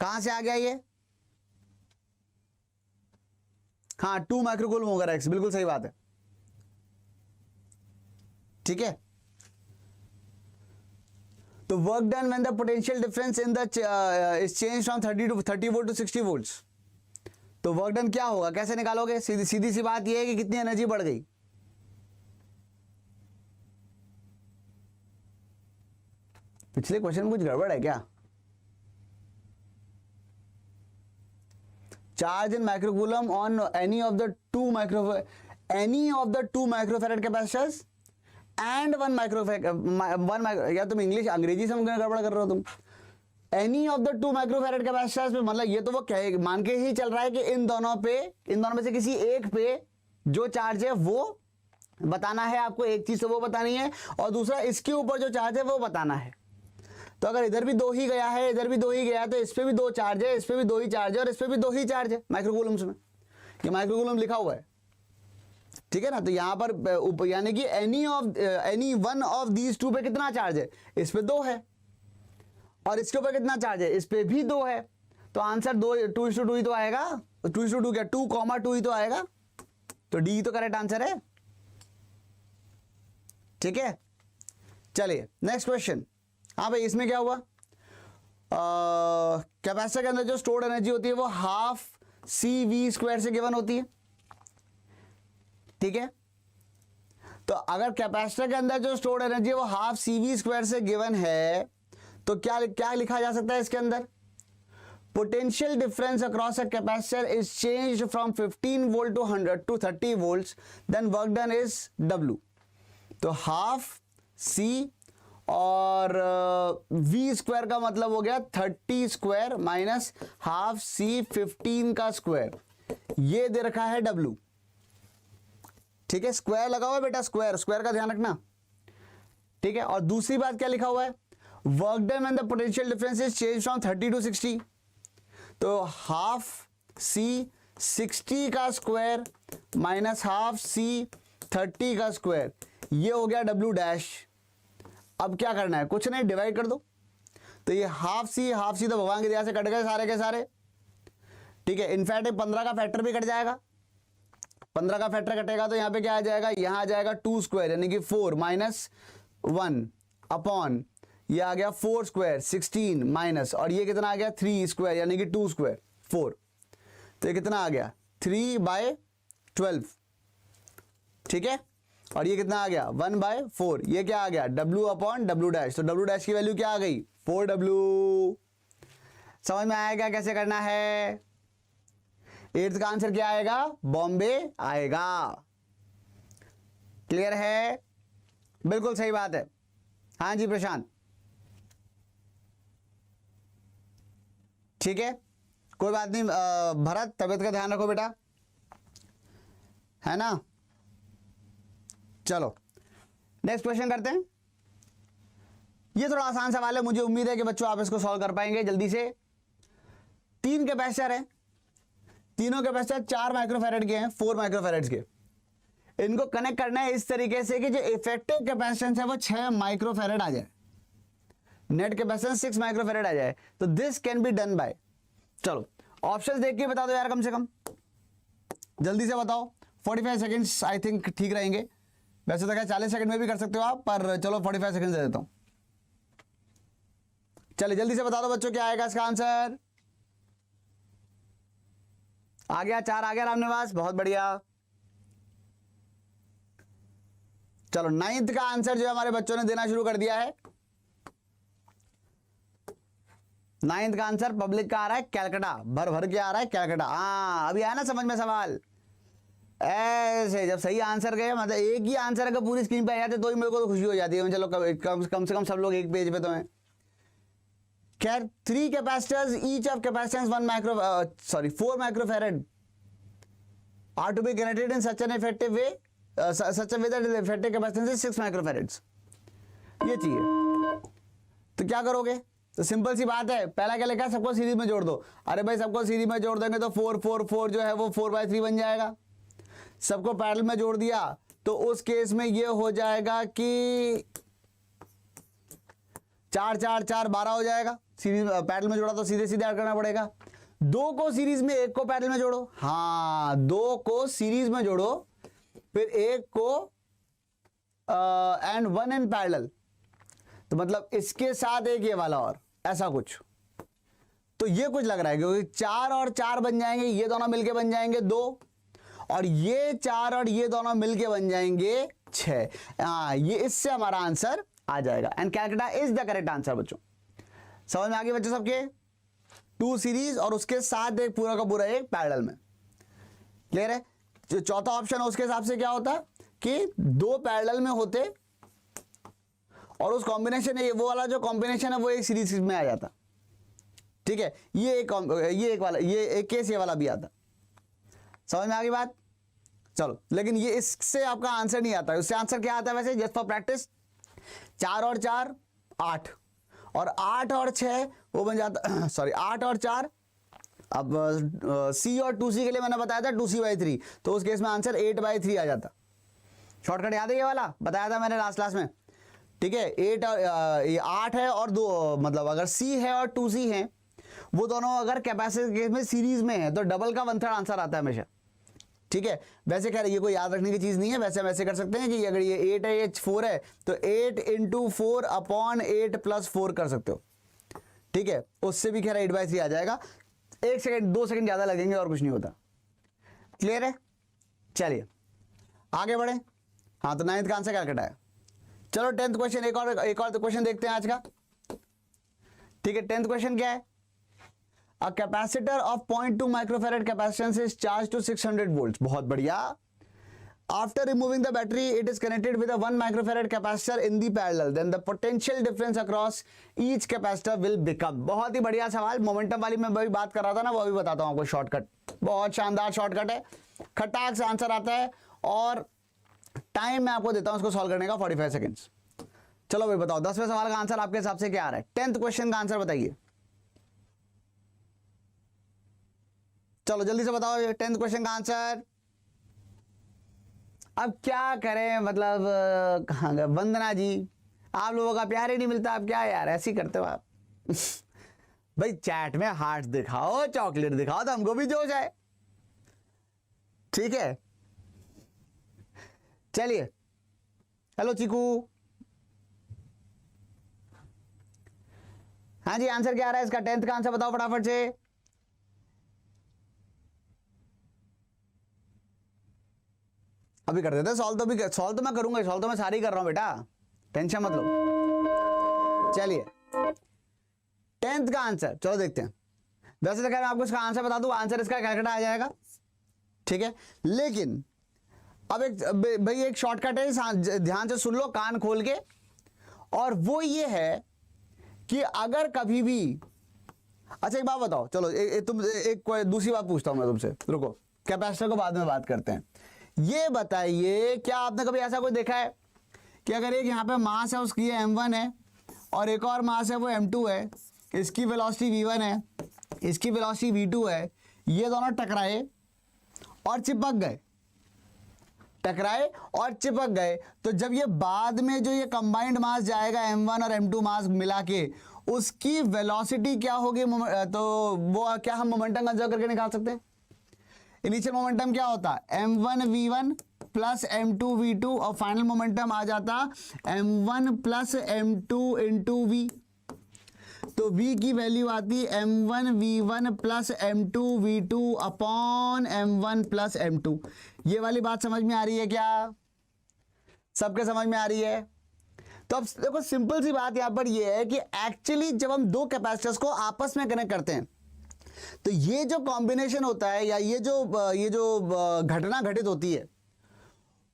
कहां से आ गया ये? हाँ 2 माइक्रोकूलम होगा एक्स, बिल्कुल सही बात है, ठीक है। तो work done when the potential difference in the is change from 30 volt to 60 volts. तो वर्क डन क्या होगा, कैसे निकालोगे? सीधी सीधी सी बात यह है कि कितनी एनर्जी बढ़ गई। पिछले क्वेश्चन में कुछ गड़बड़ है क्या? Charge in microcoulomb on any of the two microfarad capacitors and 1 micro, या तुम इंग्लिश अंग्रेजी से गड़बड़ कर रहे हो तुम। Any of the 2 microfarad capacitors में, मतलब ये तो वो मान के ही चल रहा है कि इन दोनों में से किसी एक पे जो चार्ज है वो बताना है आपको। एक चीज तो वो बतानी है और दूसरा इसके ऊपर जो चार्ज है वो बताना है। तो अगर इधर भी 2 ही गया है, इधर भी 2 ही गया, तो इस पे भी 2 चार्ज है, इस पे भी 2 ही चार्ज है और इस पे भी 2 ही चार्ज है माइक्रोकूलम्स में। ये माइक्रोकूलम लिखा हुआ है, ठीक है ना। तो यहां पर यानी कि एनी वन ऑफ दीज 2 पे कितना चार्ज है? इस पे 2 है और इसके ऊपर कितना चार्ज है? इस पे भी 2 है। तो आंसर 2:2 ही तो आएगा। 2:2 क्या? 2,2 ही तो आएगा। तो डी तो करेक्ट आंसर है, ठीक है। चलिए नेक्स्ट क्वेश्चन। हाँ भाई इसमें क्या हुआ? कैपेसिटर के अंदर जो स्टोर्ड एनर्जी होती है वो हाफ CV² से गिवन होती है, ठीक है। तो अगर कैपेसिटर के अंदर जो स्टोर्ड एनर्जी है वो हाफ CV² से गिवन है तो क्या क्या लिखा जा सकता है इसके अंदर? Potential difference across a capacitor is changed from 15 volt to 30 volts, then work done is W। तो हाफ C और V² का मतलब हो गया 30² माइनस हाफ C 15 का स्क्वायर, ये दे रखा है W, ठीक है। स्क्वायर लगा हुआ है बेटा, स्क्वायर का ध्यान रखना, ठीक है। और दूसरी बात क्या लिखा हुआ है? Work done when the potential difference is change from 30 to 60। तो हाफ C 60 का स्क्वायर माइनस हाफ C 30 का स्क्वायर, ये हो गया W'। अब क्या करना है? कुछ नहीं, डिवाइड कर दो। तो ये हाफ C तो भगवान की दया से कट गए सारे के सारे, ठीक है। इनफैक्ट 15 का फैक्टर भी कट जाएगा। 15 का फैक्टर कटेगा तो यहां पे क्या आ जाएगा? यहां आ जाएगा 2² यानी कि 4 माइनस 1 अपॉन, ये आ गया 4² 16 माइनस, और ये कितना आ गया? 3² यानी कि 2² 4। तो ये कितना आ गया? 3/12, ठीक है। और ये कितना आ गया? 1/4। ये क्या आ गया? W upon W'। तो W' की वैल्यू क्या आ गई? 4W। समझ में आएगा कैसे करना है? 8th का आंसर क्या आएगा? बॉम्बे आएगा। क्लियर है? बिल्कुल सही बात है। हाँ जी प्रशांत, ठीक है, कोई बात नहीं। भरत तबीयत का ध्यान रखो बेटा, है ना। चलो नेक्स्ट क्वेश्चन करते हैं। ये थोड़ा आसान सवाल है, मुझे उम्मीद है कि बच्चों आप इसको सॉल्व कर पाएंगे जल्दी से। 3 कैपेसिटर हैं, तीनों कैपेसिटर 4 माइक्रोफैरेड के हैं, 4 माइक्रोफैरेड के। इनको कनेक्ट करना है इस तरीके से कि जो इफेक्टिव कैपेसिटेंस है वो 6 माइक्रोफैरेड आ जाए, नेट कैपेसिटेंस 6 माइक्रोफैरेड आ जाए। तो this can be done by, चलो ऑप्शंस देख के बता दो यार, कम से कम जल्दी से बताओ। 45 सेकंड्स आई थिंक ठीक रहेंगे। वैसे तो क्या 40 सेकंड में भी कर सकते हो आप, पर चलो 45 सेकंड दे देता हूं। चलिए जल्दी से बता दो बच्चों क्या आएगा इसका आंसर। आ गया 4 आ गया रामनिवास, बहुत बढ़िया। चलो 9th का आंसर जो है हमारे बच्चों ने देना शुरू कर दिया है। 9th का आंसर पब्लिक का आ रहा है कैलकाटा, भर भर के आ रहा है कैलकाटा। हाँ अभी आया ना समझ में सवाल। ऐसे जब सही आंसर गए, मतलब एक ही आंसर अगर पूरी स्क्रीन पे आ जाते तो ही मेरे को तो खुशी हो जाती है। चलो कम से कम सब लोग एक पेज पे तो हैं। खैर 3 capacitors each of capacitance 4 microfarad are to be connected in such an effective way, such a way that effective capacitance is 6 microfarads. ये चाहिए तो क्या करोगे? तो सिंपल सी बात है, पहला क्या लिखा है, सबको सीरीज में जोड़ दो। अरे भाई सबको सीरीज में जोड़ देंगे तो 4 4 4 जो है वो 4/3 बन जाएगा। सबको पैरेलल में जोड़ दिया तो उस केस में ये हो जाएगा कि 4 4 4 12 हो जाएगा। सीरीज पैरेलल में जोड़ा तो सीधे सीधे ऐड करना पड़ेगा। 2 को सीरीज में, 1 को पैरेलल में जोड़ो। हाँ 2 को सीरीज में जोड़ो, फिर 1 को एंड 1 इन पैरेलल, तो मतलब इसके साथ एक ये वाला और ऐसा कुछ। तो ये कुछ लग रहा है क्योंकि 4 और 4 बन जाएंगे, ये दोनों मिलके बन जाएंगे 2, और ये 4 और ये दोनों मिलके बन जाएंगे 6। हाँ ये इससे हमारा आंसर आ जाएगा and Calcutta is the correct answer. बच्चों समझ में आ गई बच्चों सबके? 2 सीरीज और उसके साथ एक पूरा का पूरा एक पैरेलल में। क्लियर है? जो चौथा ऑप्शन है उसके हिसाब से क्या होता कि 2 पैरेलल में होते और उस कॉम्बिनेशन है, वो वाला जो कॉम्बिनेशन है वो एक सीरीज में आ जाता। ठीक है, ये एक वाला, ये एक केस ये वाला भी आता। समझ में आ गई बात? चलो लेकिन ये इससे आपका आंसर नहीं आता है। उससे आंसर क्या आता है वैसे, जस्ट फॉर प्रैक्टिस? 4 और 4 8, और 8 और 6 वो बन जाता, सॉरी 8 और 4, अब C और 2C के लिए मैंने बताया था 2C/3, तो उस केस में आंसर 8/3 आ जाता। शॉर्टकट याद है ये वाला, बताया था मैंने लास्ट क्लास में। ठीक है, 8 और 8 है और 2, मतलब अगर C है और 2C है, वो दोनों अगर कैपेसिटर केस में सीरीज में है तो डबल का 1/3 आंसर आता है हमेशा। ठीक है, वैसे कह रहे ये कोई याद रखने की चीज नहीं है, वैसे हम ऐसे कर सकते हैं कि अगर ये 8 है ये 4 है तो 8 × 4 अपॉन 8 + 4 कर सकते हो। ठीक है, उससे भी कह रहा 8/3 आ जाएगा। 1 सेकंड 2 सेकंड ज्यादा लगेंगे और कुछ नहीं होता। क्लियर है? चलिए आगे बढ़े। हाँ तो 9th का आंसर कैलकाटा है। चलो 10th क्वेश्चन, एक और क्वेश्चन देखते हैं आज का। ठीक है, 10th क्वेश्चन क्या है? A capacitor of 0.2 microfarad capacitance is charged to 600 volts. बहुत बढ़िया। After removing the battery, it is connected with a 1 microfarad capacitor in the parallel. Then the potential difference across each capacitor will become. बहुत ही बढ़िया सवाल। Momentum वाली मैं वही बात कर रहा था ना, वो भी बताता हूँ आपको। शॉर्टकट, बहुत शानदार शॉर्टकट है, खटाक से आंसर आता है और टाइम मैं आपको देता हूँ उसको सॉल्व करने का 45 सेकेंड्स। चलो भाई बताओ 10वें सवाल का आंसर आपके हिसाब से क्या आ रहा है? 10th क्वेश्चन का आंसर बताइए। चलो जल्दी से बताओ 10th क्वेश्चन का आंसर। अब क्या करें, मतलब कहाँ गए वंदना जी, आप लोगों का प्यार ही नहीं मिलता। आप क्या यार ऐसे ही करते हो आप? भाई चैट में हार्ट दिखाओ, चॉकलेट दिखाओ तो हमको भी जोश आए। ठीक है चलिए, हेलो चीकू। हाँ जी आंसर क्या आ रहा है इसका? 10th का आंसर बताओ फटाफट से। अभी कर देते हैं सॉल्व। सॉल्व तो मैं करूंगा, सॉल्व तो मैं सारी कर रहा हूं बेटा, टेंशन मत लो। चलिए 10th का आंसर चलो देखते हैं। वैसे तो खैर मैं आपको इसका आंसर बता दूं, आंसर इसका कैलकाटा आ जाएगा। ठीक है, लेकिन अब एक शॉर्टकट है, ध्यान से सुन लो कान खोल के। और वो ये है कि अगर कभी भी, अच्छा एक बात बताओ, चलो एक दूसरी बात पूछता हूं मैं तुमसे, रुको, कैपेसिटर को बाद में बात करते हैं। ये बताइए क्या आपने कभी ऐसा कोई देखा है कि अगर एक यहाँ पे मास है उसकी ये m1 है और एक और मास है वो m2 है, इसकी वेलोसिटी v1 है, इसकी वेलोसिटी v2 है, ये दोनों टकराए और चिपक गए, टकराए और चिपक गए, तो जब ये बाद में जो ये कंबाइंड मास जाएगा m1 और m2 मास मिला के, उसकी वेलोसिटी क्या होगी? तो वो क्या हम मोमेंटम कंजर्व करके निकाल सकते हैं? इनिशियल मोमेंटम क्या होता है? m1 v1 plus m2 v2 और फाइनल मोमेंटम आ जाता m1 plus m2 into v। तो v की वैल्यू आती m1 v1 plus m2 v2 upon m1 plus m2। ये वाली बात समझ में आ रही है क्या? सबके समझ में आ रही है? तो अब देखो सिंपल सी बात यहां पर ये है कि एक्चुअली जब हम दो कैपेसिटर्स को आपस में कनेक्ट करते हैं तो ये जो कॉम्बिनेशन होता है या ये जो घटना घटित होती है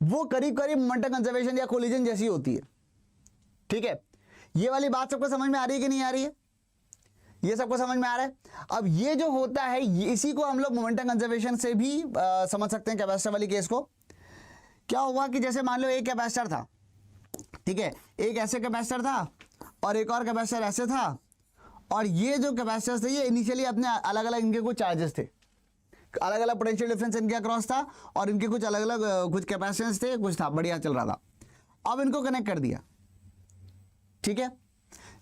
वो करीब करीब मोमेंटम कंजर्वेशन या कोलिजन जैसी होती है। ठीक है, ये वाली बात सबको समझ में आ रही है कि नहीं आ रही है? ये सबको समझ में आ रहा है? अब ये जो होता है इसी को हम लोग मोमेंटम कंजर्वेशन से भी समझ सकते हैं कैपेसिटर वाली केस को। क्या हुआ कि जैसे मान लो एक कैपेसिटर था, ठीक है, एक ऐसे कैपेसिटर था और एक और कैपेसिटर ऐसे था, और ये जो कैपेसिटर्स थे ये इनिशियली अपने अलग अलग इनके कुछ चार्जेस थे, अलग अलग पोटेंशियल डिफरेंस इनके अक्रॉस था और इनके कुछ अलग अलग कुछ कैपेसिटेंस थे, कुछ था, बढ़िया चल रहा था। अब इनको कनेक्ट कर दिया, ठीक है।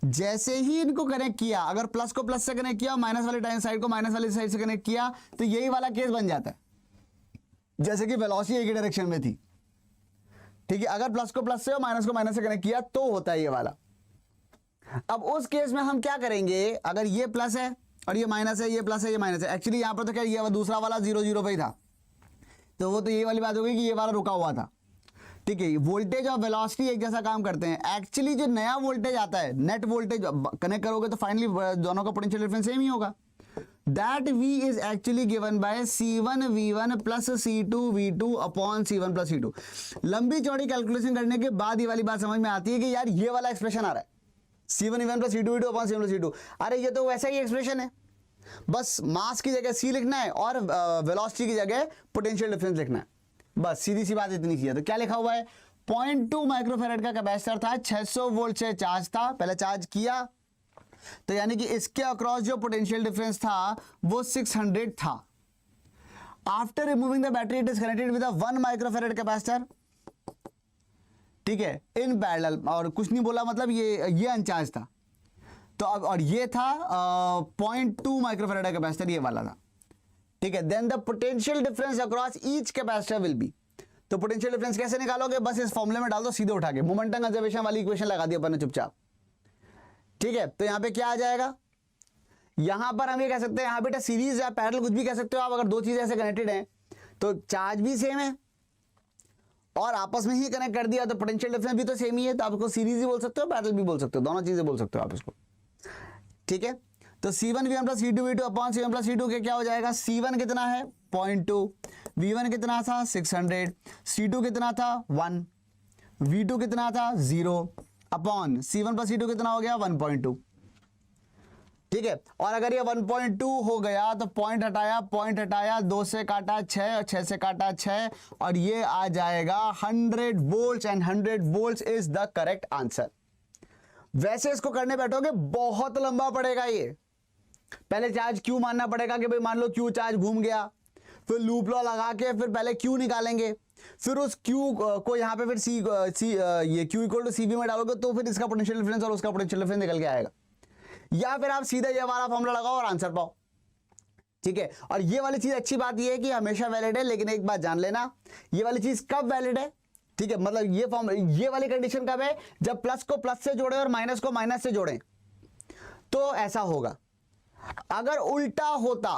जैसे ही इनको कनेक्ट किया, अगर प्लस को प्लस से कनेक्ट किया, माइनस वाली साइड को माइनस वाली साइड से कनेक्ट किया, तो यही वाला केस बन जाता है जैसे कि वेलोसिटी एक ही डायरेक्शन में थी, ठीक है। अगर प्लस को प्लस से और माइनस को माइनस से कनेक्ट किया तो होता है ये वाला। अब उस केस में हम क्या करेंगे, अगर ये प्लस है और ये माइनस है, ये प्लस है ये माइनस है, एक्चुअली यहां पर तो क्या ये दूसरा वाला 0 0 पे ही था, तो वो तो ये वाली बात होगी कि ये वाला रुका हुआ था, ठीक है। वोल्टेज और वेलोसिटी एक जैसा काम करते हैं। एक्चुअली जो नया वोल्टेज आता है, नेट वोल्टेज कनेक्ट करोगे तो फाइनली दोनों का पोटेंशियल डिफरेंस सेम ही होगा। That V is actually given by C1 V1 plus C2 V2 upon C1 plus C2। लंबी चौड़ी कैलकुलेशन करने के बाद ये वाली बात समझ में आती है कि यार ये वाला एक्सप्रेशन आ रहा है C1 V1 plus C2 V2 upon C1 plus C2। अरे ये तो वैसा ही एक्सप्रेशन है, बस मास की जगह C लिखना है और वेलोसिटी की जगह पोटेंशियल डिफरेंस लिखना है, बस सीधी सी बात इतनी सी है। तो क्या लिखा हुआ है, 0.2 माइक्रोफेरेड का कैपेसिटर था, 600 वोल्ट से चार्ज था, पहले चार्ज किया तो यानी कि इसके अक्रॉस जो पोटेंशियल डिफरेंस था वो 600 था। After removing the battery it is connected with 1 microfarad capacitor, ठीक है, इन पैरेलल, और कुछ नहीं बोला, मतलब ये अनचार्ज था। तो अब और ये था 0.2 माइक्रोफेरेड का कैपेसिटर, ये वाला था, ठीक है। Then the potential difference across each capacitor will be. तो पोटेंशियल डिफरेंस कैसे निकालोगे, बस इस फॉर्मूले में डाल दो सीधे उठा के, मोमेंटम कंजर्वेशन वाली इक्वेशन लगा दी अपन ने चुपचाप, ठीक है। तो यहां पे क्या आ जाएगा, यहां पर हम ये कह सकते हैं, यहां बेटा सीरीज या पैरेलल कुछ भी कह सकते हो आप, अगर दो चीजें ऐसे कनेक्टेड हैं तो चार्ज भी सेम है और आपस में ही कनेक्ट कर दिया तो पोटेंशियल डिफरेंस भी तो सेम ही है, तो आप इसको सीरीज ही बोल सकते हो, पैरेलल भी बोल सकते हो, दोनों चीजें बोल सकते हो आप इसको, ठीक है। तो C1 V1 plus C2 V2 upon C1 plus C2 के क्या हो जाएगा, C1 कितना है 0.2, V1 कितना था 600, C2 कितना था 1, V2 कितना था 0 अपॉन C1 प्लस C2 कितना हो गया 1.2, ठीक है। और अगर ये 1.2 हो गया तो पॉइंट हटाया 2 से काटा 6 और 6 से काटा 6 और ये आ जाएगा 100 volts, and 100 volts is the correct answer. वैसे इसको करने बैठोगे बहुत लंबा पड़ेगा, ये पहले चार्ज Q मानना पड़ेगा कि भाई मान लो Q चार्ज घूम गया, फिर लूप लॉ लगा के फिर पहले Q निकालेंगे, फिर उस Q को यहाँ पे फिर ये Q इक्वल टू CV में डालोगे तो फिर इसका पोटेंशियल डिफरेंस और उसका पोटेंशियल डिफरेंस निकल के आएगा, या फिर आप सीधा ये वाला फॉर्मूला लगाओ और आंसर पाओ, ठीक है। और ये वाली चीज अच्छी बात ये है कि हमेशा वैलिड है, लेकिन एक बात जान लेना, ये वाली चीज कब वैलिड है, ठीक है, मतलब ये वाली कंडीशन कब है, जब प्लस को प्लस से जोड़े और माइनस को माइनस से जोड़े तो ऐसा होगा। अगर उल्टा होता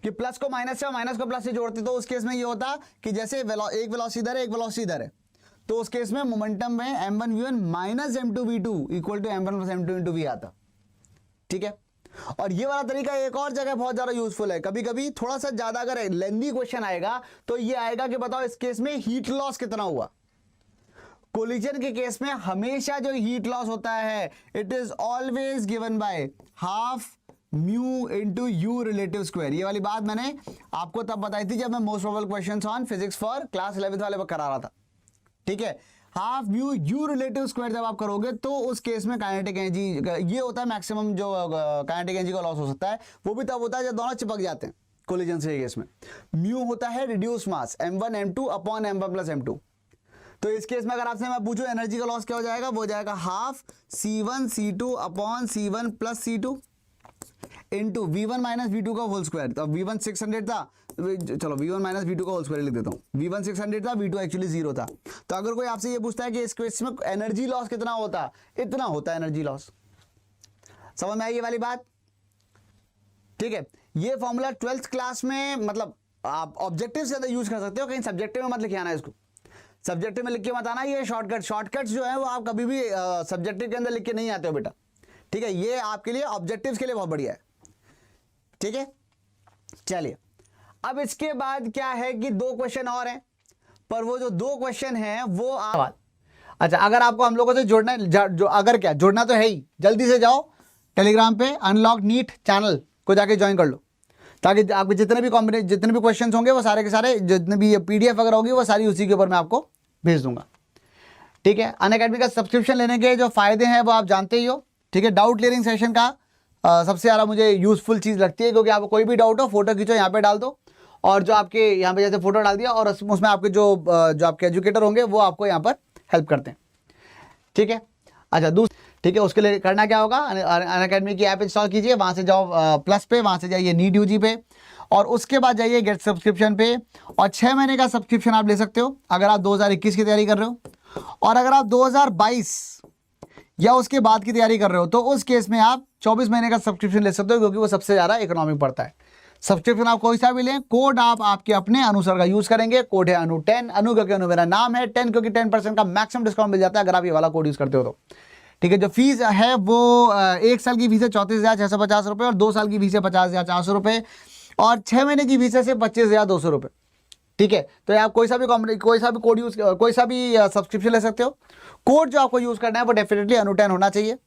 कि प्लस को माइनस से और माइनस को प्लस से जोड़ते तो उस केस में ये होता कि जैसे एक वेलोसिटी इधर है एक वेलोसिटी इधर है, तो उस केस में मोमेंटम में m1 v1 minus m2 v2 equal to m1 plus m2 into v आता, ठीक है। और ये वाला तरीका एक और जगह बहुत ज्यादा यूजफुल है, कभी कभी थोड़ा सा ज्यादा अगर लेंथी क्वेश्चन आएगा तो ये आएगा कि बताओ इस केस में हीट लॉस कितना हुआ। कोलिजन के केस में हमेशा जो हीट लॉस होता है it is always given by half mu into you relative square. ये वाली बात मैंने आपको तब बताई थी जब मैं most probable questions on physics for class 11th वाले पर करा रहा था, ठीक है। Half mu you relative square जब आप करोगे तो उस केस में काइनेटिक एनर्जी ये होता है, मैक्सिमम जो काइनेटिक एनर्जी का लॉस हो सकता है वो भी तब होता है जब दोनों चिपक जाते हैं कोलिजन से। केस में म्यू होता है reduce mass m1 m2 upon m1 plus m2। तो इस केस में अगर आपसे मैं पूछूं एनर्जी का लॉस क्या हो जाएगा, वो हो जाएगा half C1 C2 upon C1 plus C2 into V1 minus V2 का होल स्क्वायर। तो V1 600 था, चलो V1 माइनस V2 का होल स्क्वायर लिख देता हूँ। V1 600 था, V2 एक्चुअली 0 था। तो अगर कोई आपसे ये पूछता है कि इस क्वेश्चन में एनर्जी लॉस कितना होता, इतना होता है एनर्जी लॉस। समझ में आई ये वाली बात, ठीक है। ये फॉर्मूला 12th क्लास में मतलब आप ऑब्जेक्टिव से यूज कर सकते हो, कहीं सब्जेक्टिव में मत लिखे आना इसको। सब्जेक्टिव में लिख के मत आना ये शॉर्टकट्स जो है वो आप कभी भी सब्जेक्टिव के अंदर लिख के नहीं आते हो बेटा, ठीक है। ये आपके लिए ऑब्जेक्टिव्स के लिए बहुत बढ़िया है, ठीक है। चलिए अब इसके बाद क्या है कि 2 क्वेश्चन और हैं, पर वो जो 2 क्वेश्चन हैं वो आप, अच्छा अगर आपको हम लोगों से जुड़ना है, जो अगर क्या जुड़ना तो है ही, जल्दी से जाओ टेलीग्राम पे अनलॉक नीट चैनल को जाके ज्वाइन कर लो, ताकि आपके जितने भी क्वेश्चन होंगे वो सारे के सारे, जितने भी PDF अगर होगी वो सारी उसी के ऊपर मैं आपको भेज दूंगा, ठीक है। अनअकैडमी का सब्सक्रिप्शन लेने के जो फायदे हैं वो आप जानते ही हो, ठीक है। डाउट क्लियरिंग सेशन का सबसे ज़्यादा मुझे यूजफुल चीज़ लगती है, क्योंकि आपको कोई भी डाउट हो फोटो खींचो यहाँ पे डाल दो, और जो आपके यहाँ पे जैसे फोटो डाल दिया और उसमें आपके जो आपके एजुकेटर होंगे वो आपको यहाँ पर हेल्प करते हैं, ठीक है। अच्छा ठीक है, उसके लिए करना क्या होगा, अनअकैडमी की ऐप इंस्टॉल कीजिए, वहाँ से जाओ प्लस पे, वहाँ से जाइए नीट यूजी पे, और उसके बाद जाइए गेट सब्सक्रिप्शन पे, और 6 महीने का सब्सक्रिप्शन आप ले सकते हो अगर आप 2021 की तैयारी कर रहे हो, और अगर आप 2022 या उसके बाद की तैयारी कर रहे हो तो उस केस में आप 24 महीने का सब्सक्रिप्शन ले सकते हो, क्योंकि वो सबसे ज़्यादा इकोनॉमिक पड़ता है। सब्सक्रिप्शन आप कोई सा भी लें, कोड आप आपके अपने अनुसार का यूज़ करेंगे। कोड है अनु10, अनु क्योंकि अनु मेरा नाम है, 10 क्योंकि 10% का मैक्सिमम डिस्काउंट मिल जाता है अगर आप ये वाला कोड यूज़ करते हो तो, ठीक है। जो फीस है वो 1 साल की फीस है 34,650 रुपये, और 2 साल की फीस है 50,400 रुपये, और 6 महीने की फीस है सिर्फ 25,200 रुपये, ठीक है। तो आप कोई सा भी कोड यूज़, कोई सा भी सब्सक्रिप्शन ले सकते हो। कोड जो आपको यूज़ करना है वो डेफिनेटली अनु10 होना चाहिए।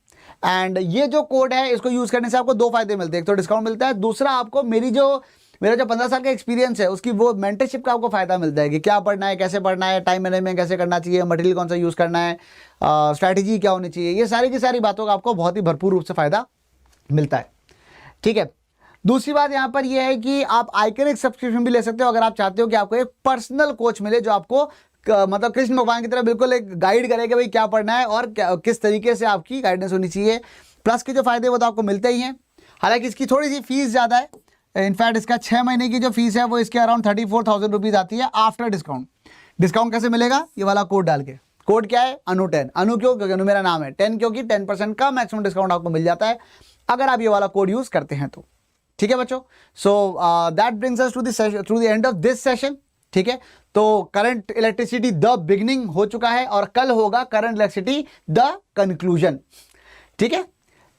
एंड ये जो कोड है इसको यूज़ करने से आपको 2 फायदे मिलते हैं, एक तो डिस्काउंट मिलता है, दूसरा आपको मेरा जो 15 साल का एक्सपीरियंस है उसकी वो मेंटरशिप का आपको फायदा मिलता है कि क्या पढ़ना है, कैसे पढ़ना है, टाइम मैनेजमेंट कैसे करना चाहिए, मटेरियल कौन सा यूज़ करना है, स्ट्रैटेजी क्या होनी चाहिए, ये सारी की सारी बातों का आपको बहुत ही भरपूर रूप से फायदा मिलता है, ठीक है। दूसरी बात यहाँ पर यह है कि आप आइकनिक सब्सक्रिप्शन भी ले सकते हो अगर आप चाहते हो कि आपको एक पर्सनल कोच मिले जो आपको मतलब कृष्ण भगवान की तरह बिल्कुल एक गाइड करेगा भाई क्या पढ़ना है और किस तरीके से आपकी गाइडेंस होनी चाहिए। प्लस के जो फायदे वो तो आपको मिलते ही हैं, हालांकि इसकी थोड़ी सी फीस ज़्यादा है। इनफैक्ट इसका 6 महीने की जो फीस है वो इसके अराउंड 34,000 रुपीज़ आती है आफ्टर डिस्काउंट। डिस्काउंट कैसे मिलेगा, ये वाला कोड डाल के। कोड क्या है, अनु10। अनु क्यों, क्योंकि अनु मेरा नाम है। 10 क्योंकि 10% का मैक्सिमम डिस्काउंट आपको मिल जाता है अगर आप ये वाला कोड यूज़ करते हैं तो, ठीक है बच्चों। So that brings us to the end of this session, ठीक है। तो करंट इलेक्ट्रिसिटी द बिगनिंग हो चुका है और कल होगा करंट इलेक्ट्रिसिटी द कंक्लूजन, ठीक है।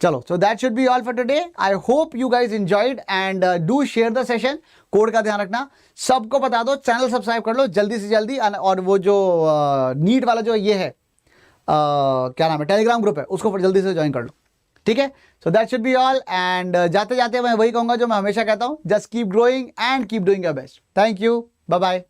चलो, so that should be all for today. I hope you guys enjoyed and do share the session. Code का ध्यान रखना, सबको बता दो, चैनल सब्सक्राइब कर लो जल्दी से जल्दी, और वो जो नीट वाला जो ये है क्या नाम है, टेलीग्राम ग्रुप है, उसको जल्दी से ज्वाइन कर लो, ठीक है। So that should be all and जाते जाते मैं वही कहूँगा जो मैं हमेशा कहता हूँ, just keep growing and keep doing your best. Thank you, bye bye.